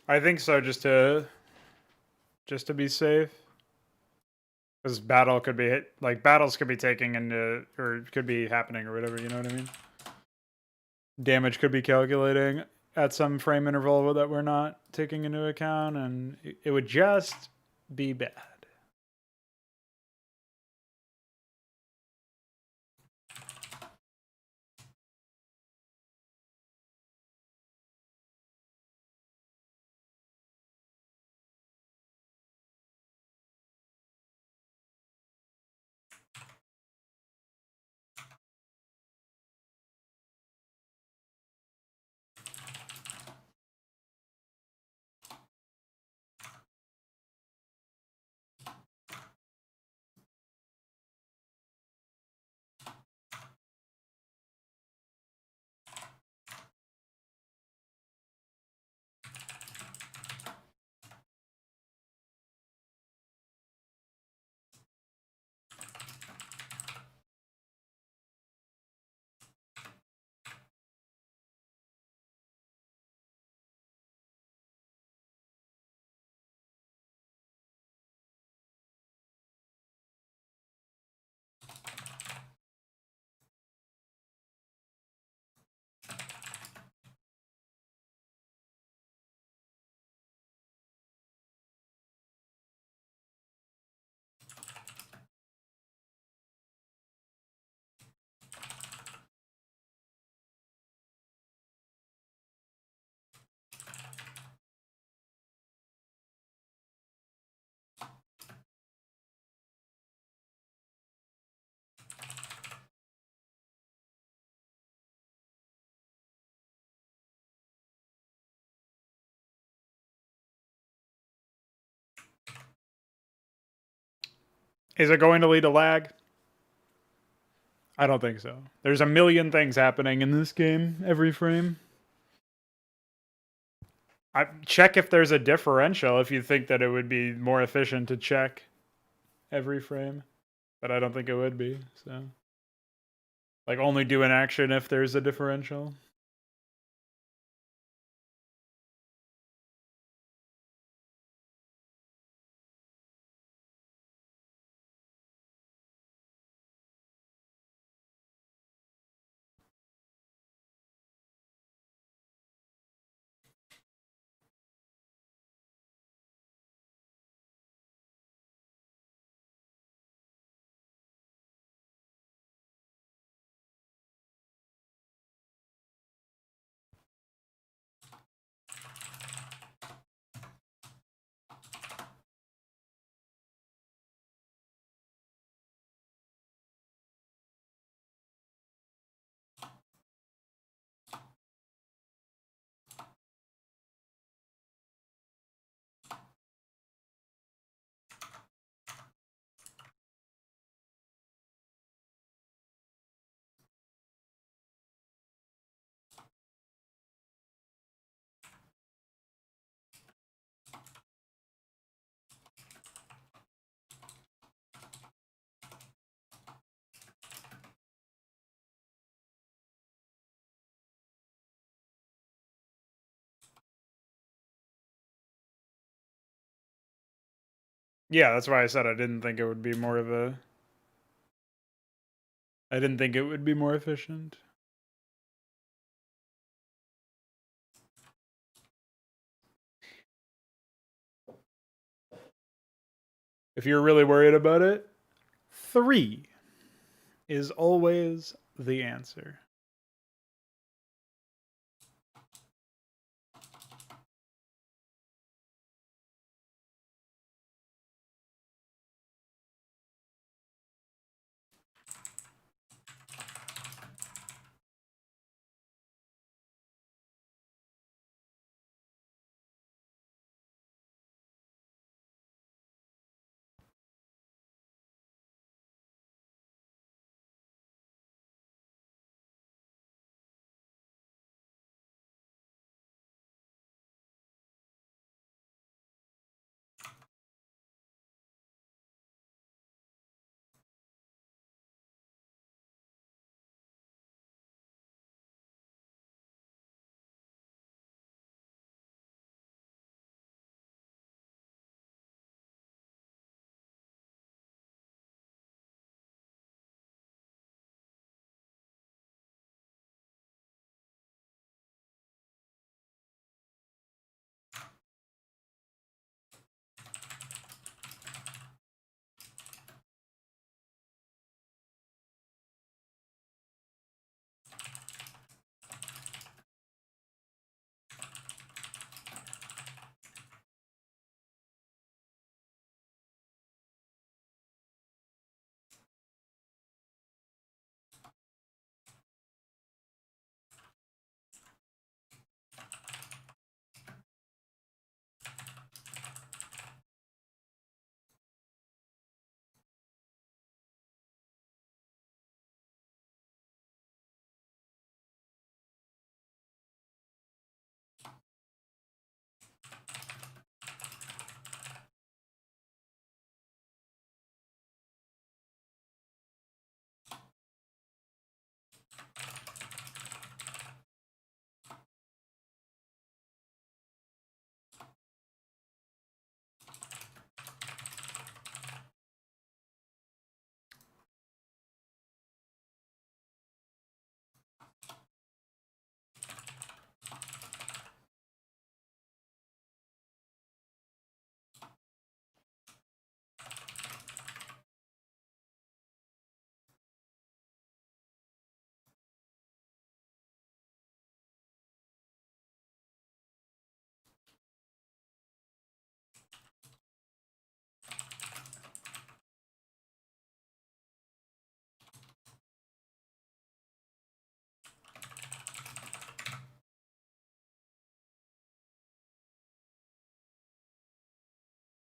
I think so, just to be safe. Because battle could be like battles could be taking into or could be happening or whatever, you know what I mean? Damage could be calculating at some frame interval that we're not taking into account, and it would just be bad. Is it going to lead to lag? I don't think so. There's a million things happening in this game every frame. Check if there's a differential if you think that it would be more efficient to check every frame. But I don't think it would be, so. Like, only do an action if there's a differential. Yeah, that's why I said I didn't think it would be more of a... I didn't think it would be more efficient. If you're really worried about it, 3 is always the answer.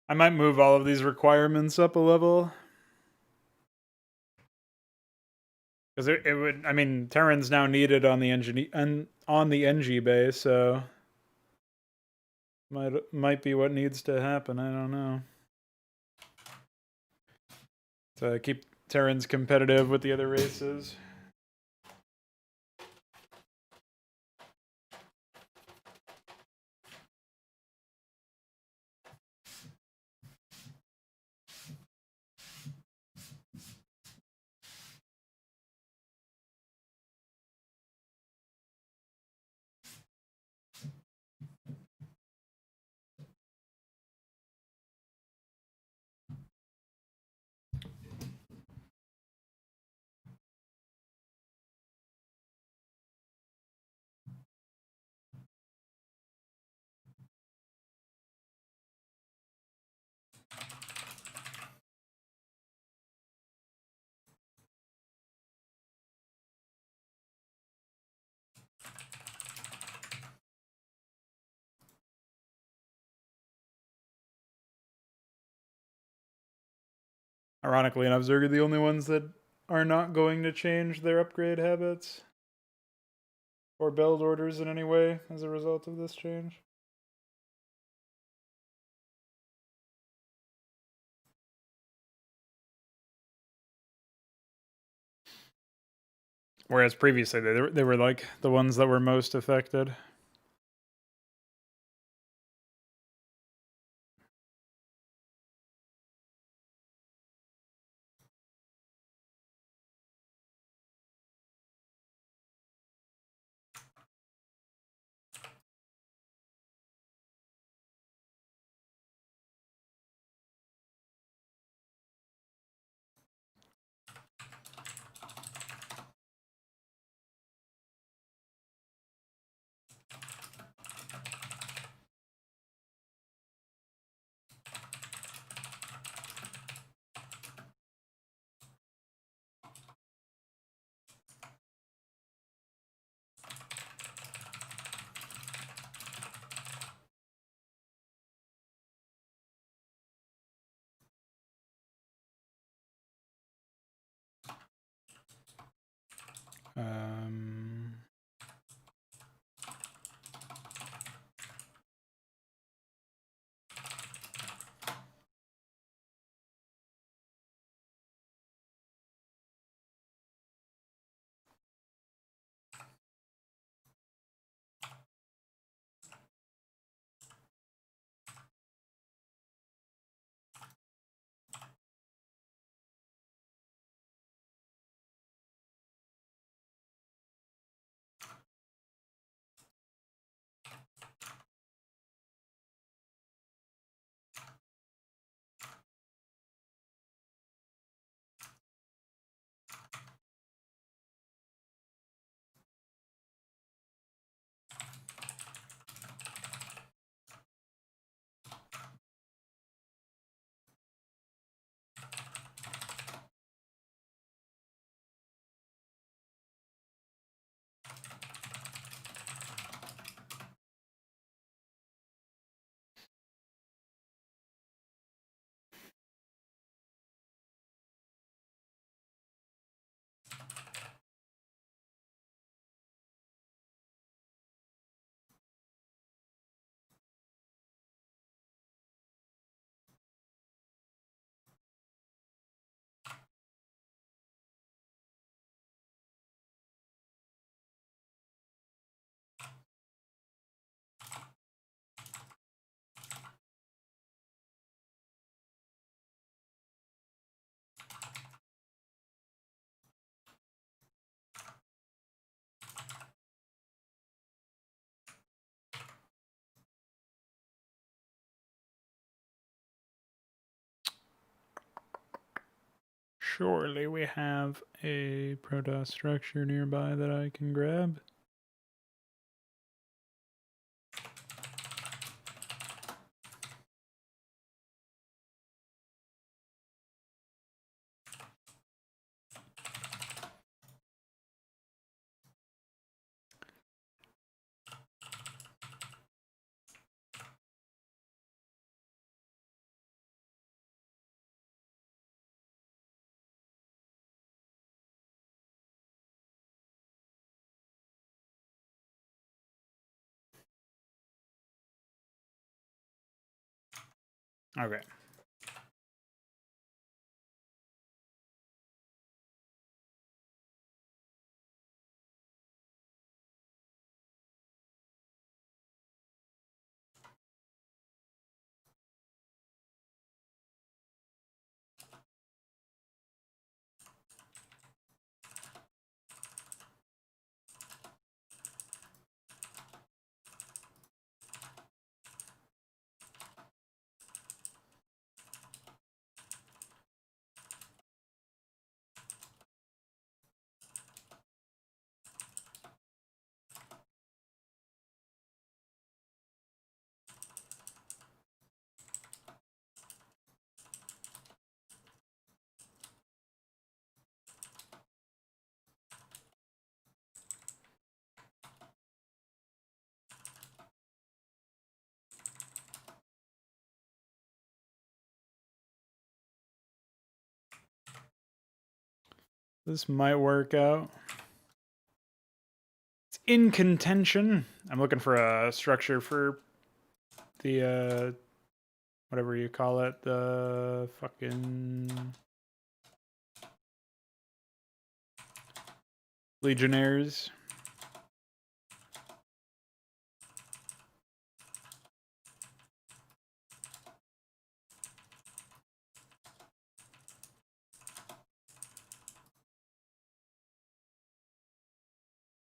I might move all of these requirements up a level. Because it would, I mean, Terran's now needed on the NG bay, so might be what needs to happen. I don't know. To keep Terrans competitive with the other races. Ironically enough, Zerg are the only ones that are not going to change their upgrade habits or build orders in any way as a result of this change. Whereas previously they were like the ones that were most affected. Surely we have a Protoss structure nearby that I can grab. Okay. This might work out. It's in contention. I'm looking for a structure for the whatever you call it, the fucking Legionnaires.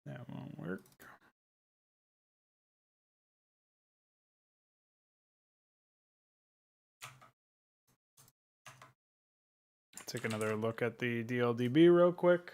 That won't work. Take another look at the DLDB real quick.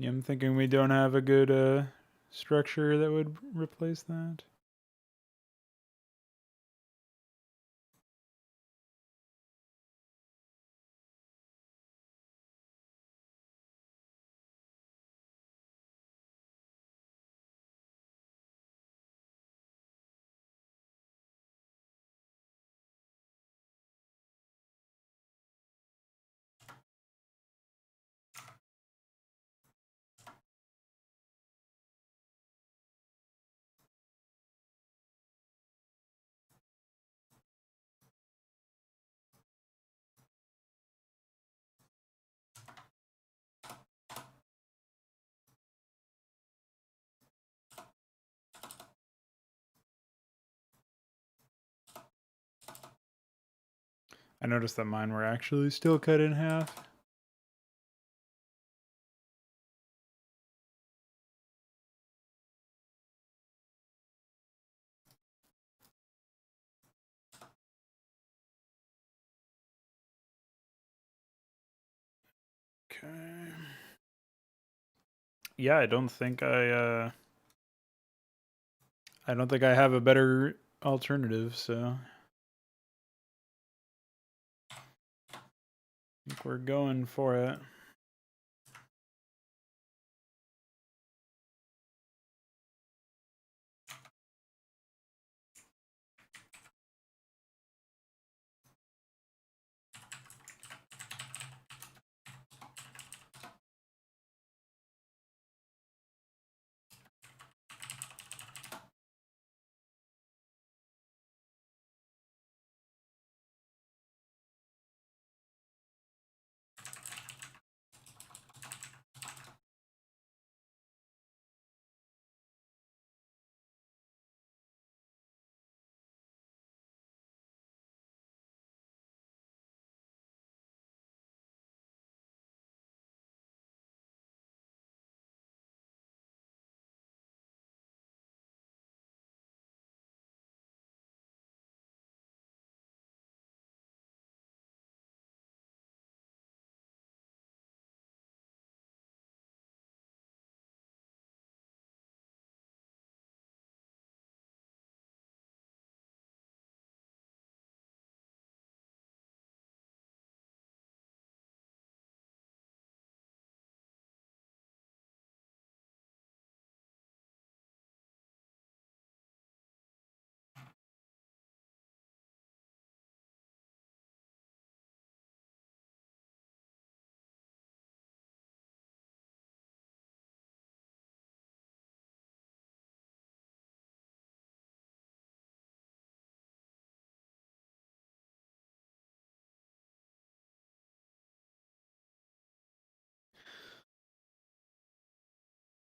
Yeah, I'm thinking we don't have a good structure that would replace that. I noticed that mine were actually still cut in half. Okay. Yeah, I don't think I have a better alternative, so I think we're going for it.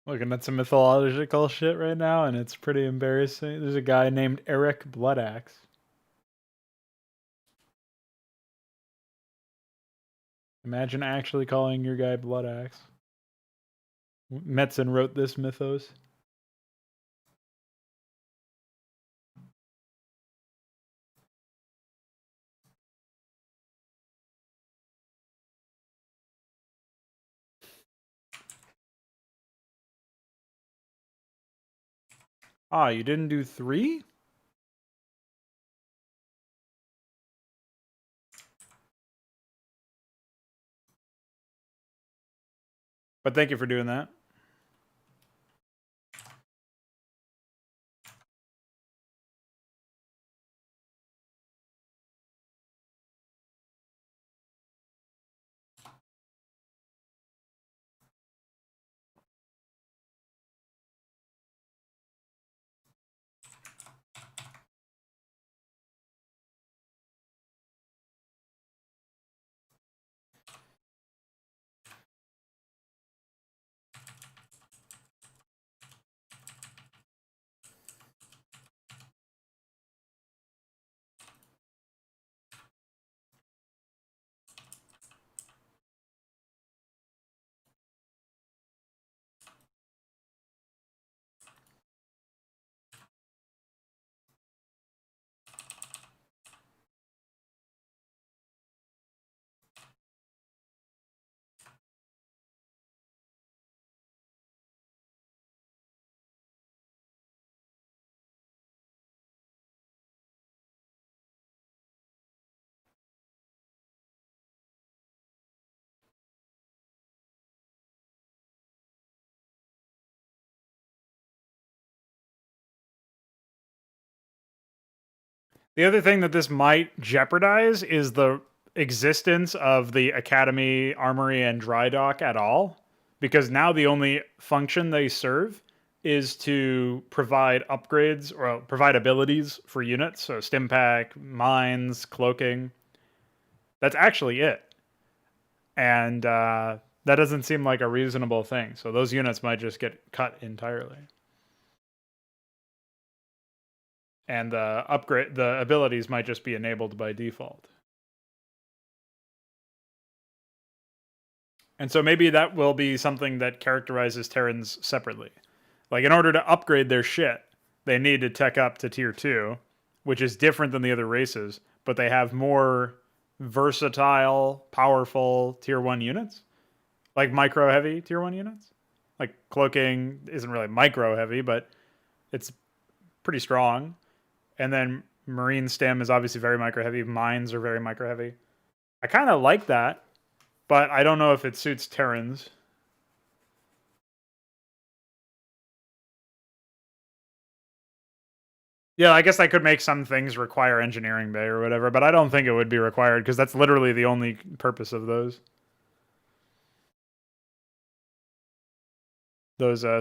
Looking at some mythological shit right now, and it's pretty embarrassing. There's a guy named Eric Bloodaxe. Imagine actually calling your guy Bloodaxe. Metzen wrote this mythos. Ah, you didn't do 3? But thank you for doing that. The other thing that this might jeopardize is the existence of the Academy, Armory, and Dry Dock at all, because now the only function they serve is to provide upgrades or provide abilities for units. So stim pack, mines, cloaking. That's actually it. And that doesn't seem like a reasonable thing. So those units might just get cut entirely. And the abilities might just be enabled by default. And so maybe that will be something that characterizes Terrans separately. Like, in order to upgrade their shit, they need to tech up to tier 2, which is different than the other races, but they have more versatile, powerful tier 1 units. Like micro heavy tier 1 units. Like cloaking isn't really micro heavy, but it's pretty strong. And then marine stem is obviously very micro heavy. Mines are very micro heavy. I kind of like that, but I don't know if it suits Terrans. Yeah, I guess I could make some things require engineering bay or whatever, but I don't think it would be required because that's literally the only purpose of those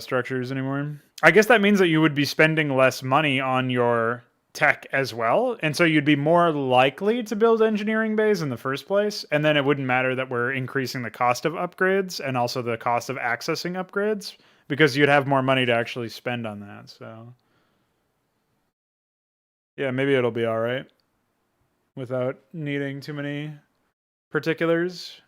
structures anymore. I guess that means that you would be spending less money on your tech as well, and so you'd be more likely to build engineering bays in the first place, and then it wouldn't matter that we're increasing the cost of upgrades and also the cost of accessing upgrades because you'd have more money to actually spend on that. So yeah, maybe it'll be all right without needing too many particulars.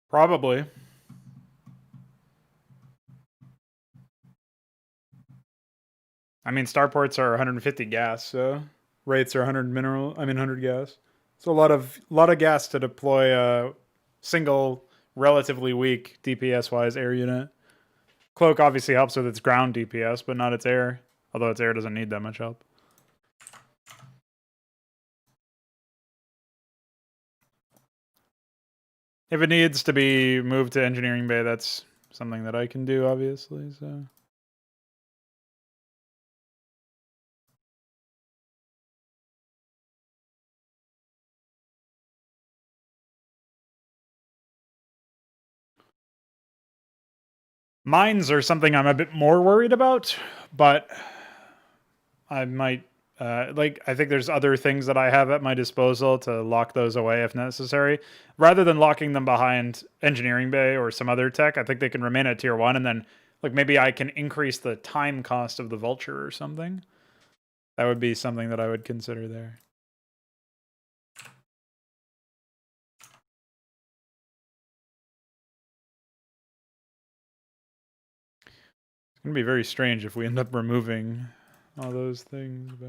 Probably. I mean, starports are 150 gas, so rates are 100 mineral. I mean, 100 gas. So a lot of gas to deploy a single, relatively weak DPS wise air unit. Cloak obviously helps with its ground DPS, but not its air. Although its air doesn't need that much help. If it needs to be moved to engineering bay, that's something that I can do, obviously. So mines are something I'm a bit more worried about, but I might I think there's other things that I have at my disposal to lock those away if necessary. Rather than locking them behind engineering bay or some other tech, I think they can remain at tier 1 and then like maybe I can increase the time cost of the vulture or something. That would be something that I would consider there. It's going to be very strange if we end up removing all those things, but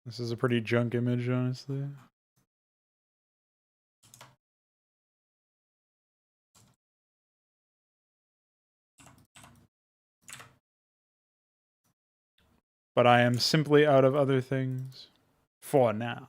this is a pretty junk image, honestly. But I am simply out of other things for now.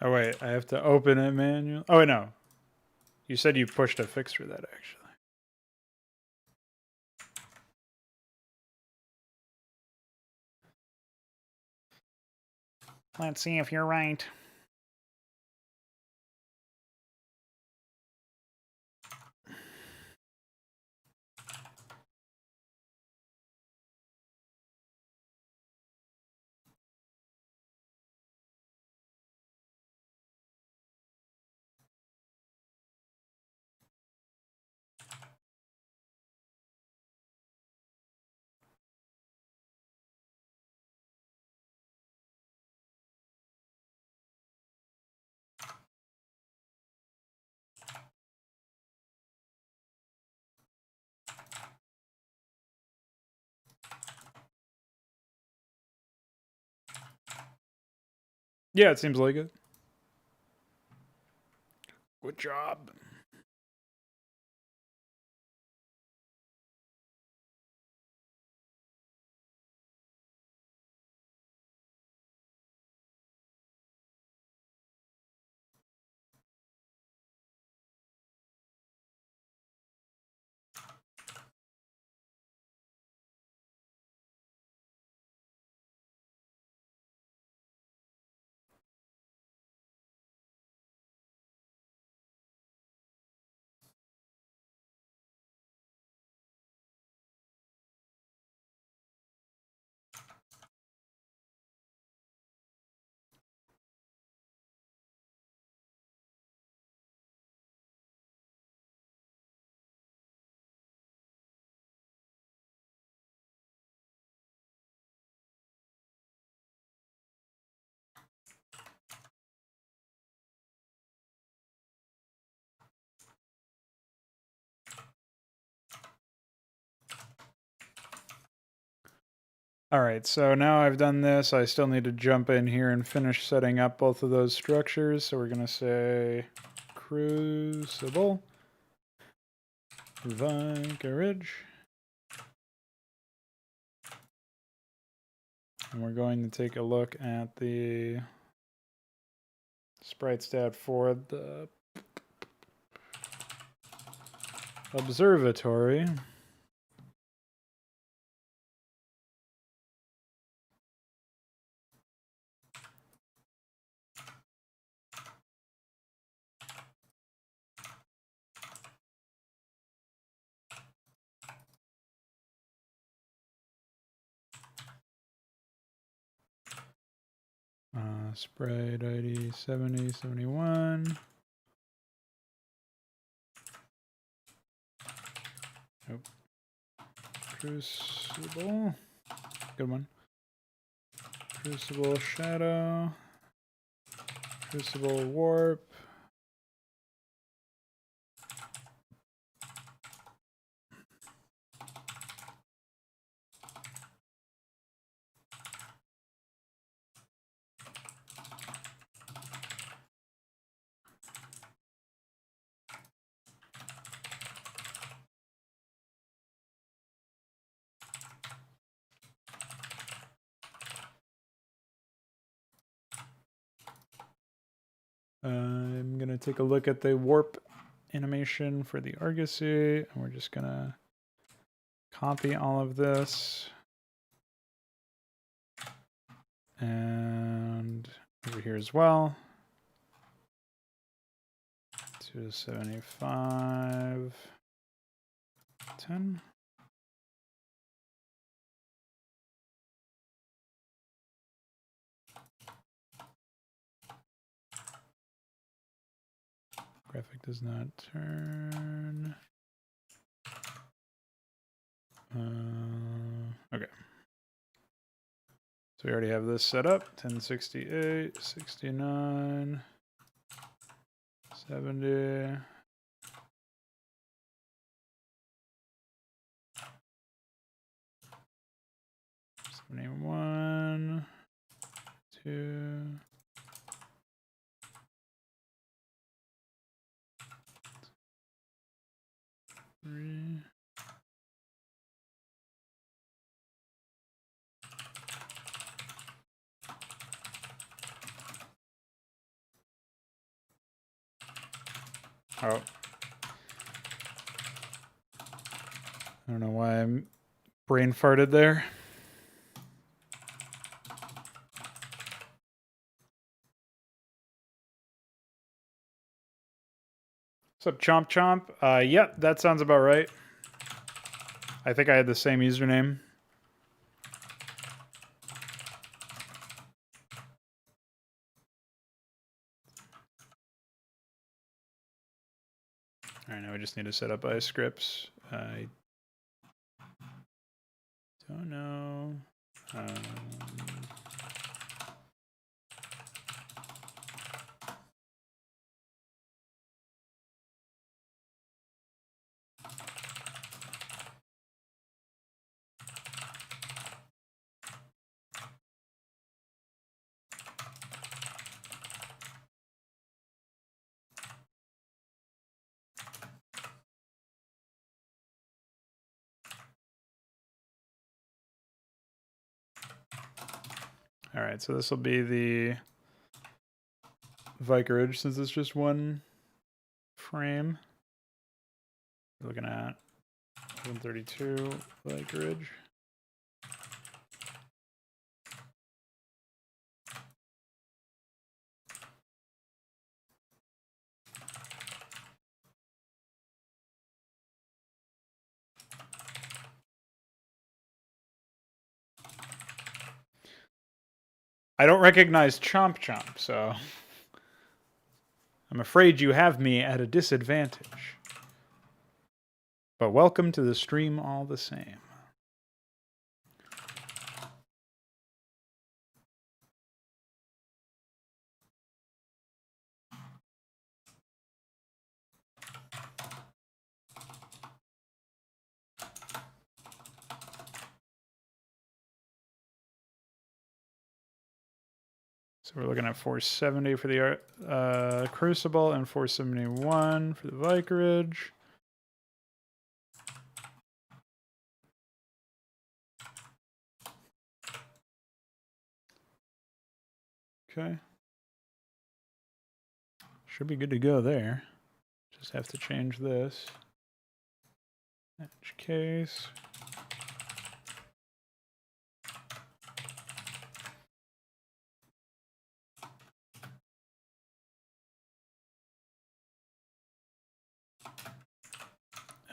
Oh wait, I have to open it manually. Oh wait, no. You said you pushed a fix for that actually. Let's see if you're right. Yeah, it seems like it. Good job. All right, so now I've done this. I still need to jump in here and finish setting up both of those structures. So we're going to say crucible, vicarage. And we're going to take a look at the sprite stat for the observatory. Sprite ID 7071. Nope. Crucible. Good one. Crucible shadow. Crucible warp. I'm going to take a look at the warp animation for the Argosy, and we're just going to copy all of this. And over here as well. 275. 10. Graphic does not turn. Okay. So we already have this set up. 1068, 69, 70. One, 2, 3. Oh. I don't know why I'm brain farted there. What's up, Chomp Chomp? Yep, that sounds about right. I think I had the same username. All right, now we just need to set up iScripts. I don't know. All right, so this will be the Vicarage since it's just one frame. We're looking at 132 Vicarage. I don't recognize Chomp Chomp, so I'm afraid you have me at a disadvantage. But welcome to the stream all the same. So we're looking at 470 for the Crucible and 471 for the Vicarage. Okay. Should be good to go there. Just have to change this. Edge case.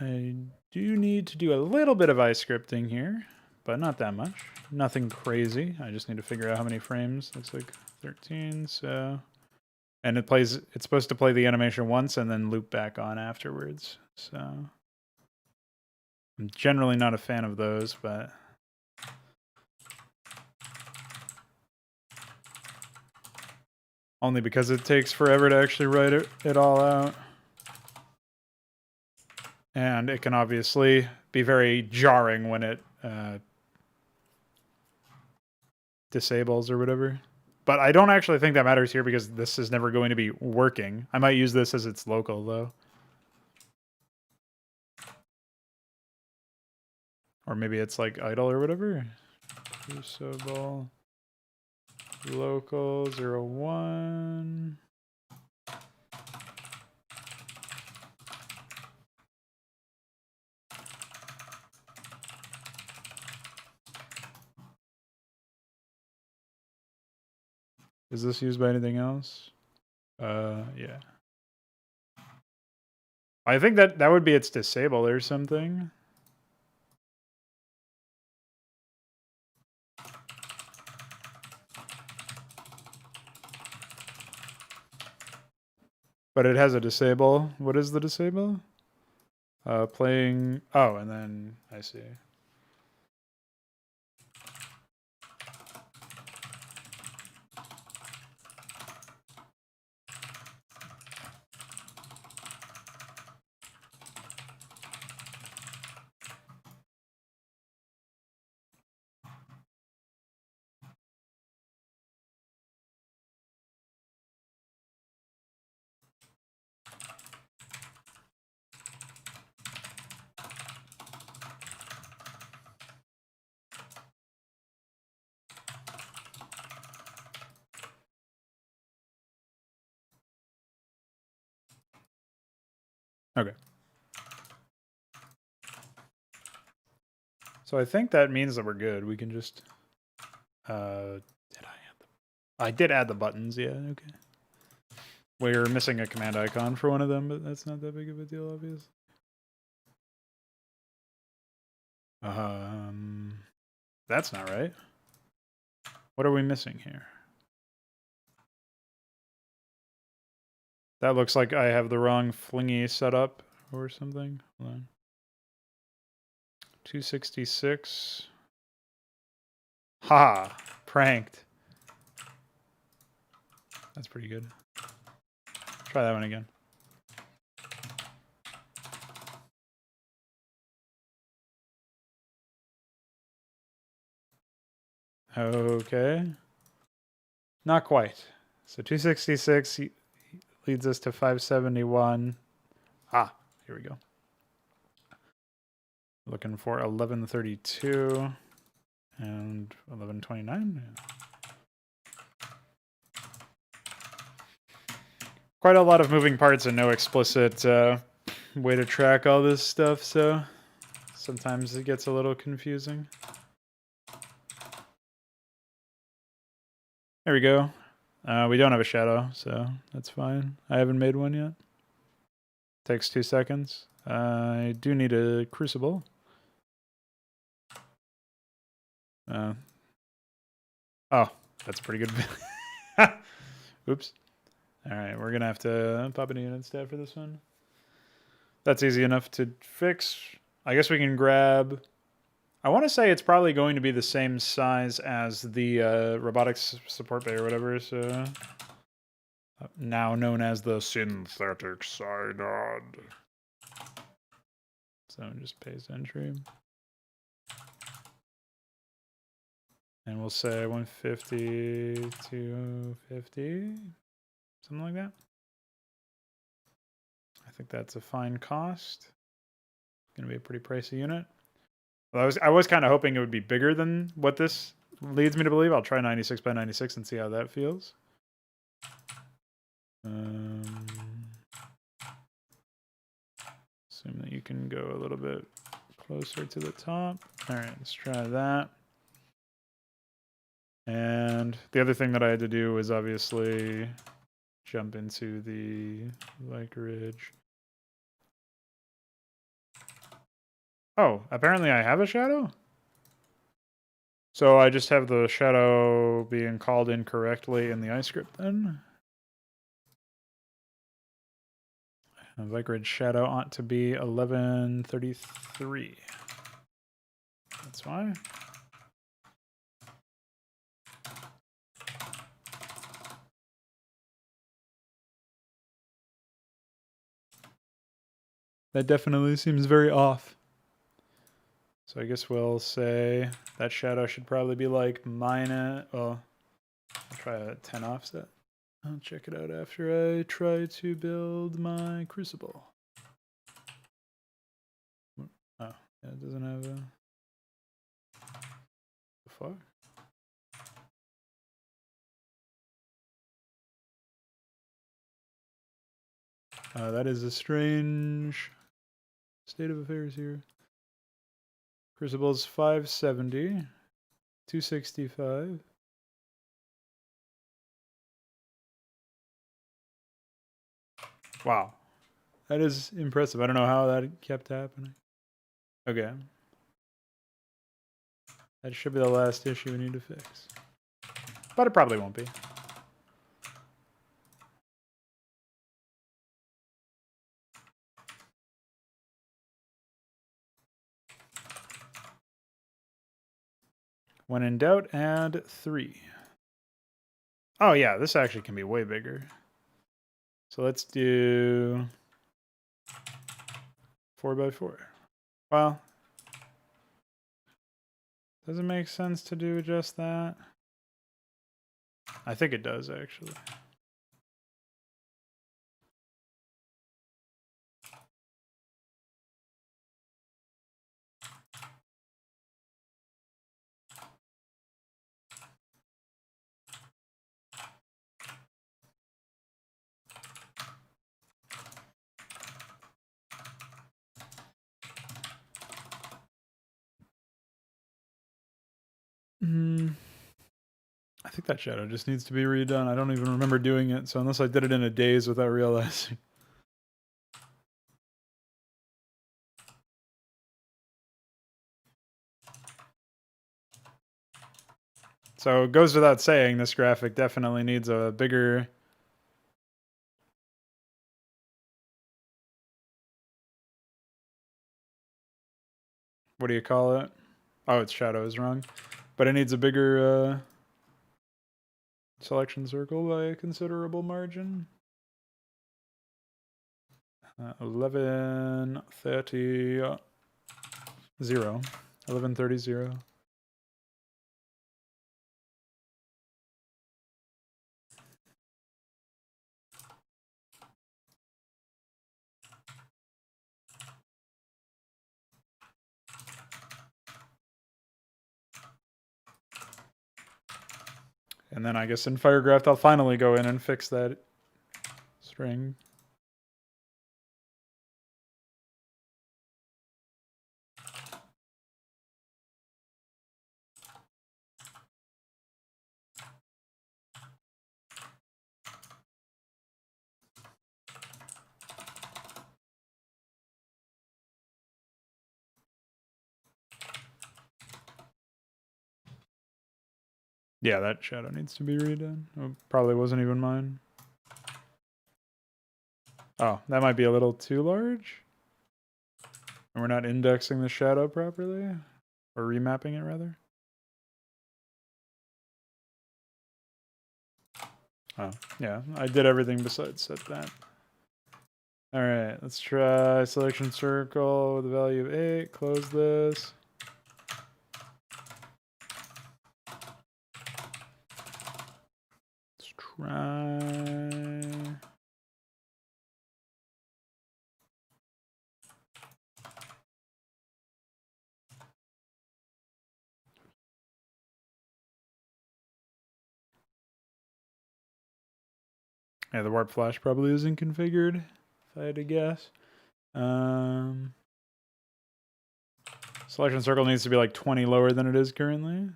I do need to do a little bit of iScripting here, but not that much. Nothing crazy. I just need to figure out how many frames. Looks like 13, so... And it's supposed to play the animation once and then loop back on afterwards, so... I'm generally not a fan of those, but... Only because it takes forever to actually write it all out. And it can obviously be very jarring when it disables or whatever. But I don't actually think that matters here because this is never going to be working. I might use this as its local, though. Or maybe it's like idle or whatever. Crucible. Local 01. Is this used by anything else? Yeah. I think that would be its disable or something. But it has a disable. What is the disable? Playing... Oh, and then... I see. Okay. So I think that means that we're good. We can just... did I add them? I did add the buttons, yeah, okay. We're missing a command icon for one of them, but that's not that big of a deal, obviously. That's not right. What are we missing here? That looks like I have the wrong flingy setup or something. Hold on. 266. Ha! Pranked. That's pretty good. Try that one again. Okay. Not quite. So 266 leads us to 571. Ah, here we go. Looking for 1132 and 1129. Quite a lot of moving parts and no explicit way to track all this stuff, so sometimes it gets a little confusing. There we go. We don't have a shadow, so that's fine. I haven't made one yet. Takes 2 seconds. I do need a crucible. Oh, that's pretty good. Oops. All right, we're going to have to pop in a unit stat for this one. That's easy enough to fix. I guess we can grab... I want to say it's probably going to be the same size as the robotics support bay or whatever, so... now known as the synthetic synod. So just paste entry. And we'll say 150, 250, something like that. I think that's a fine cost. Going to be a pretty pricey unit. Well, I was kind of hoping it would be bigger than what this leads me to believe. I'll try 96 by 96 and see how that feels. Assume that you can go a little bit closer to the top. All right, let's try that. And the other thing that I had to do was obviously jump into the vicarage. Oh, apparently I have a shadow? So I just have the shadow being called incorrectly in the iScript then? The vicarage shadow ought to be 1133. That's why. That definitely seems very off. So I guess we'll say that shadow should probably be like minus, well, I'll try a 10 offset. I'll check it out after I try to build my crucible. Oh, yeah, it doesn't have a... The fuck? That is a strange state of affairs here. Crucible's 570, 265. Wow. That is impressive. I don't know how that kept happening. Okay. That should be the last issue we need to fix. But it probably won't be. When in doubt, add 3. Oh yeah, this actually can be way bigger. So let's do 4x4. Well, does it make sense to do just that? I think it does, actually. I think that shadow just needs to be redone. I don't even remember doing it, so unless I did it in a daze without realizing. So it goes without saying, this graphic definitely needs a bigger... What do you call it? Oh, its shadow is wrong. But it needs a bigger selection circle by a considerable margin. 1130 0. 1130 0. And then I guess in Firegraph I'll finally go in and fix that string. Yeah, that shadow needs to be redone. It probably wasn't even mine. Oh, that might be a little too large. And we're not indexing the shadow properly? Or remapping it, rather? Oh, yeah. I did everything besides set that. Alright, let's try selection circle with a value of 8. Close this. Let's try... Yeah, the warp flash probably isn't configured, if I had to guess. Selection circle needs to be like 20 lower than it is currently.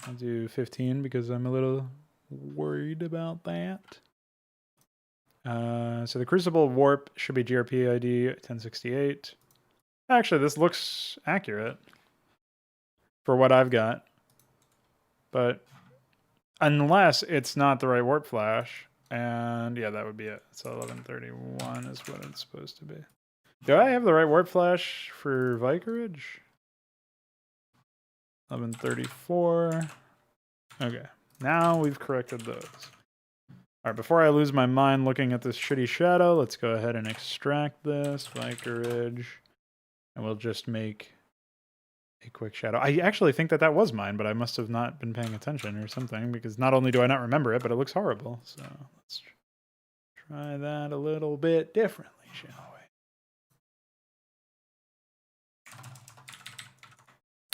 I'll do 15 because I'm a little worried about that. So the Crucible warp should be GRP ID 1068. Actually, this looks accurate for what I've got. But unless it's not the right warp flash, and yeah, that would be it. So 1131 is what it's supposed to be. Do I have the right warp flash for Vicarage? 1134. Okay, now we've corrected those. All right, before I lose my mind looking at this shitty shadow, let's go ahead and extract this Vicarage, and we'll just make a quick shadow. I actually think that that was mine, but I must have not been paying attention or something, because not only do I not remember it, but it looks horrible. So let's try that a little bit differently, shall we?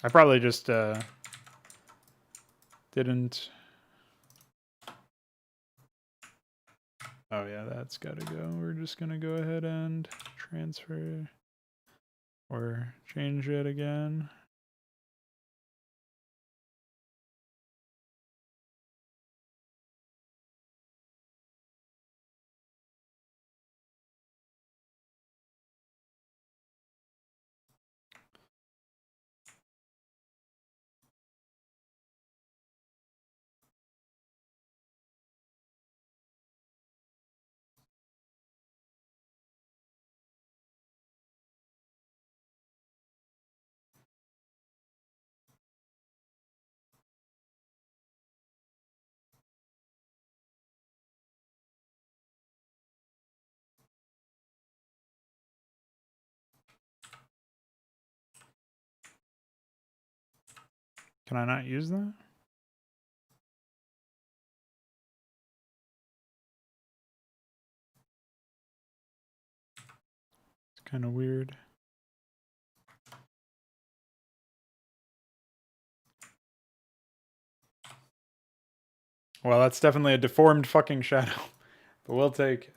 I probably just didn't... Oh yeah, that's got to go. We're just going to go ahead and transfer or change it again. Can I not use that? It's kind of weird. Well, that's definitely a deformed fucking shadow, but we'll take it.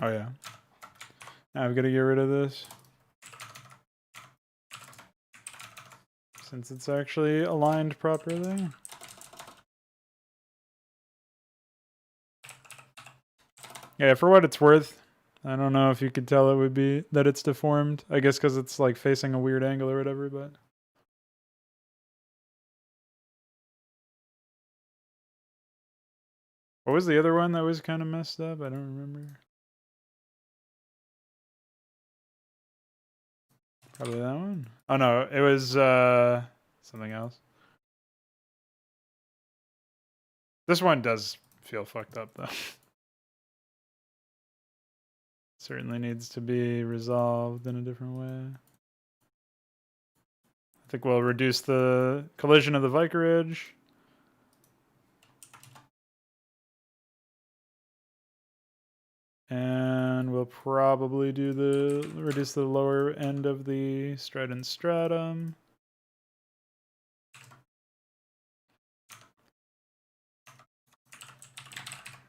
Oh yeah. Now I've got to get rid of this. Since it's actually aligned properly. Yeah, for what it's worth. I don't know if you could tell it would be that it's deformed. I guess because it's like facing a weird angle or whatever, but. What was the other one that was kind of messed up? I don't remember. Probably that one. Oh no, it was something else. This one does feel fucked up though. Certainly needs to be resolved in a different way. I think we'll reduce the collision of the vicarage. And we'll probably do reduce the lower end of the strident stratum.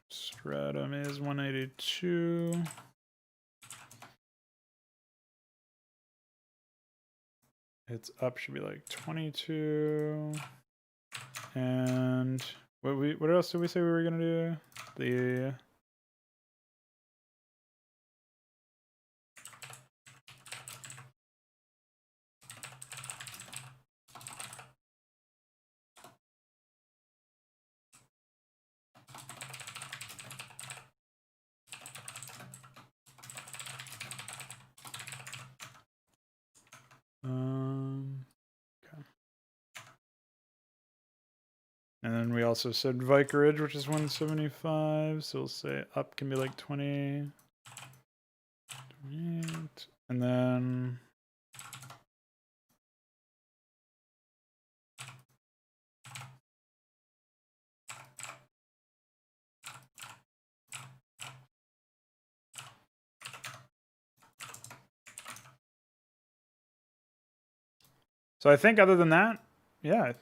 Stratum is 182. Its up should be like 22. And what else did we say we were gonna do? The okay. And then we also said vicarage, which is 175. So we'll say up can be like 20. 28. And then so I think other than that, yeah,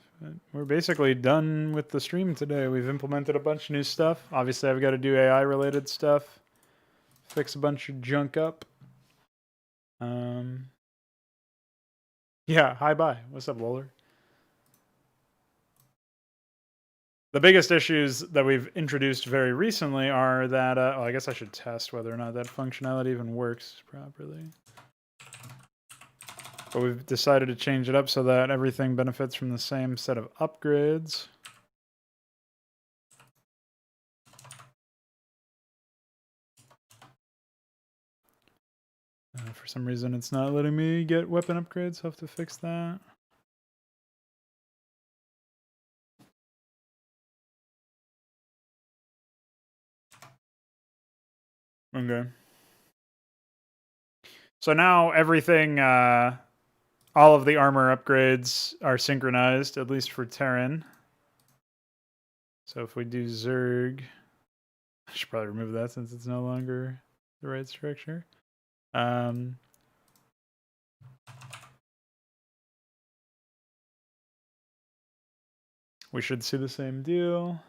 we're basically done with the stream today. We've implemented a bunch of new stuff. Obviously, I've got to do AI related stuff, fix a bunch of junk up. Yeah, hi, bye. What's up, Woler? The biggest issues that we've introduced very recently are that, well, I guess I should test whether or not that functionality even works properly. But we've decided to change it up so that everything benefits from the same set of upgrades. For some reason, it's not letting me get weapon upgrades. I'll have to fix that. Okay. So now everything, all of the armor upgrades are synchronized, at least for Terran. So if we do Zerg, I should probably remove that since it's no longer the right structure. We should see the same deal.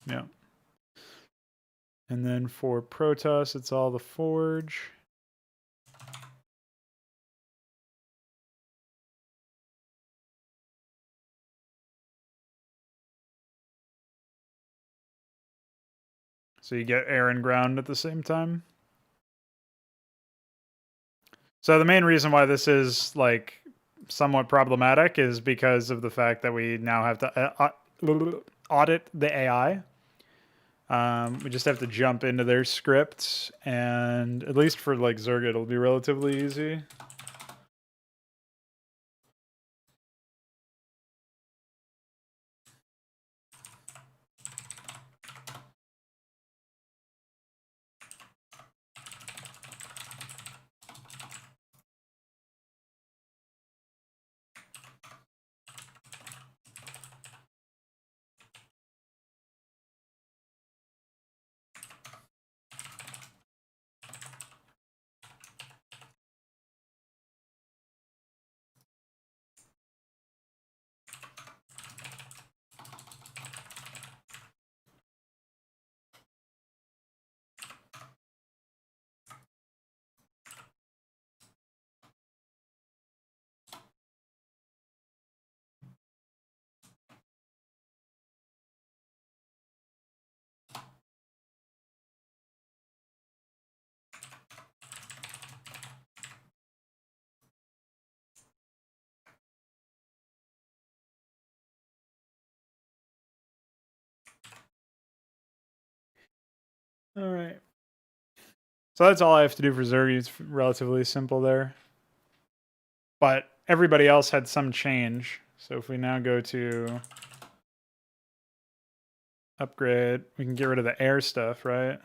Yeah. And then for Protoss, it's all the Forge. So you get air and ground at the same time. So the main reason why this is like somewhat problematic is because of the fact that we now have to audit the AI. We just have to jump into their scripts, and at least for like Zerg, it'll be relatively easy. All right. So that's all I have to do for Zergy. It's relatively simple there. But everybody else had some change. So if we now go to upgrade, we can get rid of the air stuff, right?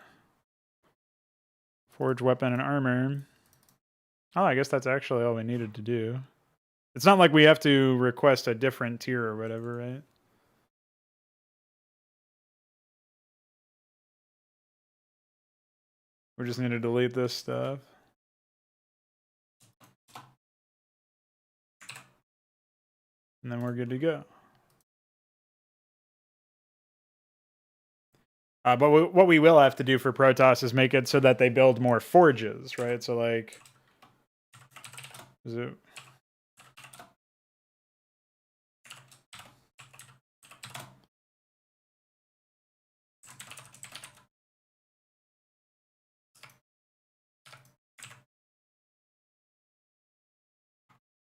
Forge weapon and armor. Oh, I guess that's actually all we needed to do. It's not like we have to request a different tier or whatever, right? We just need to delete this stuff. And then we're good to go. But what we will have to do for Protoss is make it so that they build more forges, right? So like, is it?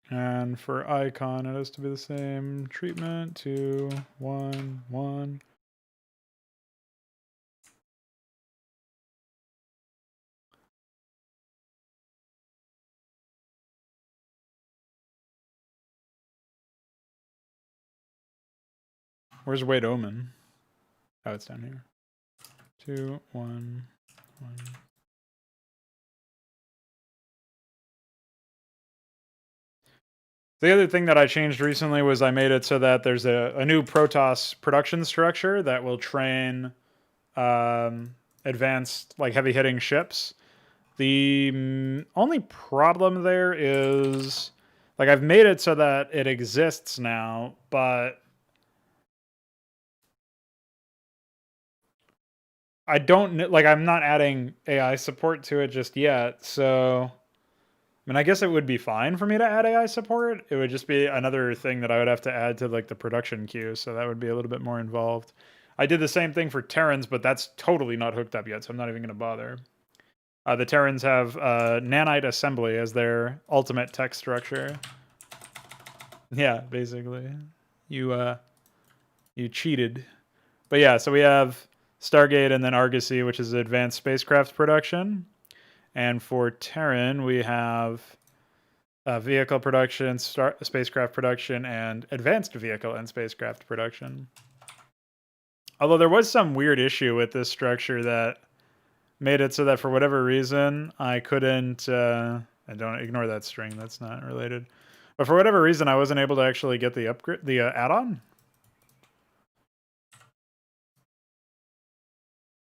And for icon, it has to be the same treatment, 2, 1, 1. Where's Wade Omen? Oh, it's down here. 2, 1, 1. The other thing that I changed recently was I made it so that there's a new Protoss production structure that will train advanced, like heavy hitting ships. The only problem there is, like, I've made it so that it exists now, but I don't, like, I'm not adding AI support to it just yet, so I mean, I guess it would be fine for me to add AI support. It would just be another thing that I would have to add to like the production queue, so that would be a little bit more involved. I did the same thing for Terrans, but that's totally not hooked up yet, so I'm not even going to bother. The Terrans have nanite assembly as their ultimate tech structure. Yeah, basically, you cheated. But yeah, so we have Stargate and then Argosy, which is advanced spacecraft production. And for Terran, we have vehicle production, spacecraft production, and advanced vehicle and spacecraft production. Although there was some weird issue with this structure that made it so that for whatever reason I couldn't. And don't ignore that string; that's not related. But for whatever reason, I wasn't able to actually get the upgrade, the add-on.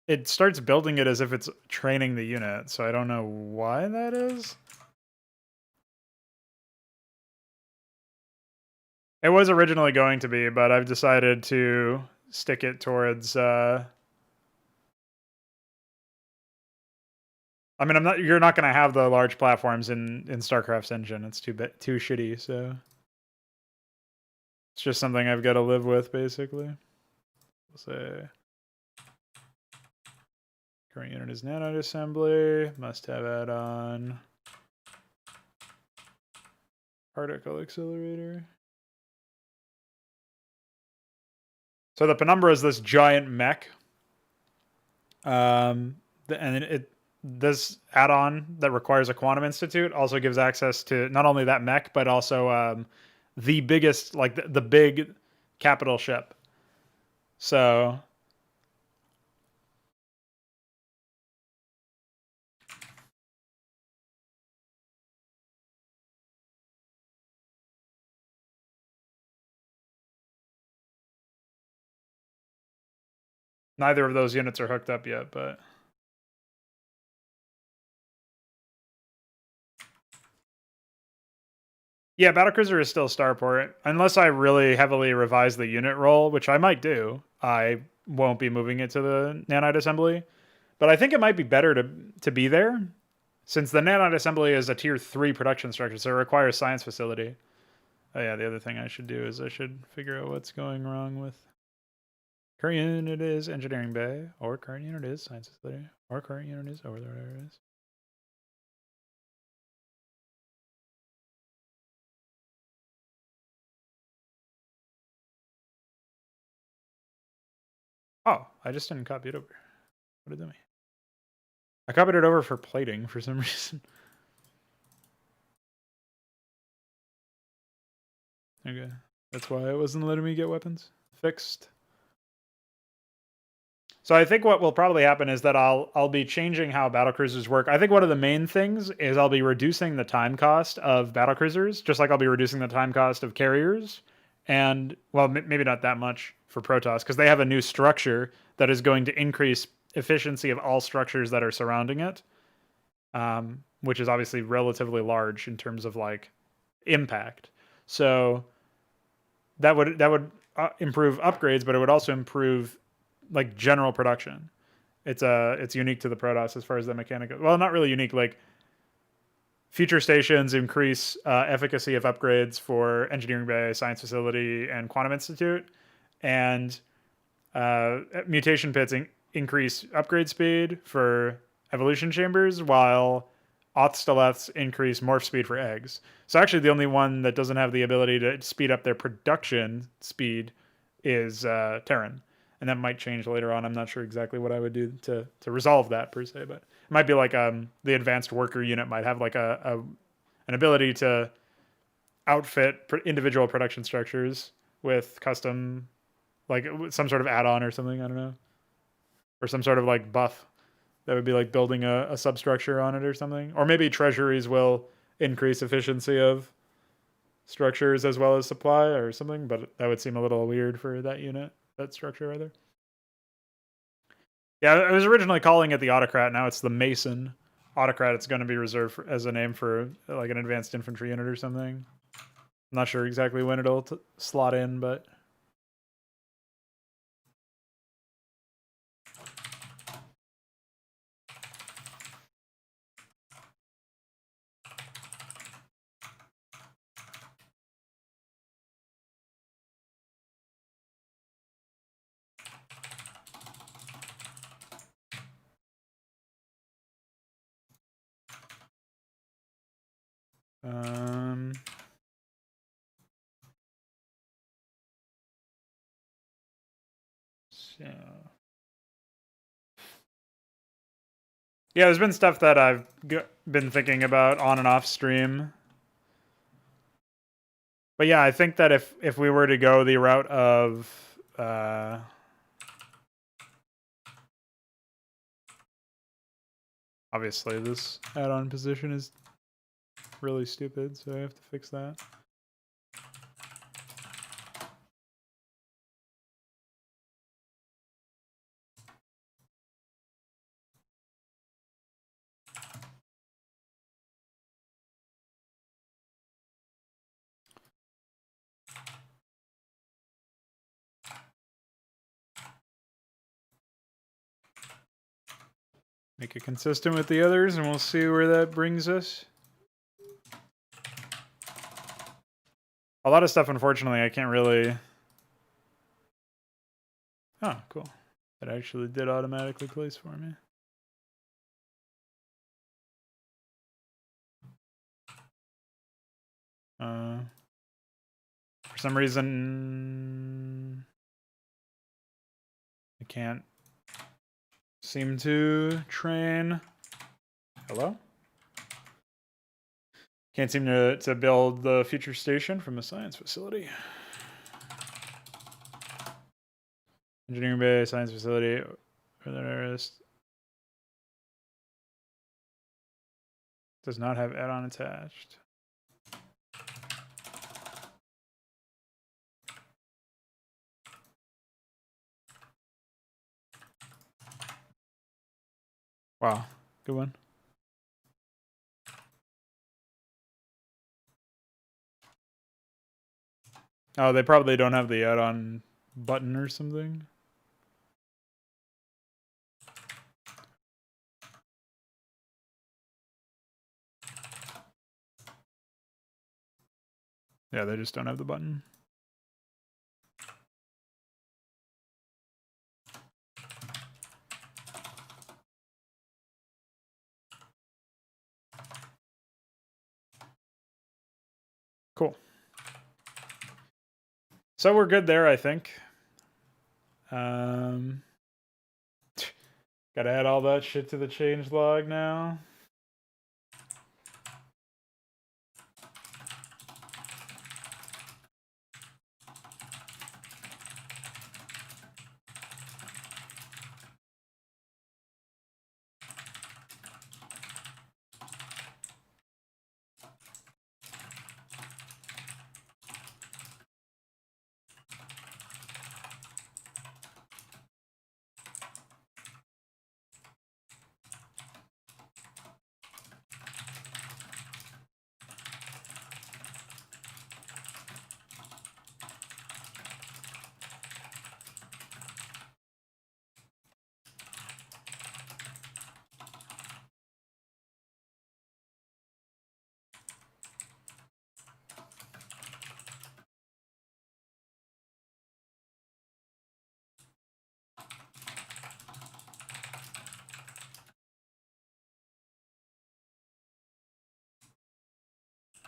It starts building it as if it's training the unit, so I don't know why that is. It was originally going to be, but I've decided to stick it towards. I mean, I'm not. You're not going to have the large platforms in Starcraft's engine. It's too shitty. So it's just something I've got to live with, basically. We'll say current unit is nanite assembly. Must have add-on. Particle accelerator. So the Penumbra is this giant mech. And this add-on that requires a quantum institute also gives access to not only that mech but also the biggest, like the big capital ship. So neither of those units are hooked up yet, but yeah, Battlecruiser is still starport. Unless I really heavily revise the unit role, which I might do, I won't be moving it to the nanite assembly. But I think it might be better to be there, since the nanite assembly is a tier 3 production structure, so it requires science facility. Oh yeah, the other thing I should do is I should figure out what's going wrong with current unit is engineering bay, or current unit is science facility, or current unit is over there, whatever it is. Oh, I just didn't copy it over. What did that mean? I copied it over for plating for some reason. Okay, that's why it wasn't letting me get weapons fixed. So I think what will probably happen is that I'll be changing how battlecruisers work. I think one of the main things is I'll be reducing the time cost of battlecruisers, just like I'll be reducing the time cost of carriers. And well, maybe not that much for Protoss because they have a new structure that is going to increase efficiency of all structures that are surrounding it, which is obviously relatively large in terms of like impact. So that would improve upgrades, but it would also improve like general production. It's unique to the Protoss as far as the mechanic. Well, not really unique. Like future stations increase efficacy of upgrades for Engineering Bay, Science Facility, and Quantum Institute, and mutation pits increase upgrade speed for evolution chambers, while Othsteleths increase morph speed for eggs. So actually, the only one that doesn't have the ability to speed up their production speed is Terran, and that might change later on. I'm not sure exactly what I would do to resolve that per se, but it might be like the advanced worker unit might have like an ability to outfit individual production structures with custom, like some sort of add-on or something. I don't know, or some sort of like buff that would be like building a substructure on it or something. Or maybe treasuries will increase efficiency of structures as well as supply or something, but that would seem a little weird for that unit, that structure rather. Yeah, I was originally calling it the Autocrat. Now it's the Mason Autocrat. It's going to be reserved as a name for like an advanced infantry unit or something. I'm not sure exactly when it'll slot in, but so yeah, there's been stuff that I've been thinking about on and off stream. But yeah, I think that if we were to go the route of obviously this add-on position is really stupid, so I have to fix that. Make it consistent with the others, and we'll see where that brings us. A lot of stuff, unfortunately, I can't really... Oh, cool. That actually did automatically place for me. For some reason, I can't seem to train. Hello? Can't seem to build the future station from the science facility. Engineering Bay, science facility, does not have add-on attached. Wow, good one. Oh, they probably don't have the add-on button or something. Yeah, they just don't have the button. Cool. So we're good there, I think. Got Gotta add all that shit to the changelog now.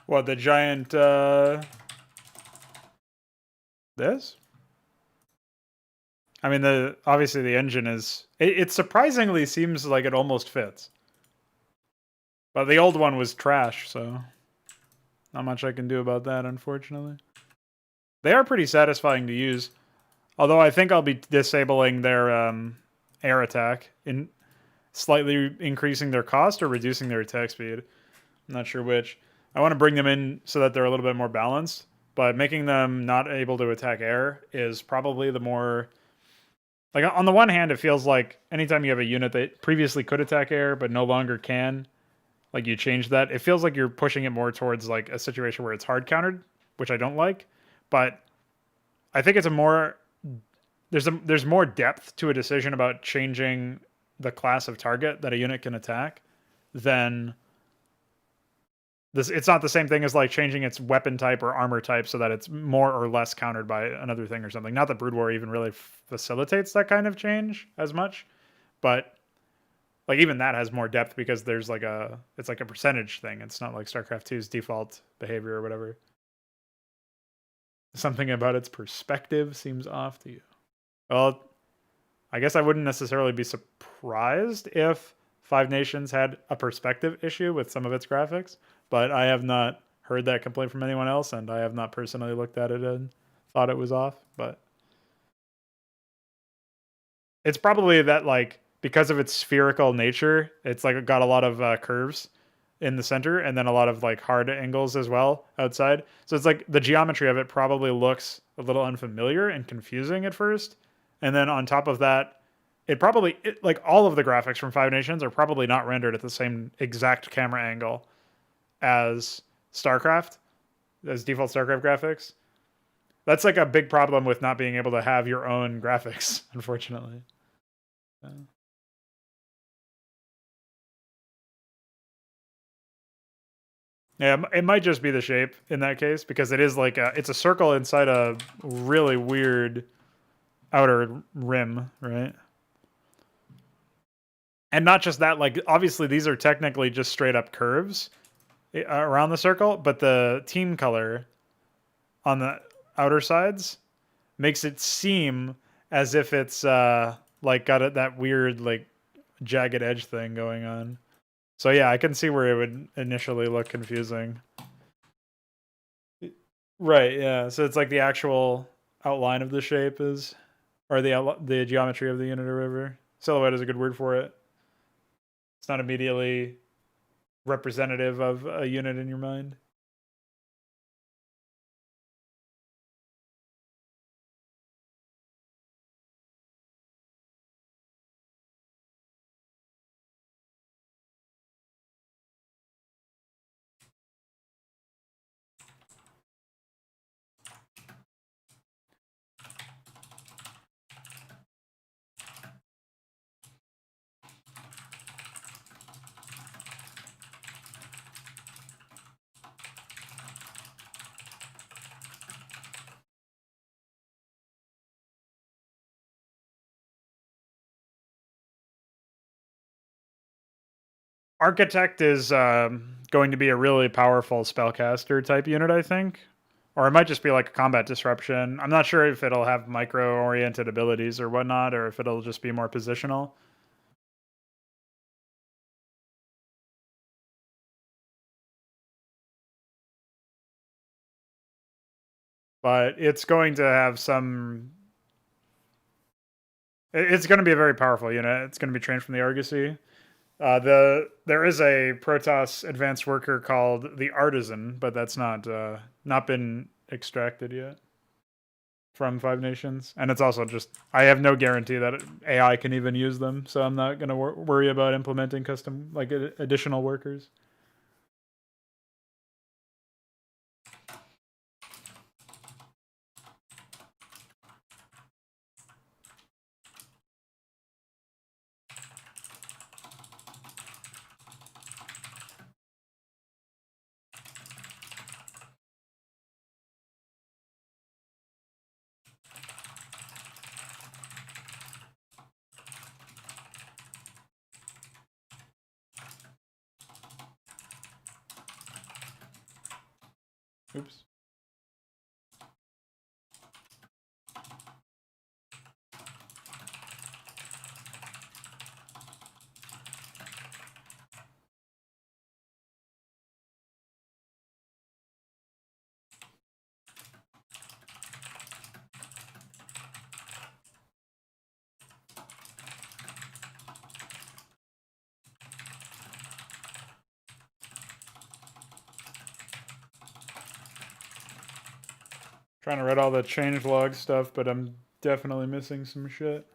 What, the giant, this? I mean, obviously the engine is... It surprisingly seems like it almost fits. But the old one was trash, so... Not much I can do about that, unfortunately. They are pretty satisfying to use. Although I think I'll be disabling their air attack, in slightly increasing their cost or reducing their attack speed. I'm not sure which. I want to bring them in so that they're a little bit more balanced, but making them not able to attack air is probably the more... Like, on the one hand, it feels like anytime you have a unit that previously could attack air but no longer can, like, you change that, it feels like you're pushing it more towards, like, a situation where it's hard countered, which I don't like. But I think it's a more... There's more depth to a decision about changing the class of target that a unit can attack than... It's not the same thing as like changing its weapon type or armor type so that it's more or less countered by another thing or something. Not that Brood War even really facilitates that kind of change as much, but like even that has more depth because there's like it's like a percentage thing. It's not like StarCraft 2's default behavior or whatever. Something about its perspective seems off to you. Well, I guess I wouldn't necessarily be surprised if Five Nations had a perspective issue with some of its graphics, but I have not heard that complaint from anyone else, and I have not personally looked at it and thought it was off, but it's probably that, like, because of its spherical nature, it's like got a lot of curves in the center and then a lot of like hard angles as well outside. So it's like the geometry of it probably looks a little unfamiliar and confusing at first. And then on top of that, like all of the graphics from Five Nations are probably not rendered at the same exact camera angle as StarCraft, as default StarCraft graphics. That's like a big problem with not being able to have your own graphics, unfortunately. Yeah, it might just be the shape in that case because it is like it's a circle inside a really weird outer rim, right? And not just that, like obviously these are technically just straight up curves around the circle, but the team color on the outer sides makes it seem as if it's like got that weird like jagged edge thing going on. So yeah, I can see where it would initially look confusing. Right, yeah. So it's like the actual outline of the shape is, or the geometry of the unit or whatever. Silhouette is a good word for it. It's not immediately representative of a unit in your mind. Architect is going to be a really powerful spellcaster type unit, I think. Or it might just be like a combat disruption. I'm not sure if it'll have micro-oriented abilities or whatnot, or if it'll just be more positional. but it's going to have some. It's going to be a very powerful unit. It's going to be trained from the Argosy. There is a Protoss advanced worker called the Artisan, but that's not been extracted yet from Five Nations, and it's also just I have no guarantee that AI can even use them, so I'm not gonna worry about implementing custom like additional workers. Oops. Trying to read all the changelog stuff, but I'm definitely missing some shit.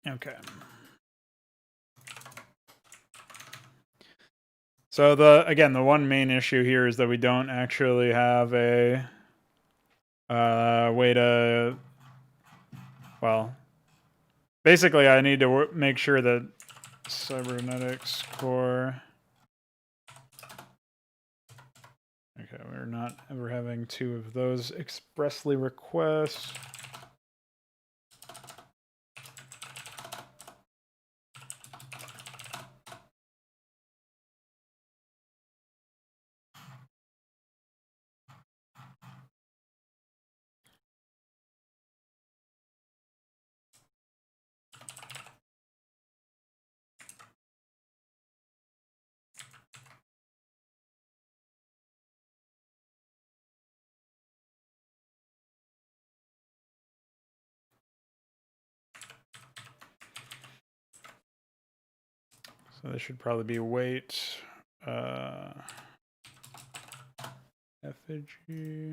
Okay. So the one main issue here is that we don't actually have a way to, well, basically I need to make sure that cybernetics core. Okay, we're not ever having two of those expressly request. So this should probably be weight, effigy.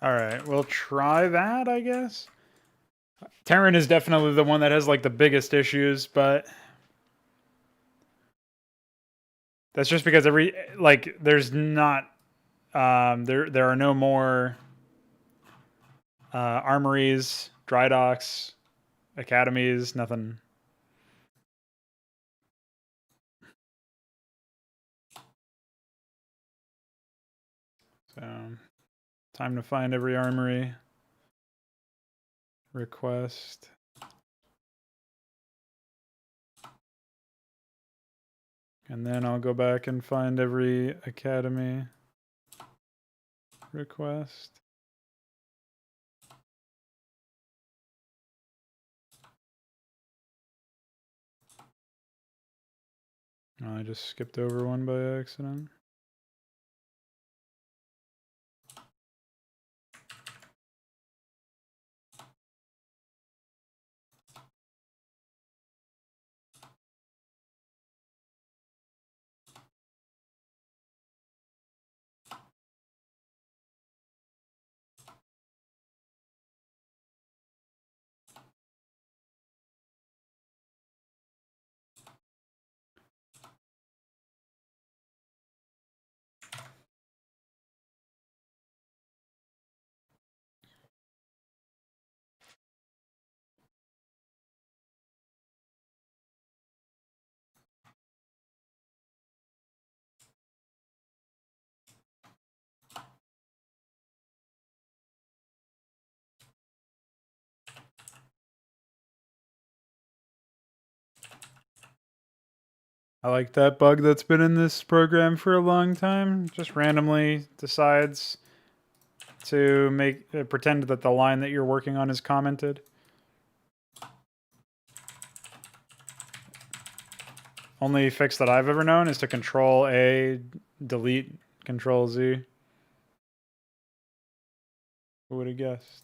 Alright, we'll try that, I guess. Terran is definitely the one that has like the biggest issues, but that's just because there's not there are no more armories, dry docks, academies, nothing. So time to find every armory. Request. And then I'll go back and find every academy. Request. Oh, I just skipped over one by accident. I like that bug that's been in this program for a long time. Just randomly decides to make pretend that the line that you're working on is commented. Only fix that I've ever known is to Control A, delete Control Z. Who would have guessed?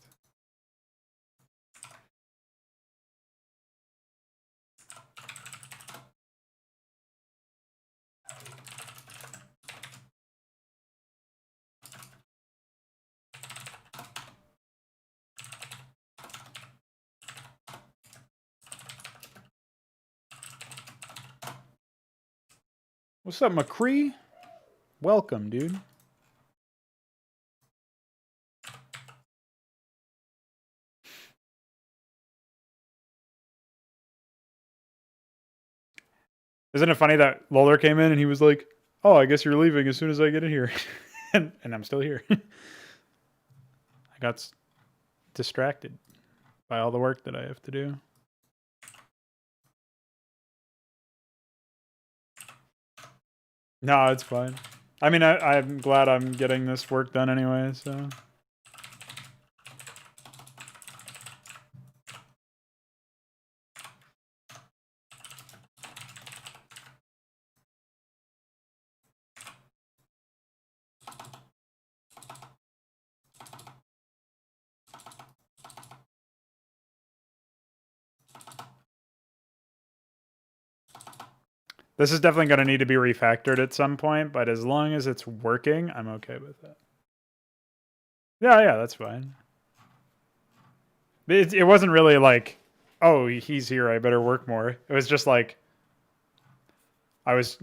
What's up, McCree? Welcome, dude. Isn't it funny that Loler came in and he was like, "Oh, I guess you're leaving as soon as I get in here," and I'm still here. I got distracted by all the work that I have to do. No, it's fine. I mean, I'm glad I'm getting this work done anyway, so. This is definitely going to need to be refactored at some point, but as long as it's working, I'm okay with it. Yeah, that's fine. It wasn't really like, oh, he's here, I better work more. It was just like, I was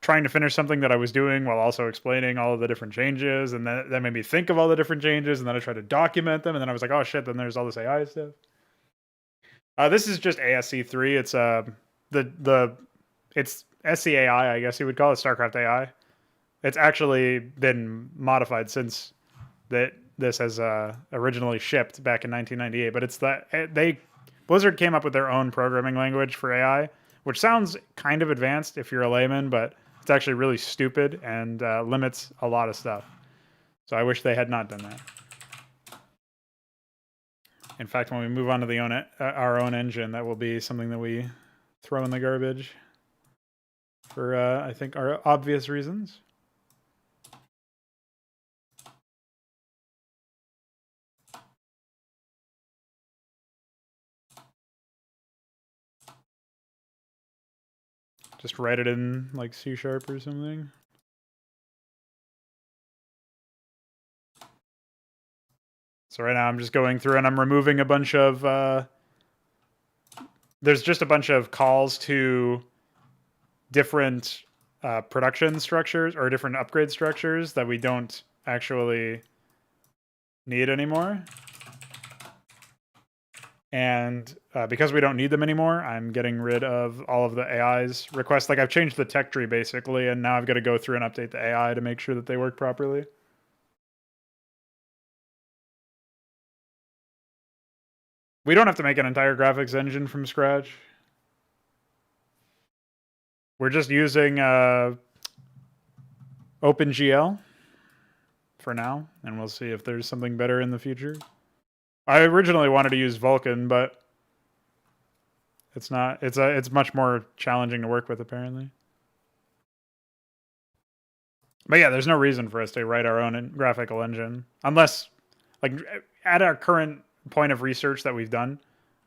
trying to finish something that I was doing while also explaining all of the different changes, and that made me think of all the different changes, and then I tried to document them, and then I was like, oh shit, then there's all this AI stuff. This is just ASC3. It's it's SCAI, I guess you would call it, Starcraft AI. It's actually been modified since that this has originally shipped back in 1998. But it's Blizzard came up with their own programming language for AI, which sounds kind of advanced if you're a layman, but it's actually really stupid and limits a lot of stuff. So I wish they had not done that. In fact, when we move on to our own engine, that will be something that we throw in the garbage for, I think, our obvious reasons. Just write it in like C# or something. So right now I'm just going through and I'm removing a bunch of, there's just a bunch of calls to different production structures or different upgrade structures that we don't actually need anymore. And because we don't need them anymore, I'm getting rid of all of the AI's requests. Like I've changed the tech tree basically, and now I've got to go through and update the AI to make sure that they work properly. We don't have to make an entire graphics engine from scratch. We're just using OpenGL for now, and we'll see if there's something better in the future. I originally wanted to use Vulkan, but it's not. It's much more challenging to work with apparently. But yeah, there's no reason for us to write our own graphical engine unless, like, at our current point of research that we've done,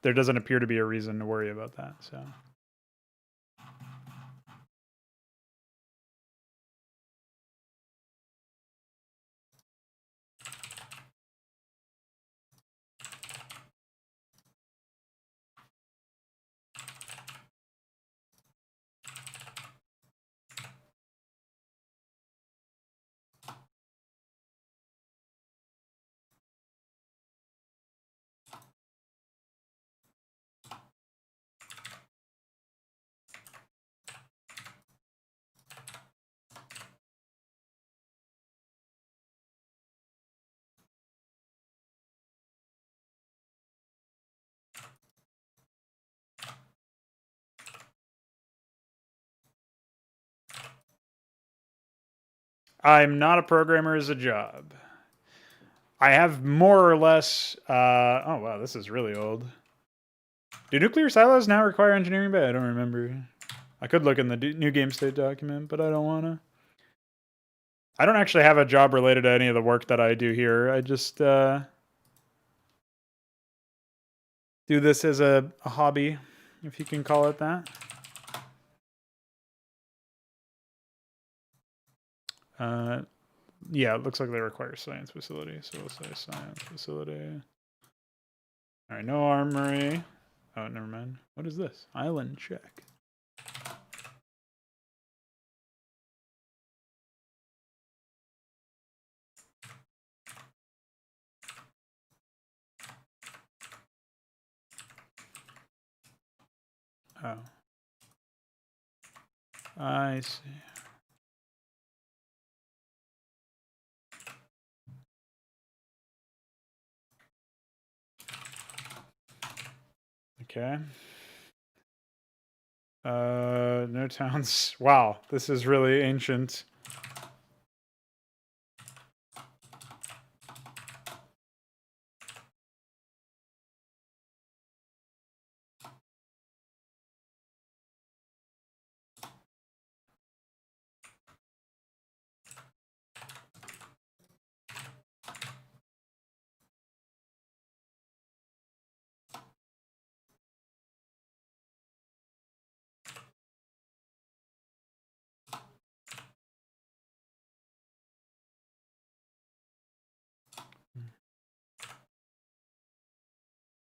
there doesn't appear to be a reason to worry about that. So. I'm not a programmer as a job. I have more or less. Oh wow, this is really old. Do nuclear silos now require engineering bay? I don't remember. I could look in the new game state document, but I don't want to. I don't actually have a job related to any of the work that I do here. I just do this as a hobby, if you can call it that. Yeah, it looks like they require science facility, so we'll say science facility. All right, no armory. Oh, never mind. What is this? Island check. Oh. I see. Okay. No towns. Wow, this is really ancient.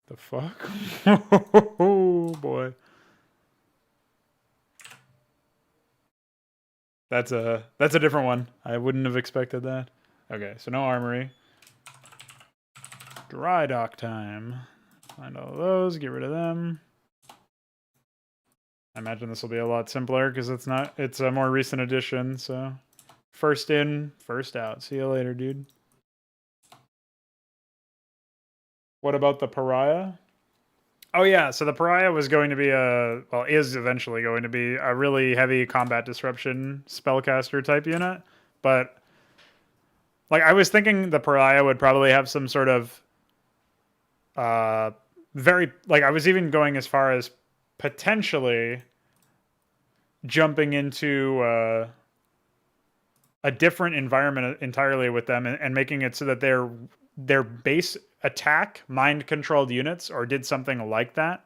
The fuck? Oh boy. That's a different one. I wouldn't have expected that. Okay, so no armory. Dry dock time. Find all of those, get rid of them. I imagine this will be a lot simpler because it's a more recent edition, so first in, first out. See you later, dude. What about the Pariah? Oh yeah, so the Pariah was going to be is eventually going to be a really heavy combat disruption spellcaster type unit, but like I was thinking the Pariah would probably have some sort of very, like I was even going as far as potentially jumping into a different environment entirely with them and making it so that their base attack mind controlled units or did something like that.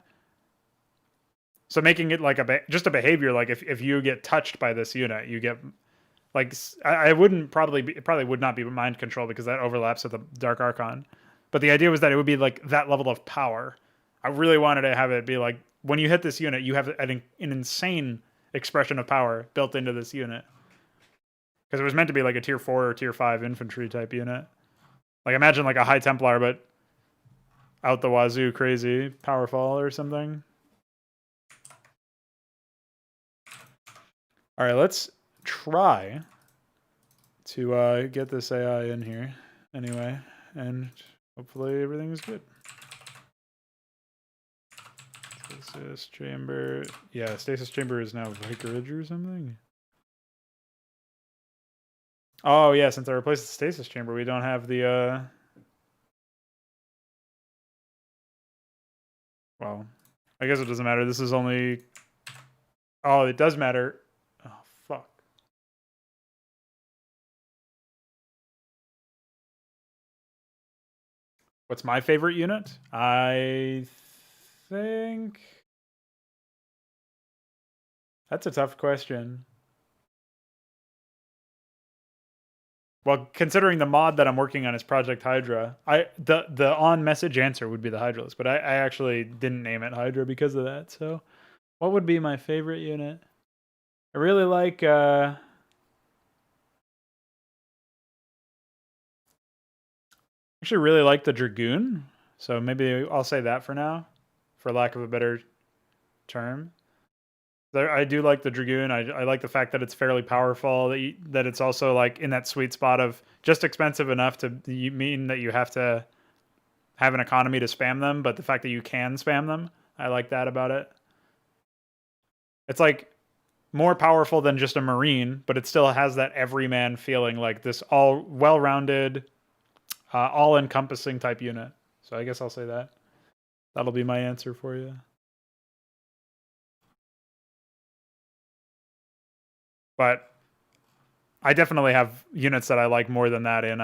So making it like just a behavior, like if you get touched by this unit, you get like, I wouldn't it probably would not be mind control because that overlaps with the Dark Archon. But the idea was that it would be like that level of power. I really wanted to have it be like, when you hit this unit, you have an insane expression of power built into this unit. Because it was meant to be like a tier 4 or tier 5 infantry type unit. Like imagine like a High Templar, but out the wazoo crazy powerful or something. All right, let's try to get this AI in here anyway, and hopefully everything's good. Stasis chamber. Yeah, stasis chamber is now Vicarage or something. Oh yeah, since I replaced the stasis chamber, we don't have the well, I guess it doesn't matter. This is only... Oh, it does matter. Oh, fuck. What's my favorite unit? I think... That's a tough question. Well, considering the mod that I'm working on is Project Hydra, the on-message answer would be the Hydralist, but I actually didn't name it Hydra because of that, so... What would be my favorite unit? I really like... actually really like the Dragoon, so maybe I'll say that for now, for lack of a better term. I do like the Dragoon. I like the fact that it's fairly powerful, that it's also like in that sweet spot of just expensive enough to mean that you have to have an economy to spam them, but the fact that you can spam them, I like that about it. It's like more powerful than just a Marine, but it still has that everyman feeling, like this all well-rounded, all-encompassing type unit. So I guess I'll say that. That'll be my answer for you. But I definitely have units that I like more than that in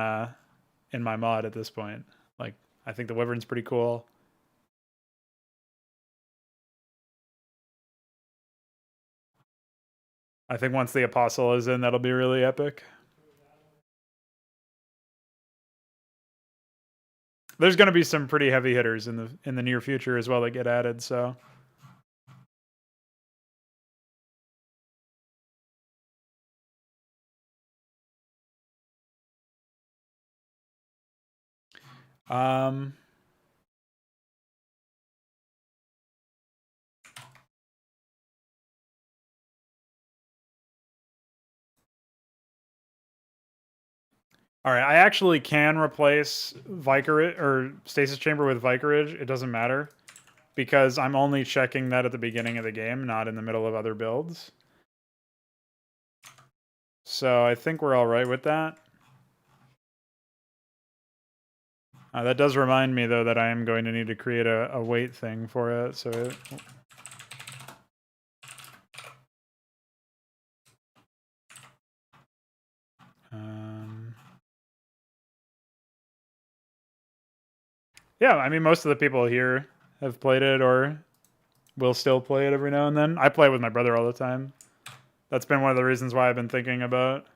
my mod at this point. Like, I think the Wyvern's pretty cool. I think once the Apostle is in, that'll be really epic. There's going to be some pretty heavy hitters in the near future as well that get added, so... All right, I actually can replace Vicarage or Stasis Chamber with Vicarage. It doesn't matter because I'm only checking that at the beginning of the game, not in the middle of other builds. So I think we're all right with that. That does remind me, though, that I am going to need to create a weight thing for it. So yeah, I mean, most of the people here have played it or will still play it every now and then. I play it with my brother all the time. That's been one of the reasons why I've been thinking about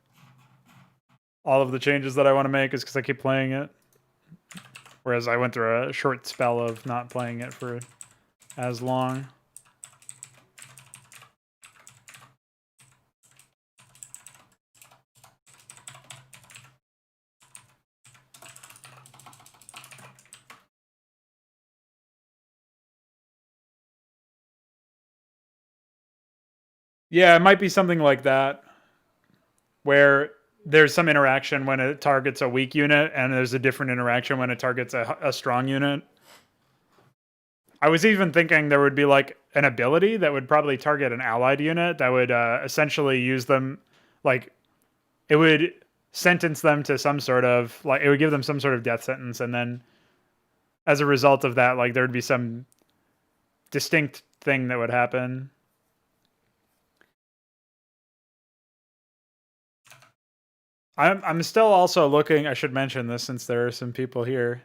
all of the changes that I want to make, is because I keep playing it. Whereas I went through a short spell of not playing it for as long. Yeah, it might be something like that, where there's some interaction when it targets a weak unit, and there's a different interaction when it targets a strong unit. I was even thinking there would be like an ability that would probably target an allied unit that would essentially use them, like it would sentence them to some sort of, like it would give them some sort of death sentence, and then as a result of that, like there would be some distinct thing that would happen. I'm still also looking, I should mention this since there are some people here.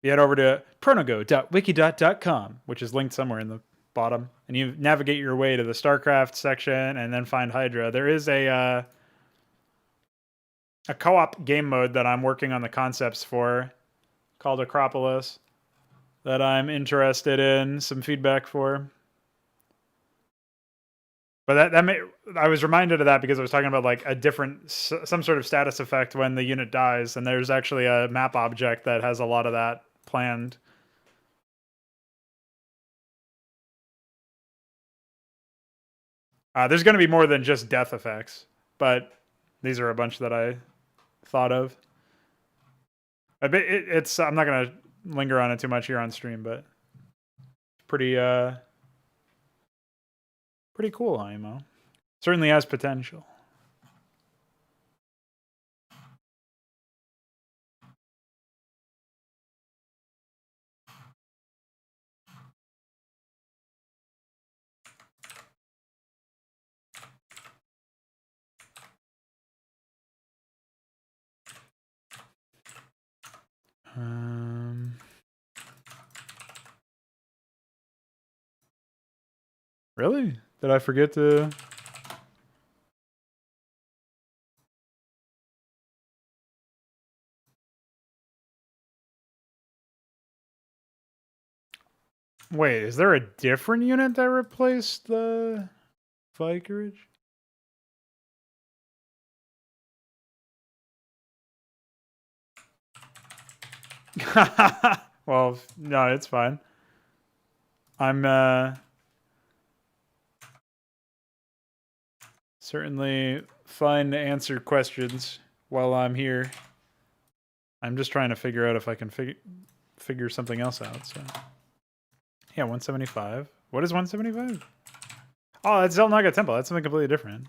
You head over to pronogo.wikidot.com, which is linked somewhere in the bottom, and you navigate your way to the Starcraft section and then find Hydra. There is a co-op game mode that I'm working on the concepts for called Acropolis that I'm interested in some feedback for. But I was reminded of that because I was talking about like a different, some sort of status effect when the unit dies, and there's actually a map object that has a lot of that planned. There's going to be more than just death effects, but these are a bunch that I thought of. It's I'm not going to linger on it too much here on stream, but pretty pretty cool IMO. Certainly has potential. Really? Did I forget to? Wait, is there a different unit that replaced the Vicarage? Well, no, it's fine. I'm certainly fine to answer questions while I'm here. I'm just trying to figure out if I can figure something else out. So, yeah, 175. What is 175? Oh, that's Zelnaga Temple. That's something completely different.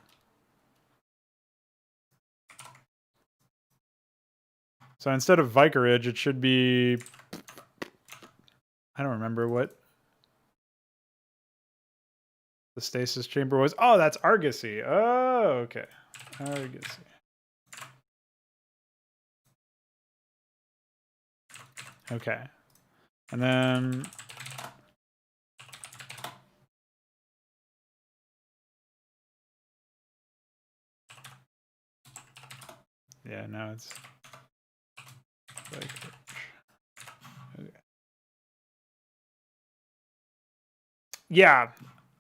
So instead of Vicarage, it should be... I don't remember what the stasis chamber was. Oh, that's Argosy. Oh, okay. Argosy. Okay. And then... yeah, no, it's... Vicarage. Okay. Yeah,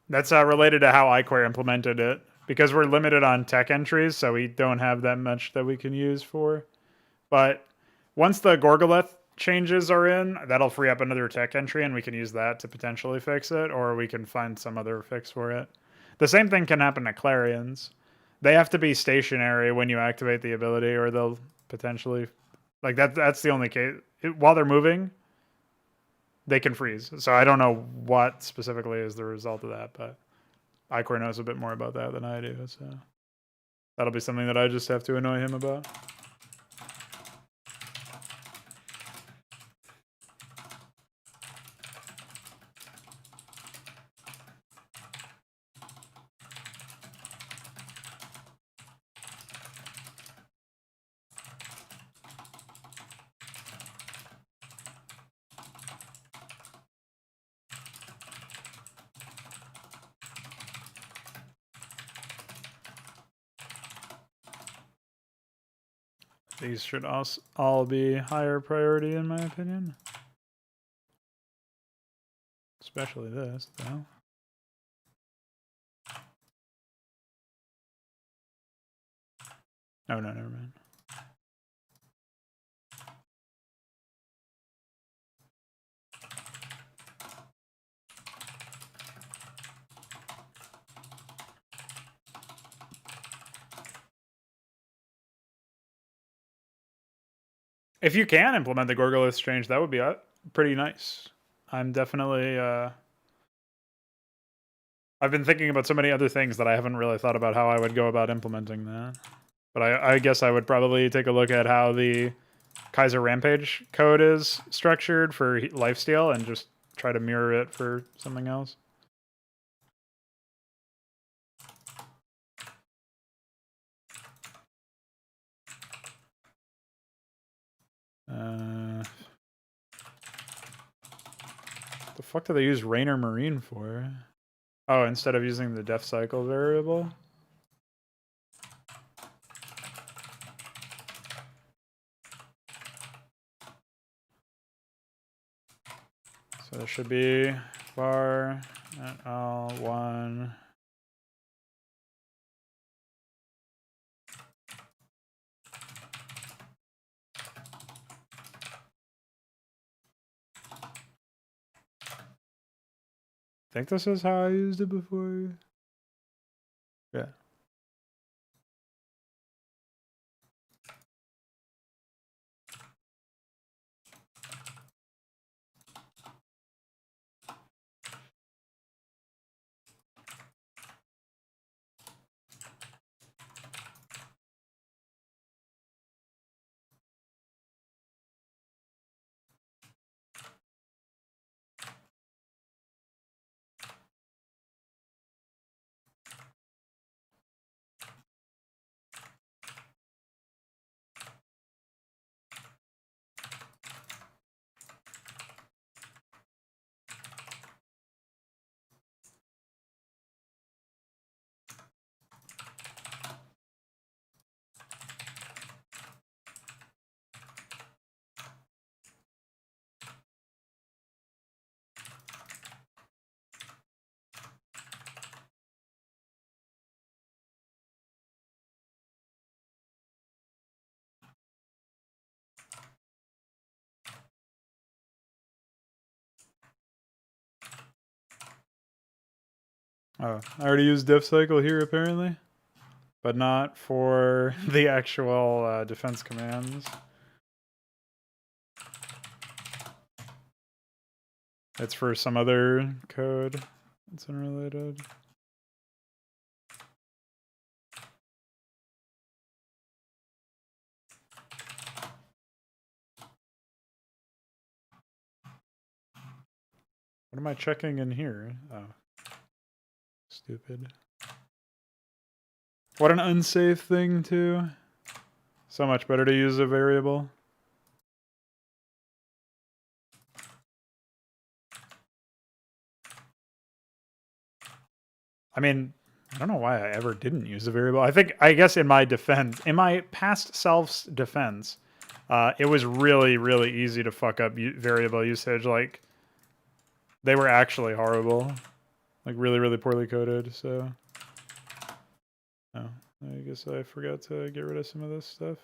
that's related to how iQuare implemented it. Because we're limited on tech entries, so we don't have that much that we can use for. But once the Gorgoleth changes are in, that'll free up another tech entry, and we can use that to potentially fix it, or we can find some other fix for it. The same thing can happen to Clarions. They have to be stationary when you activate the ability, or they'll potentially... like, that's the only case. While they're moving, they can freeze. So I don't know what specifically is the result of that, but iQuare knows a bit more about that than I do. So that'll be something that I just have to annoy him about. These should also all be higher priority in my opinion. Especially this, though. Oh, no, never mind. If you can implement the Gorgolith change, that would be pretty nice. I'm definitely... I've been thinking about so many other things that I haven't really thought about how I would go about implementing that. But I guess I would probably take a look at how the Kaiser Rampage code is structured for lifesteal and just try to mirror it for something else. The fuck do they use Rainer Marine for? Oh, instead of using the death cycle variable? So it should be var at L1. I think this is how I used it before. Yeah. Oh, I already used diff cycle here apparently, but not for the actual defense commands. It's for some other code. It's unrelated. What am I checking in here? Oh. Stupid. What an unsafe thing too. So much better to use a variable. I mean, I don't know why I ever didn't use a variable. I guess in my defense, in my past self's defense, it was really, really easy to fuck up variable usage. Like, they were actually horrible. Like, really, really poorly coded, so. Oh, I guess I forgot to get rid of some of this stuff.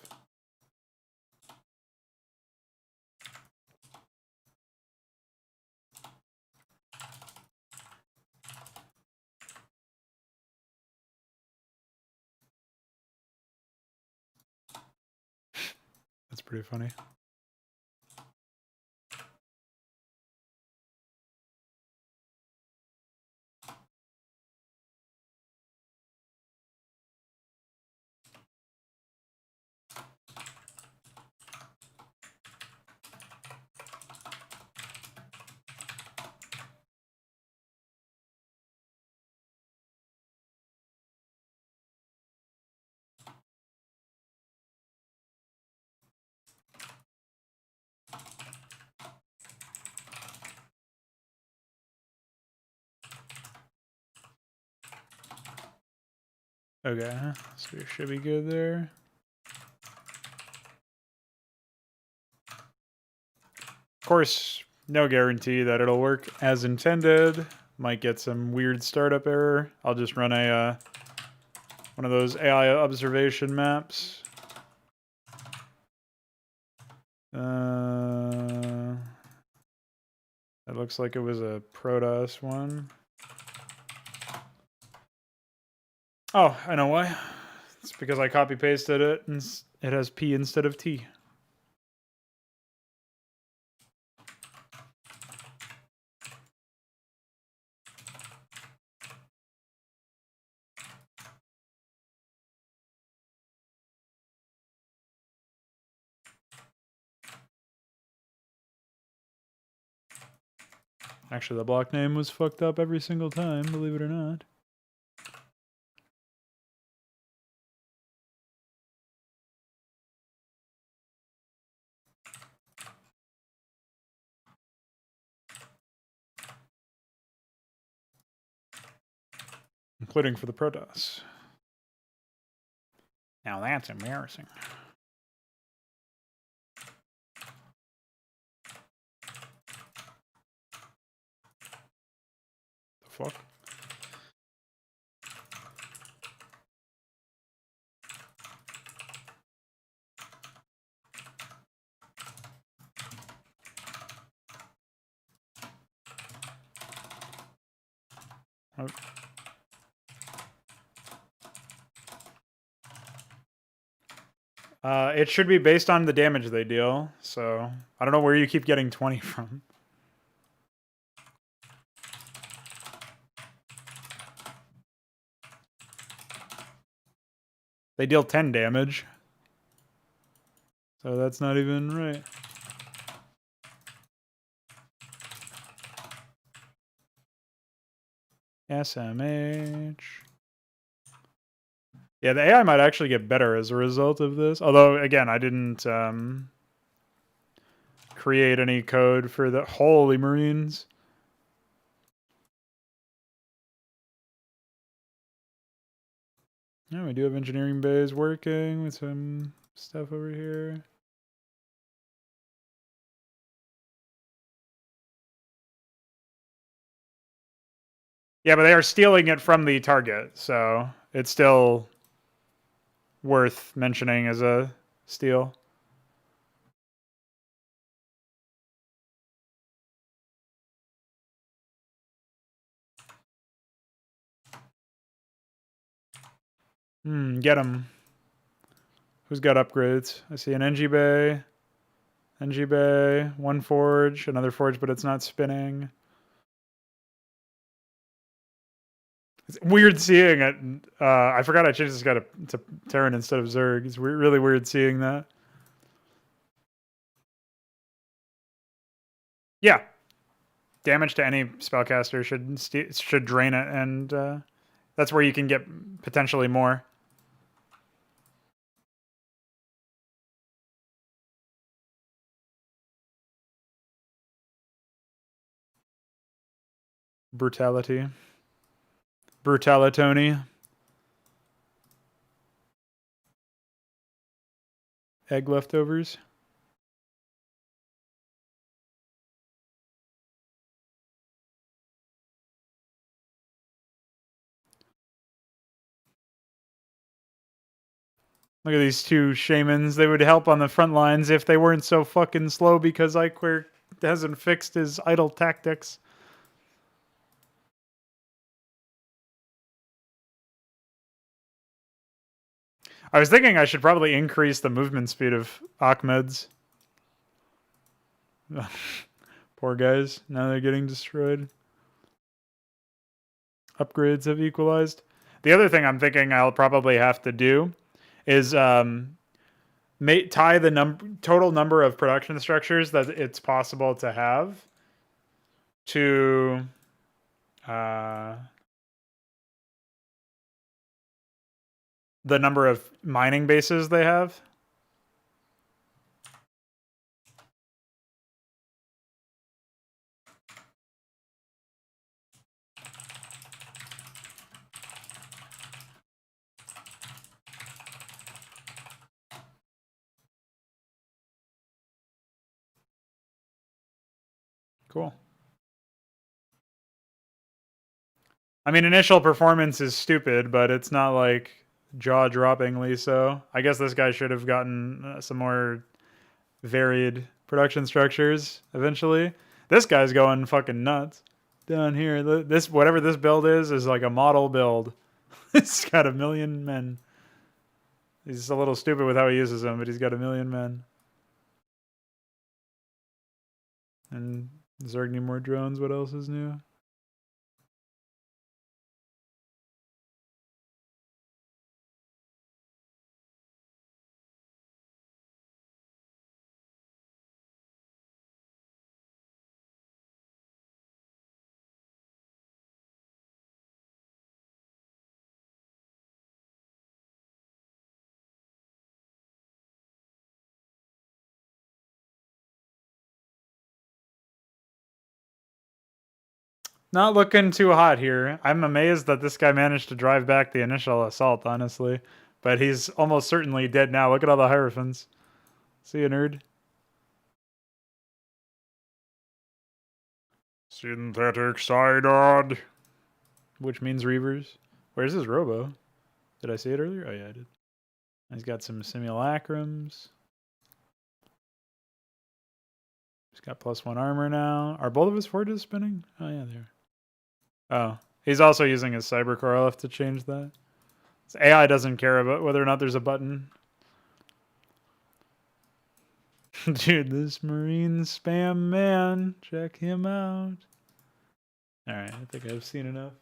That's pretty funny. Okay, so we should be good there. Of course, no guarantee that it'll work as intended. Might get some weird startup error. I'll just run a one of those AI observation maps. It looks like it was a Protoss one. Oh, I know why. It's because I copy pasted it and it has P instead of T. Actually, the block name was fucked up every single time, believe it or not. Including for the Protoss. Now that's embarrassing. fuck? Oh. It should be based on the damage they deal, so I don't know where you keep getting 20 from. They deal 10 damage. So that's not even right. SMH. Yeah, the AI might actually get better as a result of this. Although, again, I didn't create any code for the Holy Marines. Yeah, we do have engineering bays working with some stuff over here. Yeah, but they are stealing it from the target, so it's still worth mentioning as a steal. Get him. Who's got upgrades? I see an NG bay. NG bay, one forge, another forge, but it's not spinning. It's weird seeing it. I forgot I changed this guy to Terran instead of Zerg. It's really weird seeing that. Yeah. Damage to any spellcaster should drain it, and that's where you can get potentially more. Brutality. Brutalitony. Egg leftovers. Look at these two shamans. They would help on the front lines if they weren't so fucking slow because Iquare hasn't fixed his idle tactics. I was thinking I should probably increase the movement speed of Ahmed's. Poor guys. Now they're getting destroyed. Upgrades have equalized. The other thing I'm thinking I'll probably have to do is tie the total number of production structures that it's possible to have to the number of mining bases they have. Cool. I mean, initial performance is stupid, but it's not like jaw-droppingly so. I guess this guy should have gotten some more varied production structures eventually. This guy's going fucking nuts down here. This whatever this build is like a model build. It's got 1 million men. He's a little stupid with how he uses them, but he's got 1 million men. And Zerg need more drones. What else is new? Not looking too hot here. I'm amazed that this guy managed to drive back the initial assault, honestly. But he's almost certainly dead now. Look at all the Hierophants. See you, nerd. Synthetic Sidod. which means Reavers. Where's his Robo? Did I say it earlier? Oh yeah, I did. He's got some simulacrums. He's got +1 armor now. Are both of his forges spinning? Oh yeah, they are. Oh, he's also using his Cybercore. I'll have to change that. His AI doesn't care about whether or not there's a button. Dude, this Marine spam man. Check him out. Alright, I think I've seen enough.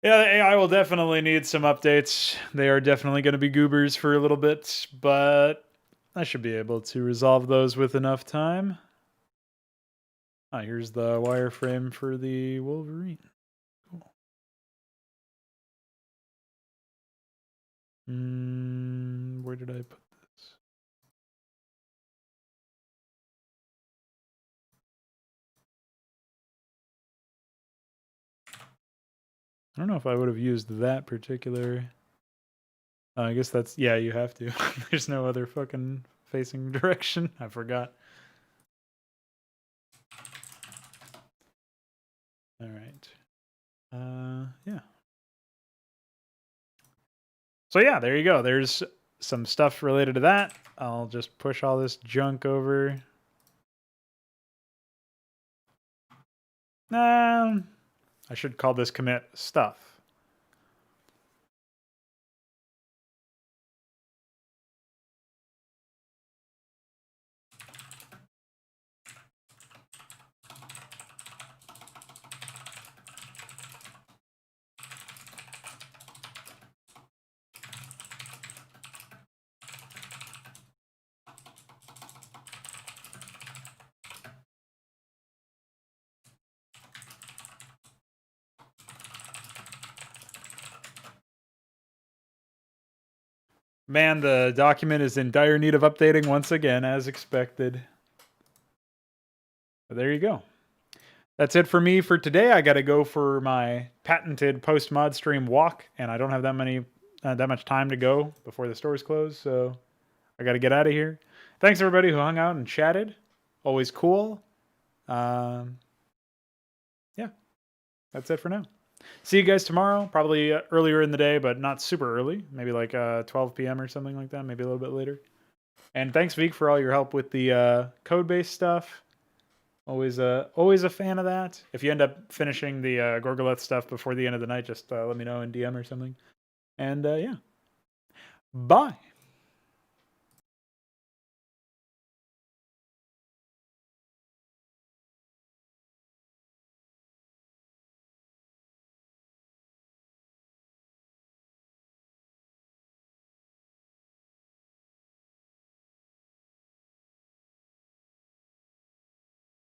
Yeah, the AI will definitely need some updates. They are definitely going to be goobers for a little bit, but I should be able to resolve those with enough time. Ah, here's the wireframe for the Wolverine. Cool. Where did I put this? I don't know if I would have used that particular... I guess that's... Yeah, you have to. There's no other fucking facing direction. I forgot. Alright. Yeah. So yeah, there you go. There's some stuff related to that. I'll just push all this junk over. I should call this commit stuff. Man, the document is in dire need of updating once again, as expected. But there you go. That's it for me for today. I got to go for my patented post-mod stream walk, and I don't have that much time to go before the stores close, so I got to get out of here. Thanks everybody who hung out and chatted. Always cool. Yeah, that's it for now. See you guys tomorrow, probably earlier in the day, but not super early. Maybe like 12 p.m. or something like that, maybe a little bit later. And thanks, Vic, for all your help with the code-based stuff. Always a fan of that. If you end up finishing the Gorgoleth stuff before the end of the night, just let me know in DM or something. And yeah. Bye.